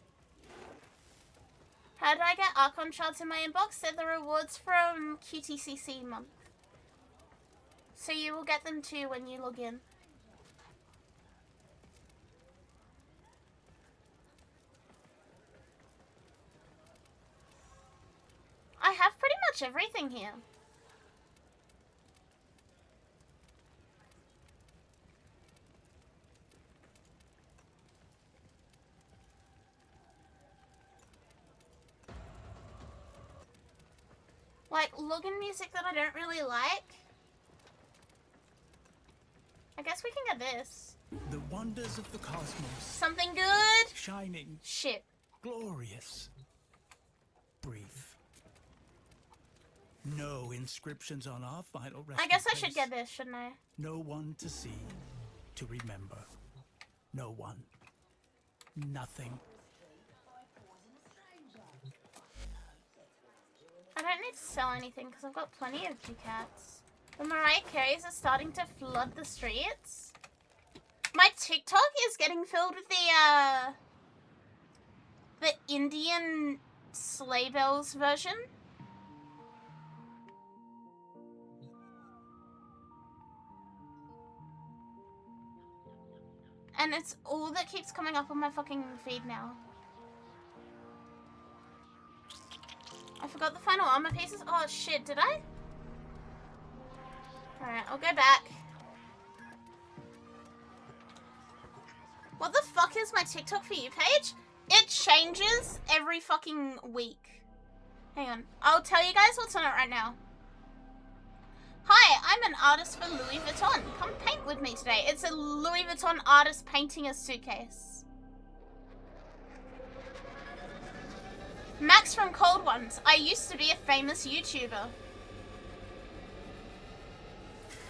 How do I get Archon shards in my inbox? They're the rewards from QTCC month. So you will get them too when you log in. I have pretty much everything here. Like, login music that I don't really like. I guess we can get this. The wonders of the cosmos. Something good? Shining, Shit. glorious, brief. No inscriptions on our final resting I guess I place. should get this, shouldn't I? No one to see, to remember. No one. Nothing. I don't need to sell anything because I've got plenty of ducats. The Mariah Careys are starting to flood the streets. My TikTok is getting filled with the Indian sleigh bells version. And it's all that keeps coming up on my fucking feed now. I forgot the final armor pieces. Oh shit, did I? Alright, I'll go back. What the fuck is my TikTok for you page? It changes every fucking week. Hang on. I'll tell you guys what's on it right now. Hi, I'm an artist for Louis Vuitton. Come paint with me today. It's a Louis Vuitton artist painting a suitcase. Max from Cold Ones. I used to be a famous YouTuber.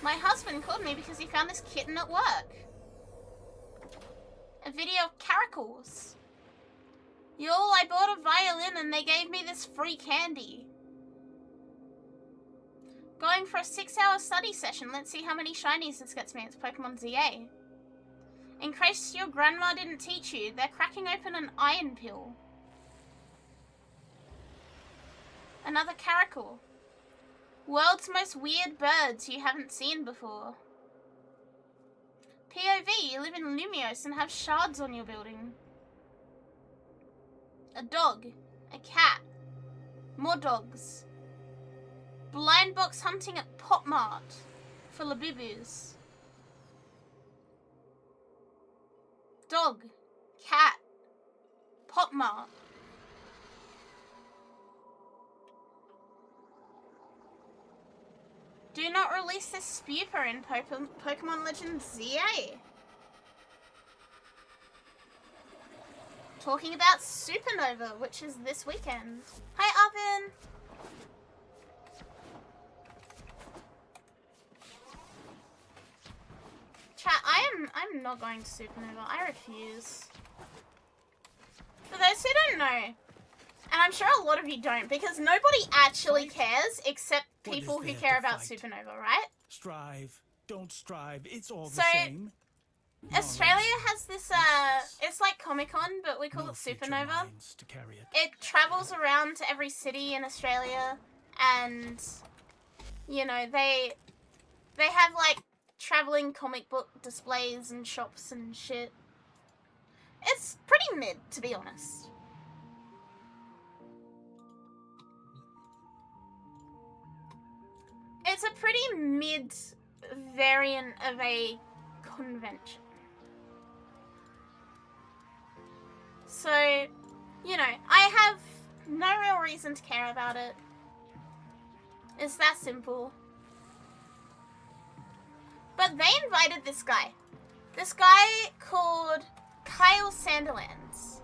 My husband called me because he found this kitten at work. A video of caracals. Y'all, I bought a violin and they gave me this free candy. Going for a 6-hour study session. Let's see how many shinies this gets me. It's Pokemon ZA. In case your grandma didn't teach you, they're cracking open an iron pill. Another caracal. World's most weird birds you haven't seen before. POV, you live in Lumios and have shards on your building. A dog. A cat. More dogs. Blind box hunting at Pop Mart for Labibus. Dog. Cat. Pop Mart. Do not release this spooper in Pokemon Legends ZA. Talking about Supernova, which is this weekend. Hi, Oven. Chat, I'm not going to Supernova. I refuse. For those who don't know, and I'm sure a lot of you don't, because nobody actually cares except What is people who there care to about fight? Supernova, right? Strive, don't strive, it's all So- the same. Australia has this, it's like Comic-Con, but we call No it future Supernova. minds to carry it. It travels around to every city in Australia, and, you know, they have, like, traveling comic book displays and shops and shit. It's pretty mid, to be honest. It's a pretty mid variant of a convention. So, you know, I have no real reason to care about it. It's that simple. But they invited this guy. This guy called Kyle Sanderlands.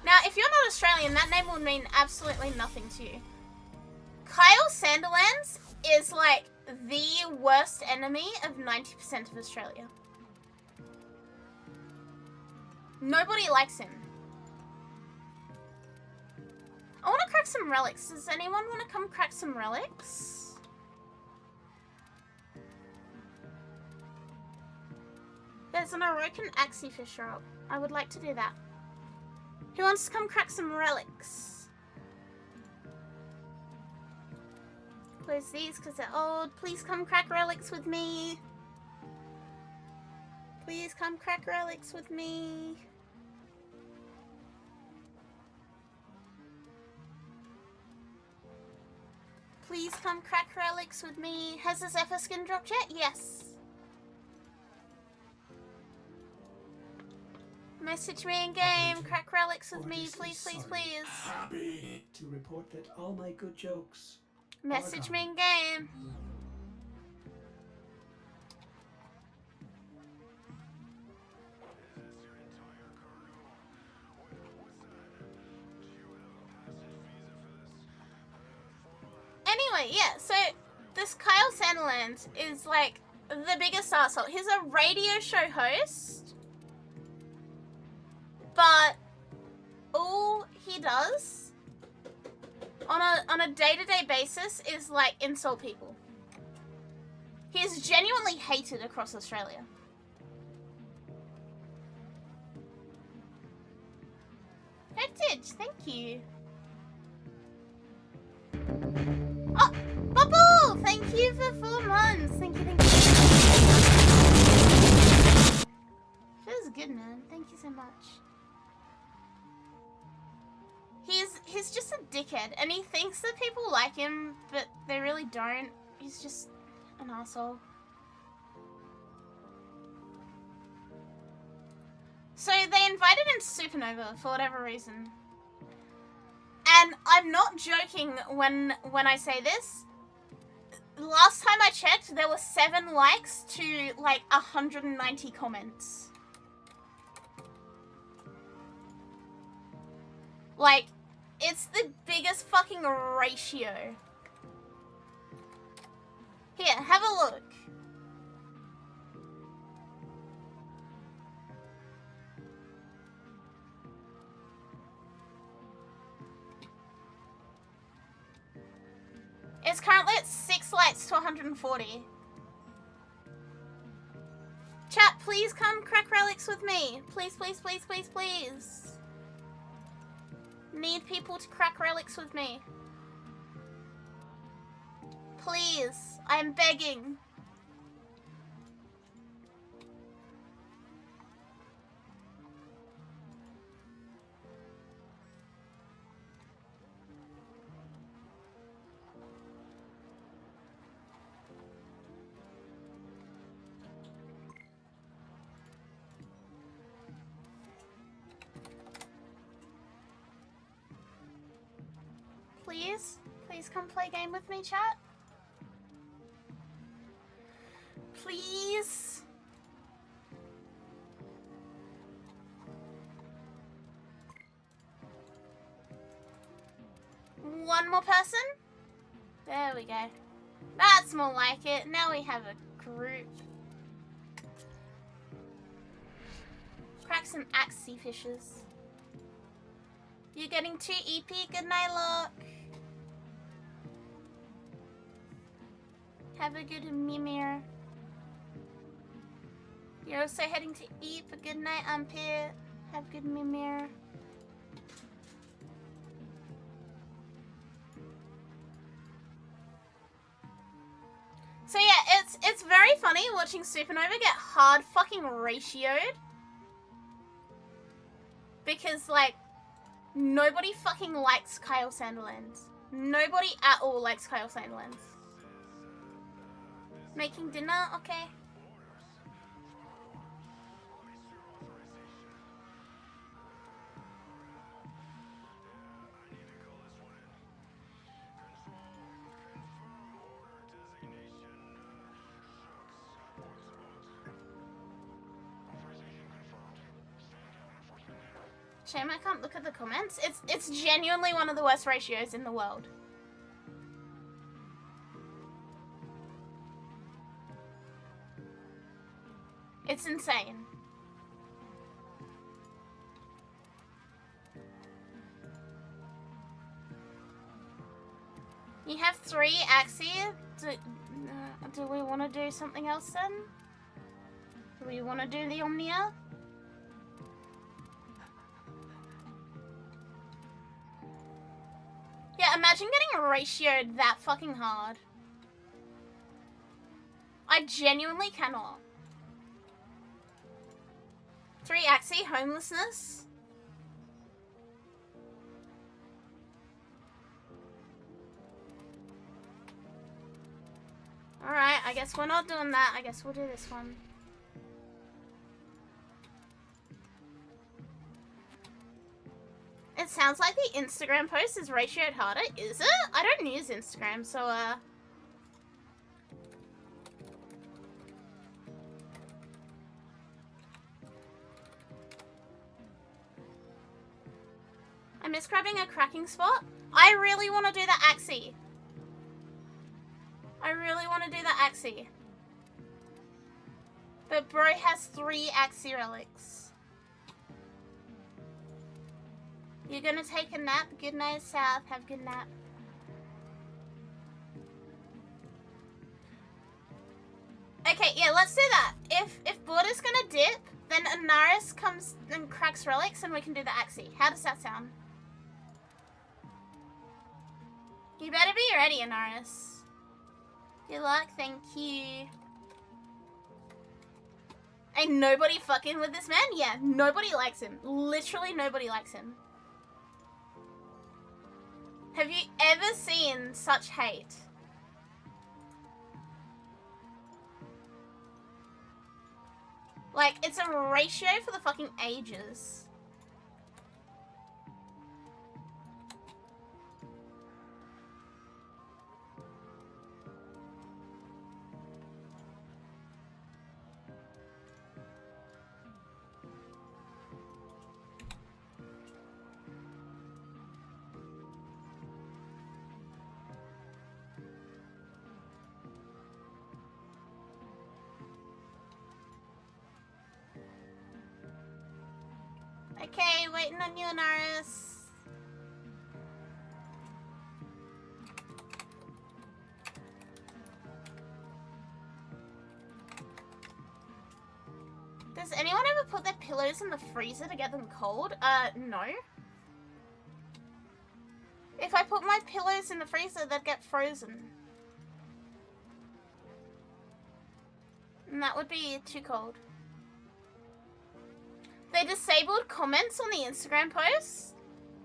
Now, if you're not Australian, that name will mean absolutely nothing to you. Kyle Sanderlands is like the worst enemy of 90% of Australia. Nobody likes him. I want to crack some relics. Does anyone want to come crack some relics? There's an Orokin Axie fish shop. I would like to do that. Who wants to come crack some relics? Close these because they're old. Please come crack relics with me. Please come crack relics with me. Please come crack relics with me. Has the Zephyr skin dropped yet? Yes. Message me in game. Crack relics with me, please, please, please. Happy to report that all my good jokes. Message me in game. Anyway, yeah, so this Kyle Sanderlands is like the biggest arsehole. He's a radio show host, but all he does on a day-to-day basis is like insult people. He is genuinely hated across Australia. Heritage, thank you. Oh, Bubble! Thank you for 4 months. Thank you, thank you. Feels good, man. Thank you so much. He's just a dickhead, and he thinks that people like him, but they really don't. He's just an asshole. So they invited him to Supernova for whatever reason. And I'm not joking when I say this. Last time I checked, there were 7 likes to like 190 comments. Like, it's the biggest fucking ratio. Here, have a look. It's currently at 6 likes to 140. Chat, please come crack relics with me. Please, please, please, please, please. Need people to crack relics with me. Please, I'm begging. Please? Please come play a game with me, chat? Please? One more person? There we go. That's more like it. Now we have a group. Crack some Axie fishes. You're getting 2 EP. Good night, Lock. Have a good mimir. You're also heading to eat for good night, Umpire. Have good mimir. So yeah, it's very funny watching Supernova get hard fucking ratioed. Because like nobody fucking likes Kyle Sandilands. Nobody at all likes Kyle Sandilands. Making dinner, okay. Shame I can't look at the comments. It's genuinely one of the worst ratios in the world. It's insane. You have 3 Axie. Do we want to do something else then? Do we want to do the Omnia? Yeah, imagine getting ratioed that fucking hard. I genuinely cannot. 3 Axie, homelessness. Alright, I guess we're not doing that. I guess we'll do this one. It sounds like the Instagram post is ratioed harder. Is it? I don't use Instagram, so I miss grabbing a cracking spot. I really want to do the Axie. I really want to do the Axie. But bro has 3 Axie relics. You're gonna take a nap? Good night, South. Have a good nap. Okay, yeah, let's do that. If Border's gonna dip, then Anaris comes and cracks relics and we can do the Axie. How does that sound? You better be ready, Anaris. Good luck, thank you. Ain't nobody fucking with this man? Yeah, nobody likes him. Literally nobody likes him. Have you ever seen such hate? Like, it's a ratio for the fucking ages. Okay, waiting on you, Anaris. Does anyone ever put their pillows in the freezer to get them cold? No. If I put my pillows in the freezer, they'd get frozen. And that would be too cold. They disabled comments on the Instagram posts?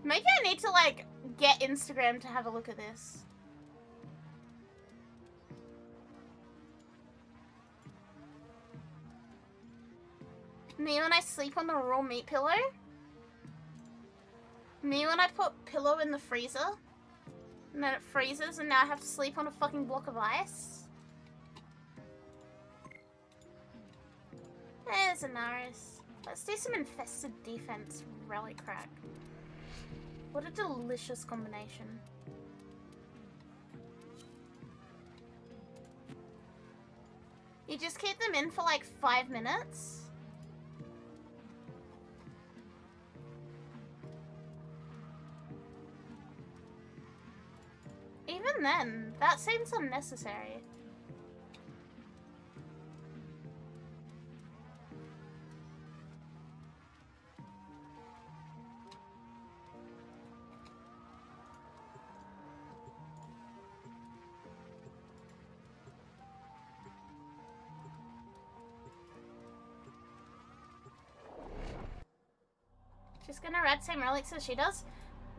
Maybe I need to, like, get Instagram to have a look at this. Me when I sleep on the raw meat pillow? Me when I put pillow in the freezer? And then it freezes and now I have to sleep on a fucking block of ice? There's Anaris. Let's do some infested defense relic crack. What a delicious combination. You just keep them in for like 5 minutes. Even then, that seems unnecessary. She's gonna rad same relics as she does.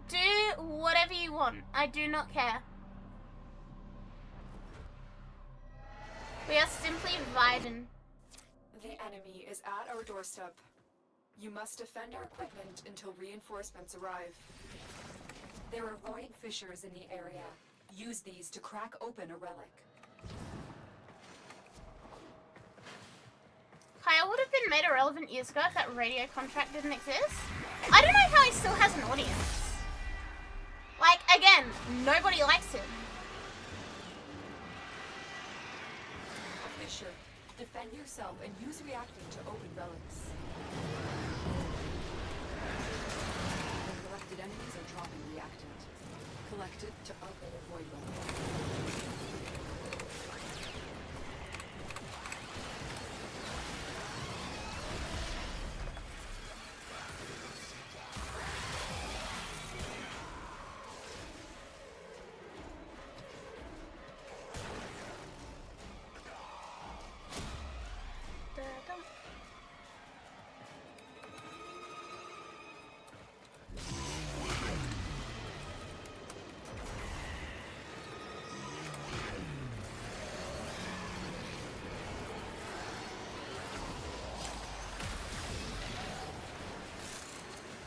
Do whatever you want. I do not care. We are simply vibing. The enemy is at our doorstep. You must defend our equipment until reinforcements arrive. There are void fissures in the area. Use these to crack open a relic. Kyle would have been made irrelevant years ago if that radio contract didn't exist. I don't know how he still has an audience. Like, again, nobody likes him. A fissure. Defend yourself and use reacting to open relics. The collected enemies are dropping reactant. Collect it to open a void relic.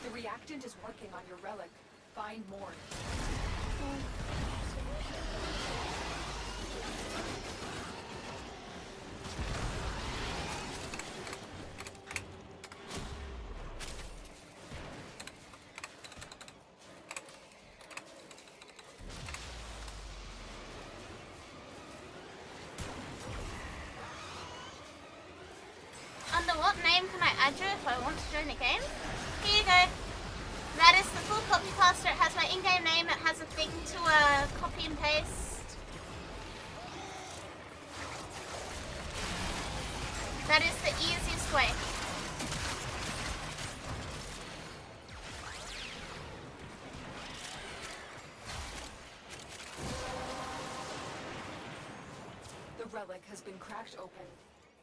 The reactant is working on your relic. Find more. Under what name can I add you if I want to join the game? Here you go. That is the full copy paster. It has my in-game name. It has a thing to copy and paste. That is the easiest way. The relic has been cracked open.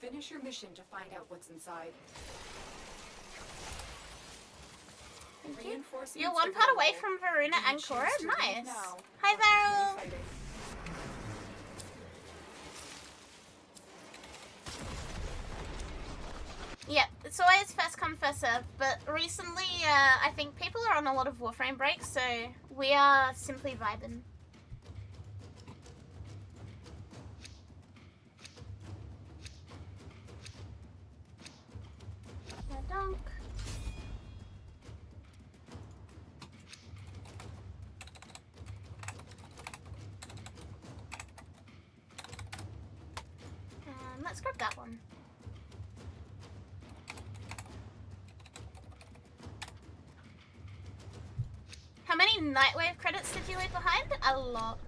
Finish your mission to find out what's inside. Thank you. You're one part away from Varuna and Cora. Nice. Hi, Varel. Yeah, it's always first come, first serve, but recently I think people are on a lot of Warframe breaks, so we are simply vibing. Dunk. Let's grab that one. How many Nightwave credits did you leave behind? A lot.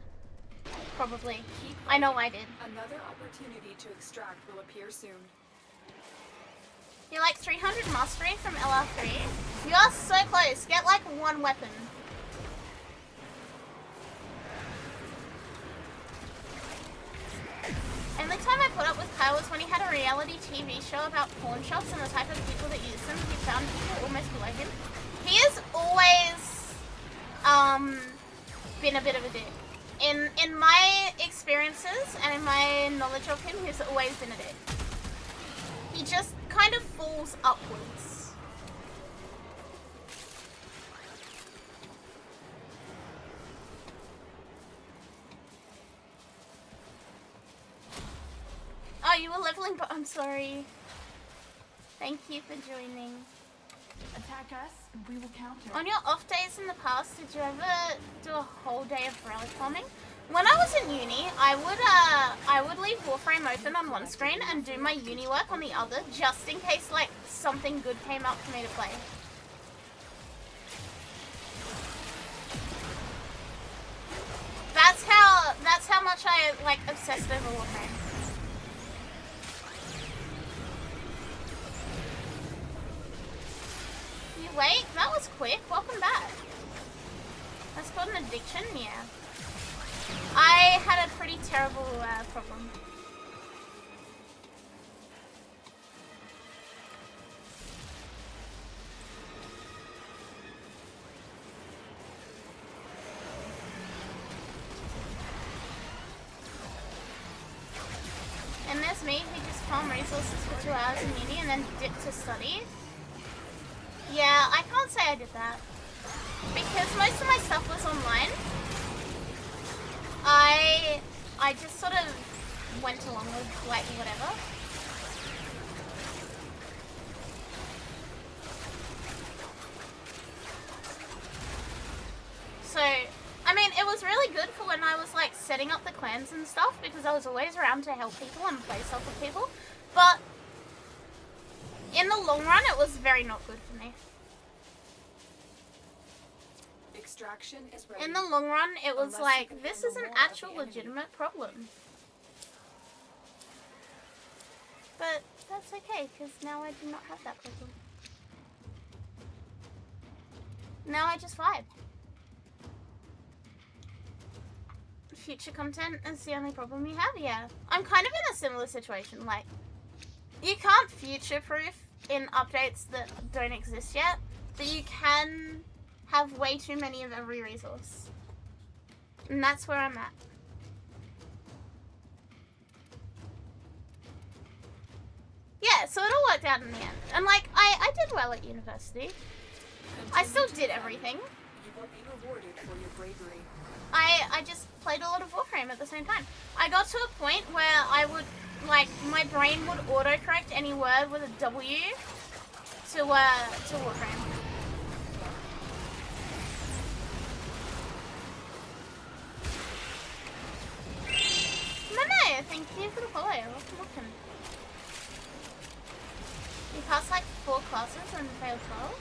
Probably. I know I did. Another opportunity to extract will appear soon. You're like 300 mastery from LR3. You are so close. Get like one weapon. Only time I put up with Kyle was when he had a reality TV show about pawn shops and the type of people that use them. He found people almost below him. He has always been a bit of a dick. In my experiences and in my knowledge of him, he's always been a dick. He just kind of falls upwards. Oh, you were leveling, but I'm sorry. Thank you for joining. Attack us, and we will counter. On your off days in the past, did you ever do a whole day of relic farming? When I was in uni, I would leave Warframe open on one screen and do my uni work on the other, just in case like something good came up for me to play. That's how much I like obsessed over Warframe. You wait? That was quick. Welcome back. That's called an addiction? Yeah. I had a pretty terrible problem. was me who just farmed resources for 2 hours in uni and then dipped to study. Yeah, I can't say I did that. Because most of my stuff was online, I just sort of went along with, like, whatever. So, I mean, it was really good for when I was, like, setting up the clans and stuff, because I was always around to help people and play stuff with people. But in the long run, it was very not good for me. Extraction is ready. In the long run, it was Unless like, you can this handle is an more of actual the enemy. legitimate problem. But that's okay, because now I do not have that problem. Now I just vibe. Future content is the only problem you have, yeah. I'm kind of in a similar situation, like, you can't future-proof in updates that don't exist yet, but you can have way too many of every resource. And that's where I'm at. Yeah, so it all worked out in the end. And like, I did well at university. I still did everything. You will be rewarded for your bravery. I just played a lot of Warframe at the same time. I got to a point where I would, like, my brain would autocorrect any word with a W to Warframe. No, thank you for the follow. Welcome. You passed like 4 classes and failed 12.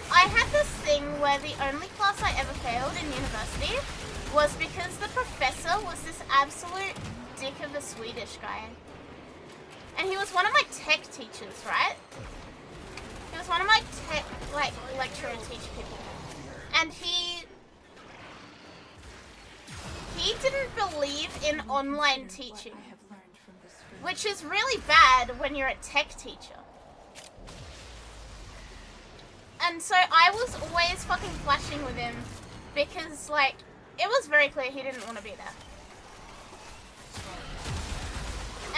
I had this thing where the only class I ever failed in university was because the professor was this absolute dick of a Swedish guy. And he was one of my tech teachers, right? He was one of my tech, like, lecturer teacher people. And he didn't believe in online teaching, which is really bad when you're a tech teacher. And so I was always fucking flashing with him because, like, it was very clear he didn't want to be there.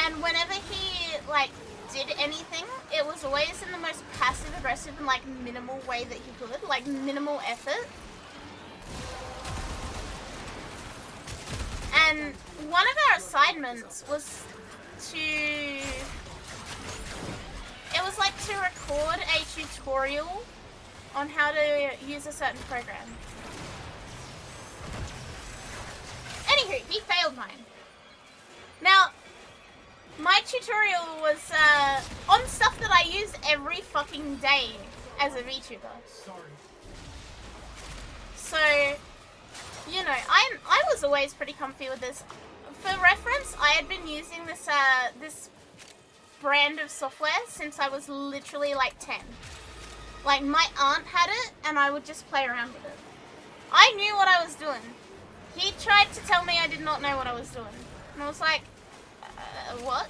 And whenever he, like, did anything, it was always in the most passive-aggressive and, like, minimal way that he could, like, minimal effort. And one of our assignments was to record a tutorial on how to use a certain program. Anywho, he failed mine. Now, my tutorial was on stuff that I use every fucking day as a VTuber. Sorry. So, you know, I was always pretty comfy with this. For reference, I had been using this this brand of software since I was literally like 10. Like, my aunt had it, and I would just play around with it. I knew what I was doing. He tried to tell me I did not know what I was doing. And I was like, what?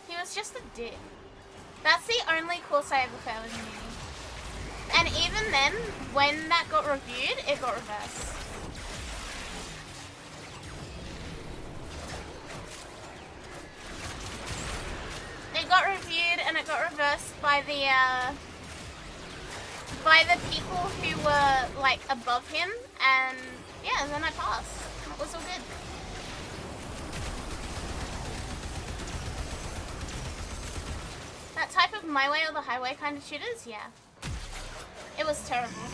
He was just a dick. That's the only course I ever failed in uni. And even then, when that got reviewed, it got reversed. It got reviewed and it got reversed by the people who were like above him, and yeah, then I passed. It was all good. That type of my way or the highway kind of tutors, yeah. It was terrible.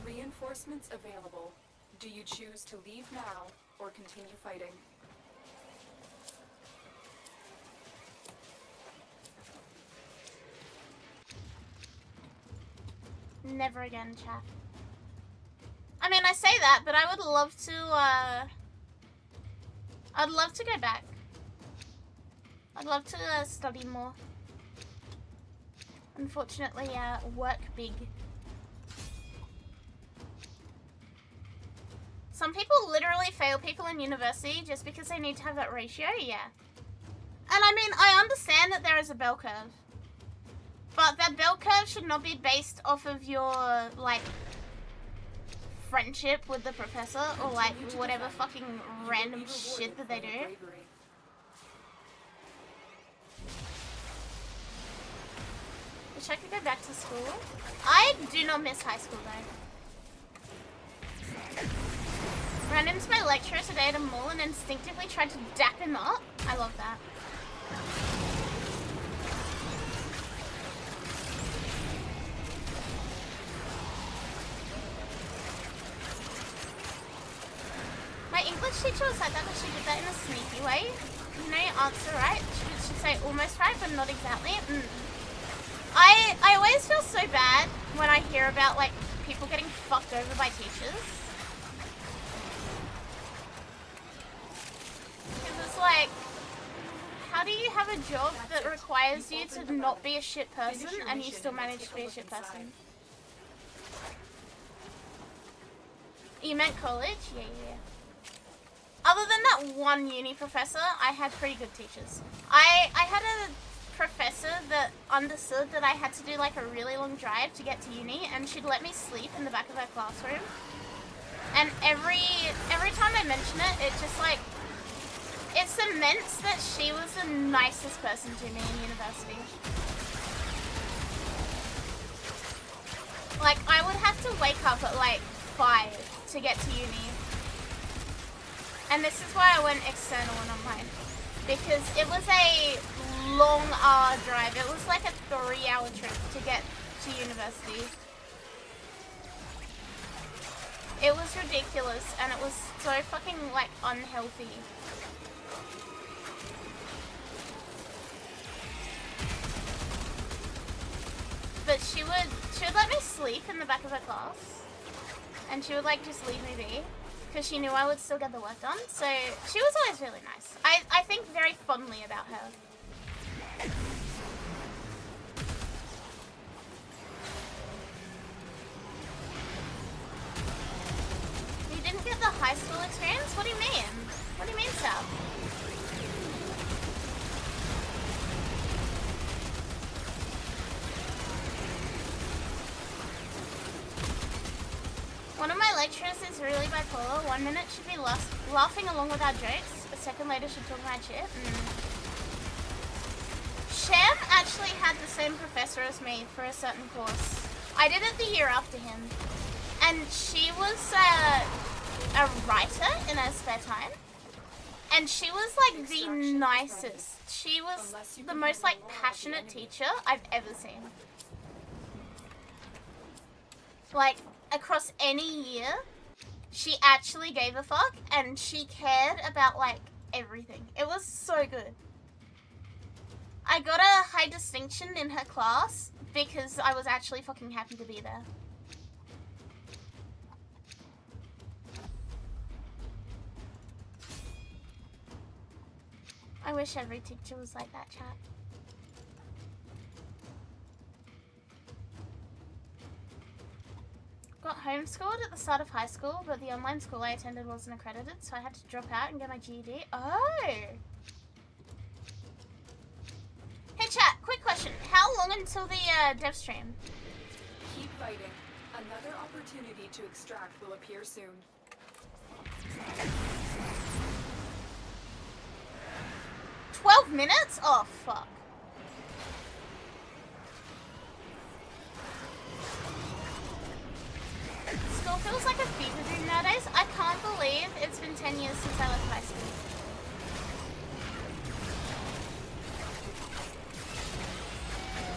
Reinforcements available. Do you choose to leave now or continue fighting? Never again, chat. I mean, I say that, but I would love to, I'd love to go back. I'd love to study more. Unfortunately, work big. Some people literally fail people in university just because they need to have that ratio, yeah. And I mean, I understand that there is a bell curve. But that bell curve should not be based off of your, like, friendship with the professor or like whatever fucking random shit that they do. Wish I could go back to school. I do not miss high school though. Ran into my lecturer today at a mall and instinctively tried to dap him up. I love that. My English teacher was like that, but she did that in a sneaky way. You know your answer right? She should say almost right, but not exactly. I always feel so bad when I hear about like people getting fucked over by teachers. Because it's like, how do you have a job that requires you to not be a shit person and you still manage to be a shit person? You meant college? Yeah. Other than that one uni professor, I had pretty good teachers. I had a professor that understood that I had to do like a really long drive to get to uni, and she'd let me sleep in the back of her classroom. And every time I mention it, it just like, it cements that she was the nicest person to me in university. Like, I would have to wake up at like 5 to get to uni. And this is why I went external and online. Because it was a long drive. It was like a 3-hour trip to get to university. It was ridiculous and it was so fucking like unhealthy. But she would let me sleep in the back of her class. And she would like just leave me be. Because she knew I would still get the work done. So she was always really nice. I think very fondly about her. You didn't get the high school experience? What do you mean? What do you mean, Sal? One of my lecturers is really bipolar. 1 minute she'd be laughing along with our jokes. A second later she'd talk mad shit. Sham actually had the same professor as me for a certain course. I did it the year after him. And she was a writer in her spare time. And she was like the nicest. She was the most like passionate teacher I've ever seen. Like, across any year, she actually gave a fuck and she cared about like everything. It was so good. I got a high distinction in her class because I was actually fucking happy to be there. I wish every teacher was like that, chat. Got homeschooled at the start of high school, but the online school I attended wasn't accredited, so I had to drop out and get my GED. Oh! Hey chat, quick question. How long until the dev stream? Keep fighting. Another opportunity to extract will appear soon. 12 minutes? Oh, fuck. School feels like a fever dream nowadays. I can't believe it's been 10 years since I left high school.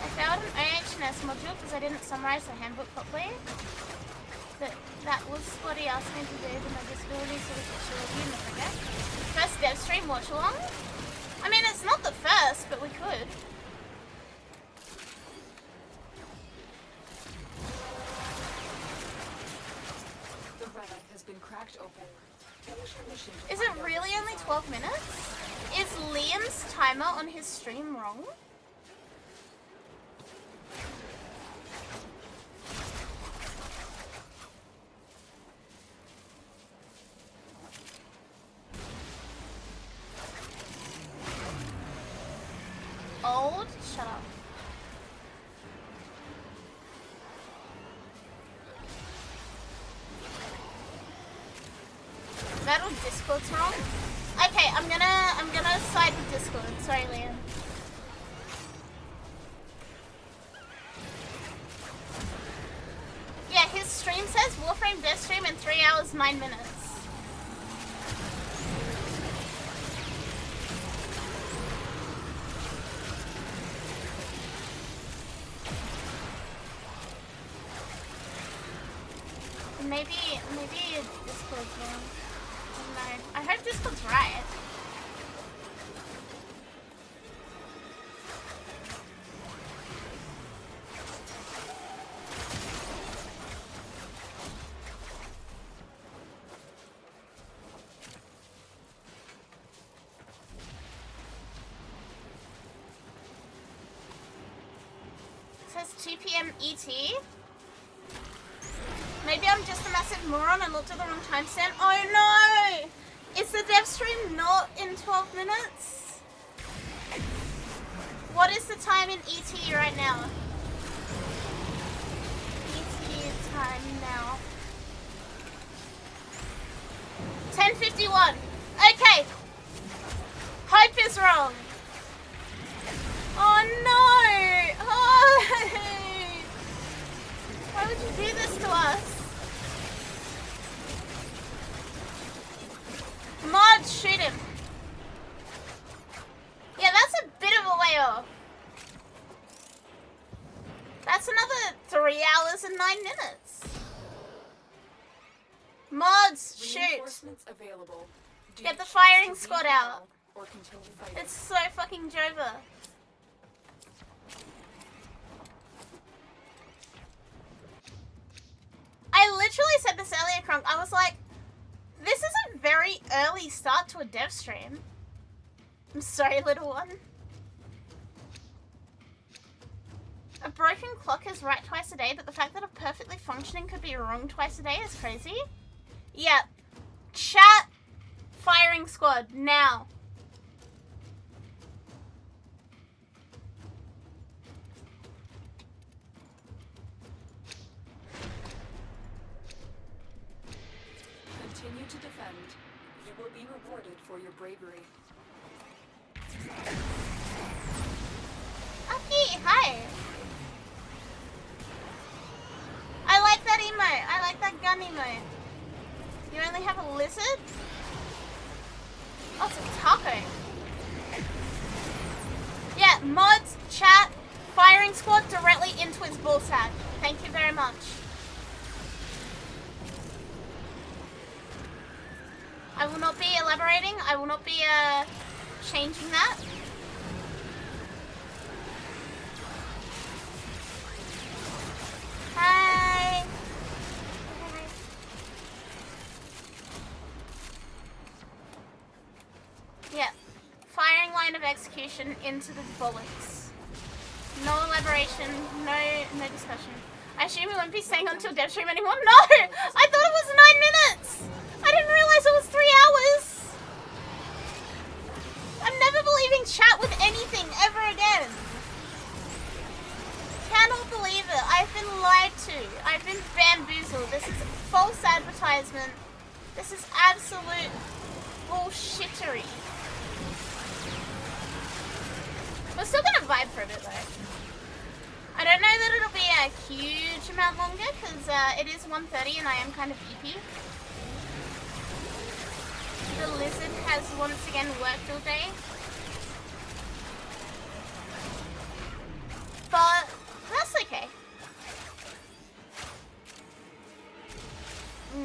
I failed an OH&S module because I didn't summarize the handbook properly. That was what he asked me to do with my disability sort of in the project. First dev stream watch along? I mean, it's not the first, but we could. The relic has been cracked open. Is it really only 12 minutes? Is Liam's timer on his stream wrong? Old? Shut up. that or Discord's wrong? Okay, I'm gonna side with Discord. Sorry, Liam. Yeah, his stream says Warframe dev stream in 3 hours 9 minutes. Maybe Discord's wrong. I don't know. I hope Discord's right. It says 2 PM ET. Maybe I'm just a massive moron and looked at the wrong timestamp. Oh no! Is the dev stream not in 12 minutes? What is the time in ET right now? ET time now. 10:51. Okay. Hope is wrong. Oh no! Oh! Why would you do this to us? Mod, shoot him. Yeah, that's a bit of a way off. That's another 3 hours and 9 minutes. Mods, shoot. Reinforcements available. Get the firing squad out. It's so fucking Jova. I literally said this earlier, Kronk. I was like, this is a very early start to a dev stream. I'm sorry, little one. A broken clock is right twice a day, but the fact that a perfectly functioning could be wrong twice a day is crazy. Yeah. Chat firing squad now. Continue to defend. You will be rewarded for your bravery. Aki, hi. I like that emote. I like that gun emote. You only have a lizard? Oh, it's a taco. Yeah, mods, chat, firing squad directly into his ball sack. Thank you very much. I will not be elaborating. I will not be changing that. Hi. Yeah. Firing line of execution into the bullets. No elaboration, no discussion. I assume we won't be staying on till dev stream anymore. No! I thought it was 9 minutes! I didn't realize it was 3 hours! I'm never believing chat with anything ever again. Cannot believe it. I've been lied to. I've been bamboozled. This is false advertisement. This is absolute bullshittery. We're still gonna vibe for a bit though. I don't know that it'll be a huge amount longer because it is 1:30 and I am kind of eepy. The lizard has once again worked all day. But that's okay.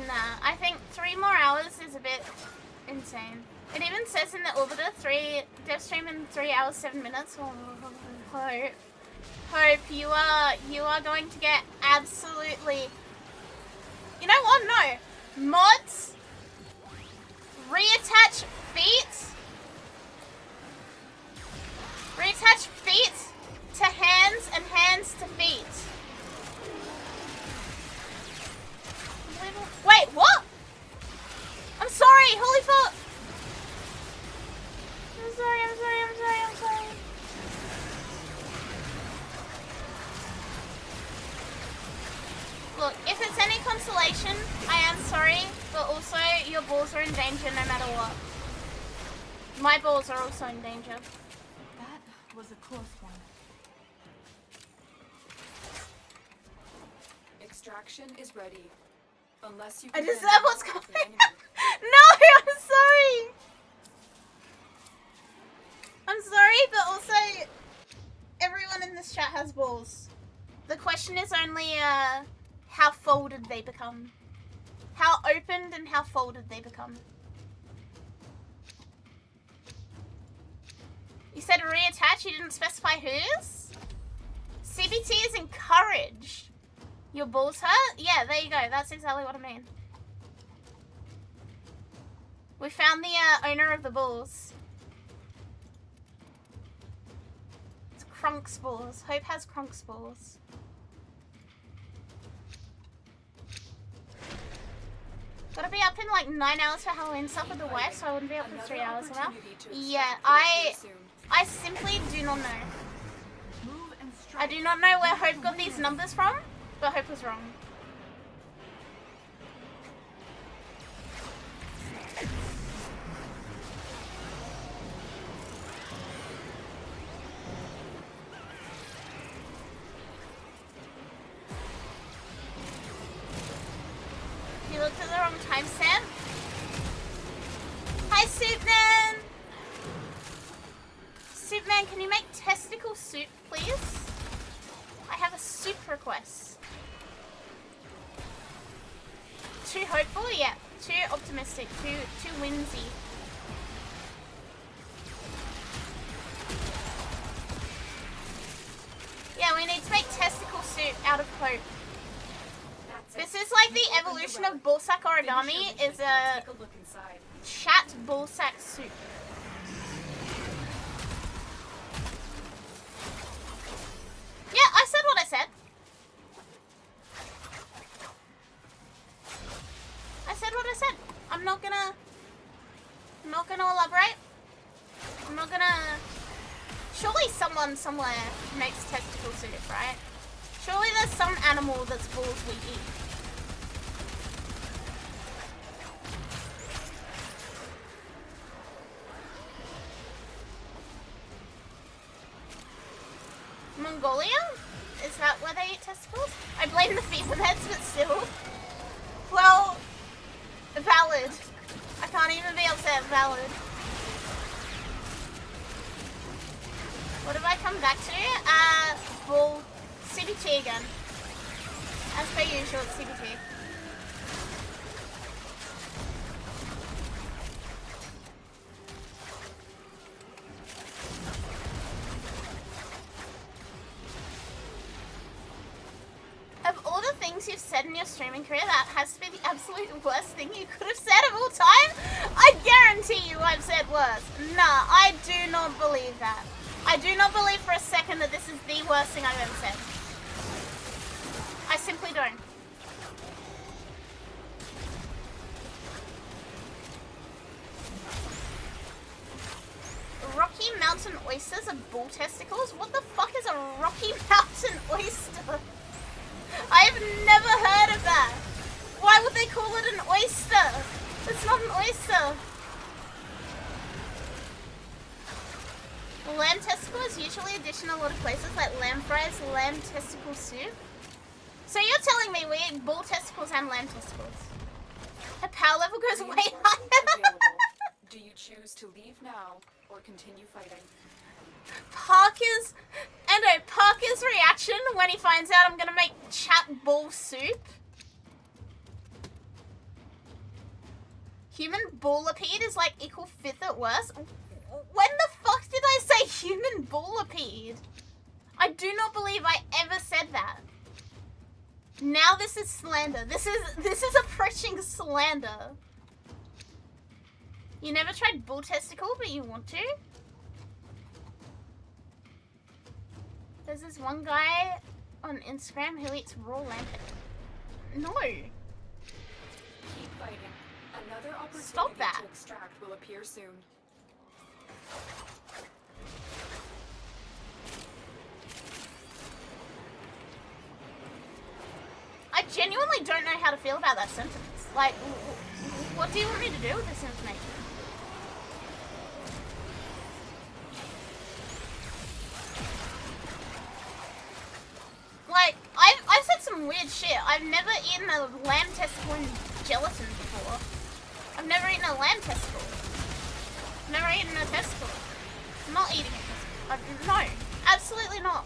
Nah, I think 3 more hours is a bit insane. It even says in the orbiter, dev stream in 3 hours 7 minutes. Oh, hope you are going to get absolutely. You know what? No, mods. Reattach feet. Reattach feet to hands and hands to feet. Wait, what? I'm sorry, holy fuck. I'm sorry. Look, if it's any consolation, I am sorry. But also, your balls are in danger no matter what. My balls are also in danger. That was a close one. Extraction is ready. Unless you I can just fend said off what's the coming. enemy. No, I'm sorry. I'm sorry, but also, everyone in this chat has balls. The question is only, how folded they become. How opened and how folded they become. You said reattach, you didn't specify whose? CBT is encouraged. Your balls hurt? Yeah, there you go. That's exactly what I mean. We found the owner of the balls. It's Crunk's balls. Hope has Crunk's balls. Gotta be up in like 9 hours for Halloween stuff with the wife, so I wouldn't be up for 3 hours now. Yeah, I simply do not know. Move and strike. I do not know where Hope got these numbers from, but Hope was wrong. You looked at the wrong timestamp. Hi, Soupman! Soupman, can you make testicle soup, please? I have a soup request. Too hopeful? Yeah. Too optimistic. Too whimsy. Yeah, we need to make testicle soup out of hope. This is like the evolution of ballsack origami is a Take a look inside. chat ballsack soup. Yeah, I said what I said. I said what I said. I'm not gonna elaborate. I'm not gonna. Surely someone somewhere makes testicle soup, right? Surely there's some animal that's balls we eat. Mongolia? Is that where they eat testicles? I blame the fever meds, but still. Well, valid. I can't even be upset, valid. What have I come back to? Well, CBT again. As per usual, it's CBT. Of all the things you've said in your streaming career, that has to be the absolute worst thing you could have said of all time? I guarantee you I've said worse. Nah, I do not believe that. I do not believe for a second that this is the worst thing I've ever said. I simply don't. Rocky Mountain oysters are bull testicles? What the fuck is a Rocky Mountain oyster? I've never heard of that. Why would they call it an oyster? It's not an oyster. Lamb testicle is usually a dish in a lot of places, like lamb fries, lamb testicle soup. So you're telling me we eat bull testicles and lamb testicles? Her power level goes way higher. Do you choose to leave now or continue fighting? Parker's reaction when he finds out I'm gonna make chat bull soup. Human bullipede is like equal fifth at worst. When the fuck did I say human bullipede? I do not believe I ever said that. Now this is slander. This is approaching slander. You never tried bull testicle, but you want to? There's this one guy on Instagram who eats raw lamb. No. Keep fighting. Another opportunity Stop that. to extract will appear soon. I genuinely don't know how to feel about that sentence. Like, What do you want me to do with this information? Like, I've said some weird shit. I've never eaten a lamb testicle in gelatin before. I've never eaten a lamb testicle. I've never eaten a testicle. I'm not eating it. No, absolutely not.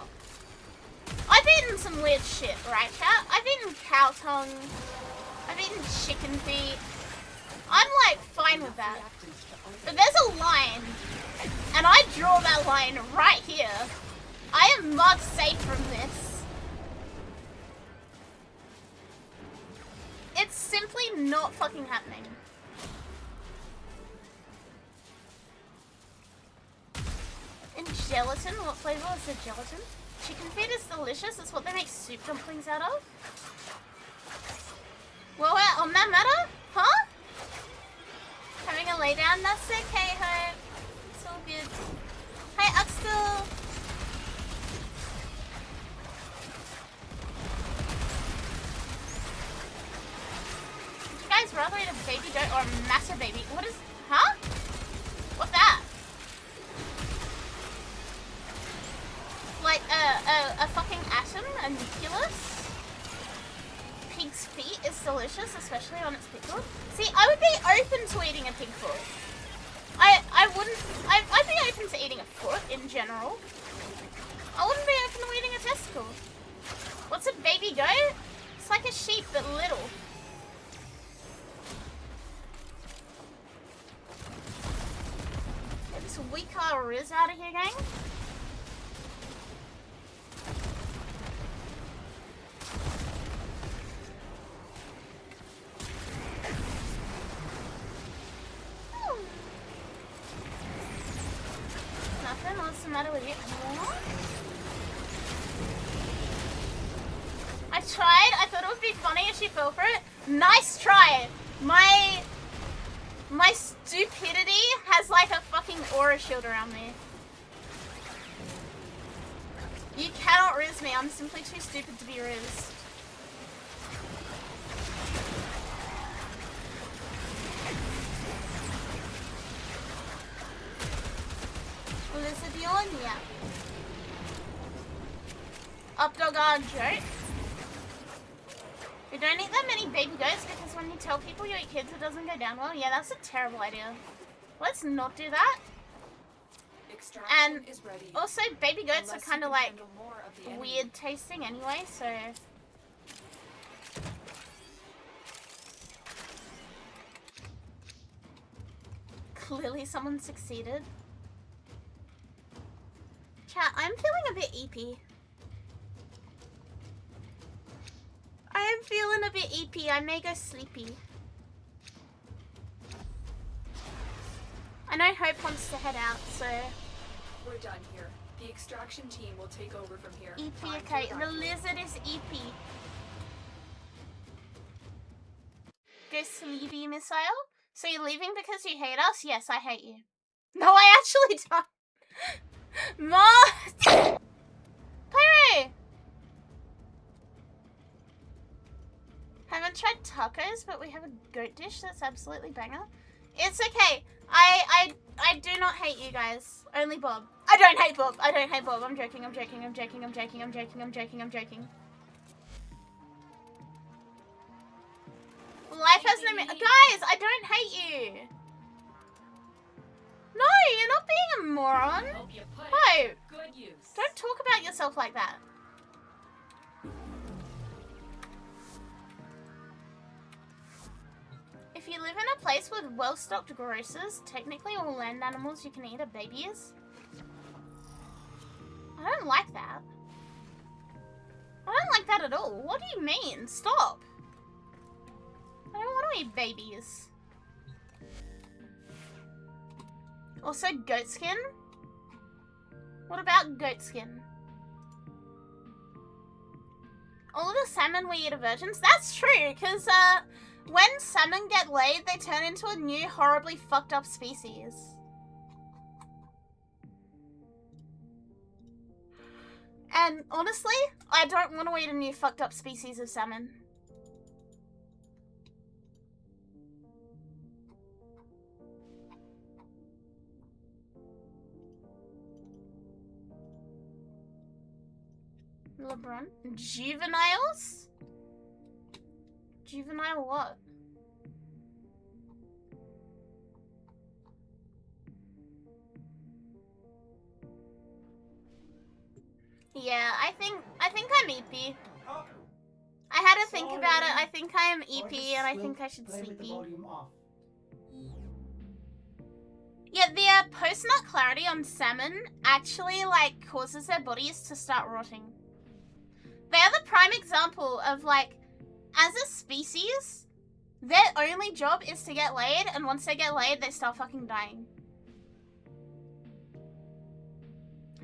I've eaten some weird shit, right, chat? I've eaten cow tongue. I've eaten chicken feet. I'm like fine with that. But there's a line, and I draw that line right here. I am not safe from this. It's simply not fucking happening. In gelatin? What flavor is the gelatin? Chicken feet is delicious. It's what they make soup dumplings out of. Well, on that matter? Huh? Having a lay down? That's okay, Hope. It's all good. Hey, Uxtal. Would you guys rather eat a baby goat or a massive baby? What is... Huh? What's that? Like a fucking atom, a nucleus. Pig's feet is delicious, especially when it's pickled. See, I would be open to eating a pig foot. I'd be open to eating a foot in general. I wouldn't be open to eating a testicle. What's a baby goat? It's like a sheep, but little. Get this weak Riz out of here, gang. Nothing? What's the matter with you? I tried. I thought it would be funny if she fell for it. Nice try. My stupidity has like a fucking aura shield around me. You cannot riz me. I'm simply too stupid to be rizzed. Lizardionia. Up dog on joke. We don't eat that many baby goats because when you tell people you eat kids it doesn't go down well. Yeah, that's a terrible idea. Let's not do that. And also baby goats are kind of like weird tasting anyway, so... Clearly someone succeeded. Chat, I'm feeling a bit eepy. I am feeling a bit eepy. I may go sleepy. I know Hope wants to head out, so... We're done here. The extraction team will take over from here. EP, okay. The lizard is EP. Go sleepy, missile? So you're leaving because you hate us? Yes, I hate you. No, I actually don't. Mom! Pyro! Haven't tried tacos, but we have a goat dish that's absolutely banger. It's okay. I do not hate you guys. Only Bob. I don't hate Bob. I don't hate Bob. I'm joking. I'm joking. I'm joking. I'm joking. I'm joking. I'm joking. I'm joking. Life has no meaning. Guys, I don't hate you. No, you're not being a moron. No. Don't talk about yourself like that. If you live in a place with well-stocked grocers, technically all land animals you can eat are babies. I don't like that. I don't like that at all. What do you mean? Stop. I don't want to eat babies. Also, goat skin? What about goat skin? All of the salmon we eat are virgins? That's true, because, when salmon get laid, they turn into a new, horribly fucked up species. And honestly, I don't want to eat a new fucked up species of salmon. LeBron? Juveniles? Juvenile what? Yeah, I think I'm EP. I had to think about it. I think I am EP and I think I should sleepy. Yeah, the post-nut clarity on salmon actually like causes their bodies to start rotting. They are the prime example of like, as a species, their only job is to get laid, and once they get laid, they start fucking dying.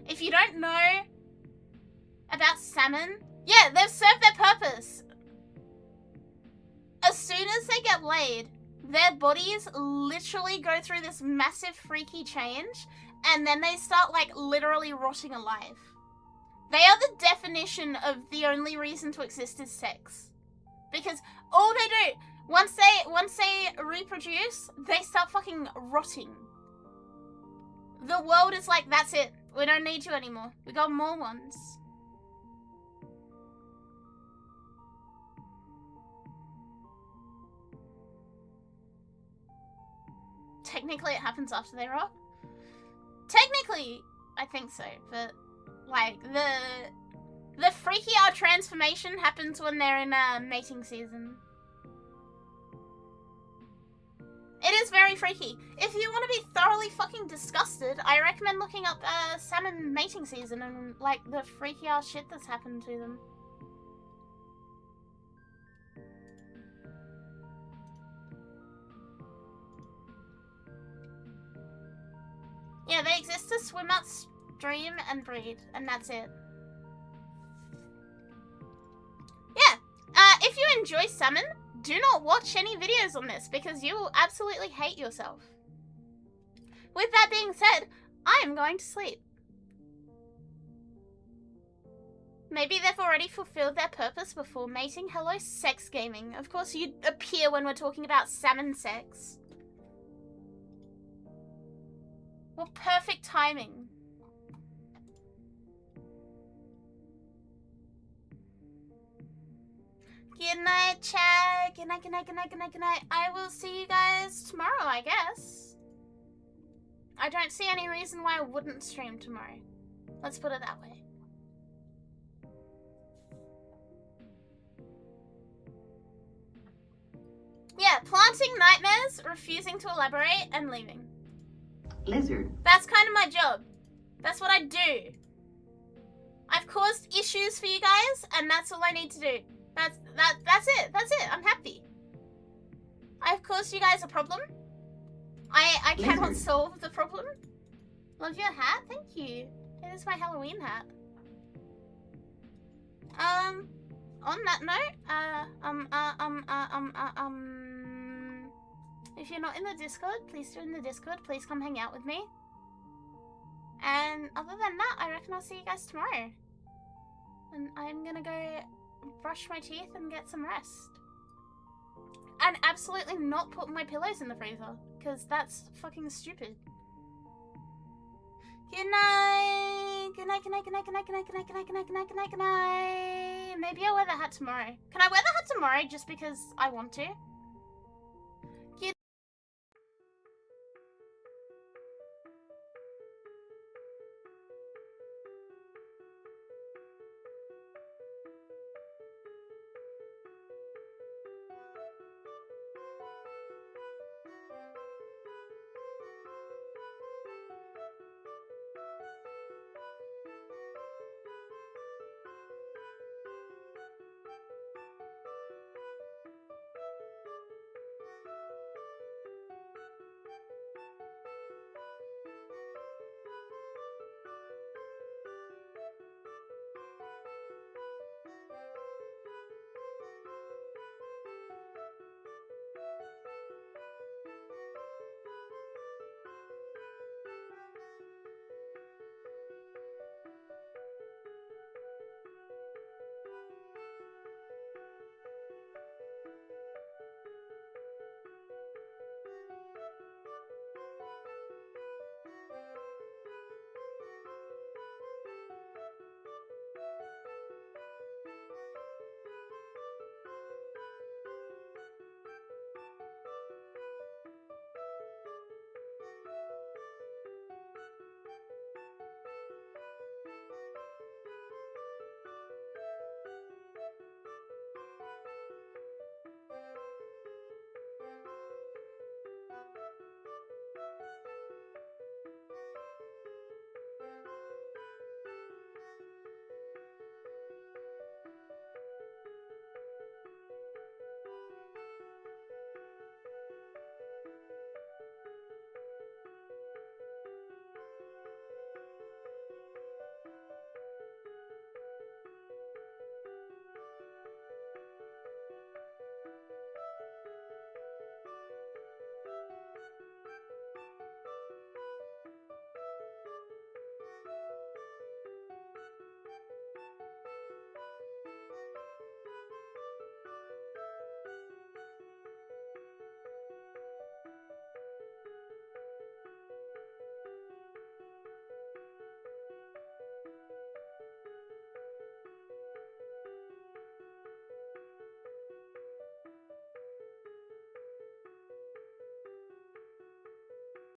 If you don't know about salmon, yeah, they've served their purpose. As soon as they get laid, their bodies literally go through this massive freaky change, and then they start like literally rotting alive. They are the definition of the only reason to exist is sex. Because all they do, once they reproduce, they start fucking rotting. The world is like, that's it. We don't need you anymore. We got more ones. Technically, it happens after they rot. Technically, I think so, but like the freaky out transformation happens when they're in mating season. It is very freaky. If you want to be thoroughly fucking disgusted, I recommend looking up salmon mating season and like the freaky out shit that's happened to them. Yeah, they exist to swim upstream and breed, and that's it. Yeah, if you enjoy salmon, do not watch any videos on this because you will absolutely hate yourself. With that being said, I am going to sleep. Maybe they've already fulfilled their purpose before mating. Hello, sex gaming. Of course you appear when we're talking about salmon sex. What perfect timing. Good night, chat. Good night, good night, good night, good night, good night. I will see you guys tomorrow, I guess. I don't see any reason why I wouldn't stream tomorrow. Let's put it that way. Yeah, planting nightmares, refusing to elaborate, and leaving. Lizard. That's kind of my job. That's what I do. I've caused issues for you guys, and that's all I need to do. That's it. That's it. I'm happy. I've caused you guys a problem. I cannot solve the problem. Love your hat. Thank you. It is my Halloween hat. On that note, if you're not in the Discord, please join the Discord. Please come hang out with me. And other than that, I reckon I'll see you guys tomorrow. And I'm gonna go brush my teeth and get some rest. And absolutely not put my pillows in the freezer, because that's fucking stupid. Good night. Good night, good night, good night, good night, good night, good night, good night, good night, good night, good night, good night. Maybe I'll wear the hat tomorrow. Can I wear the hat tomorrow just because I want to?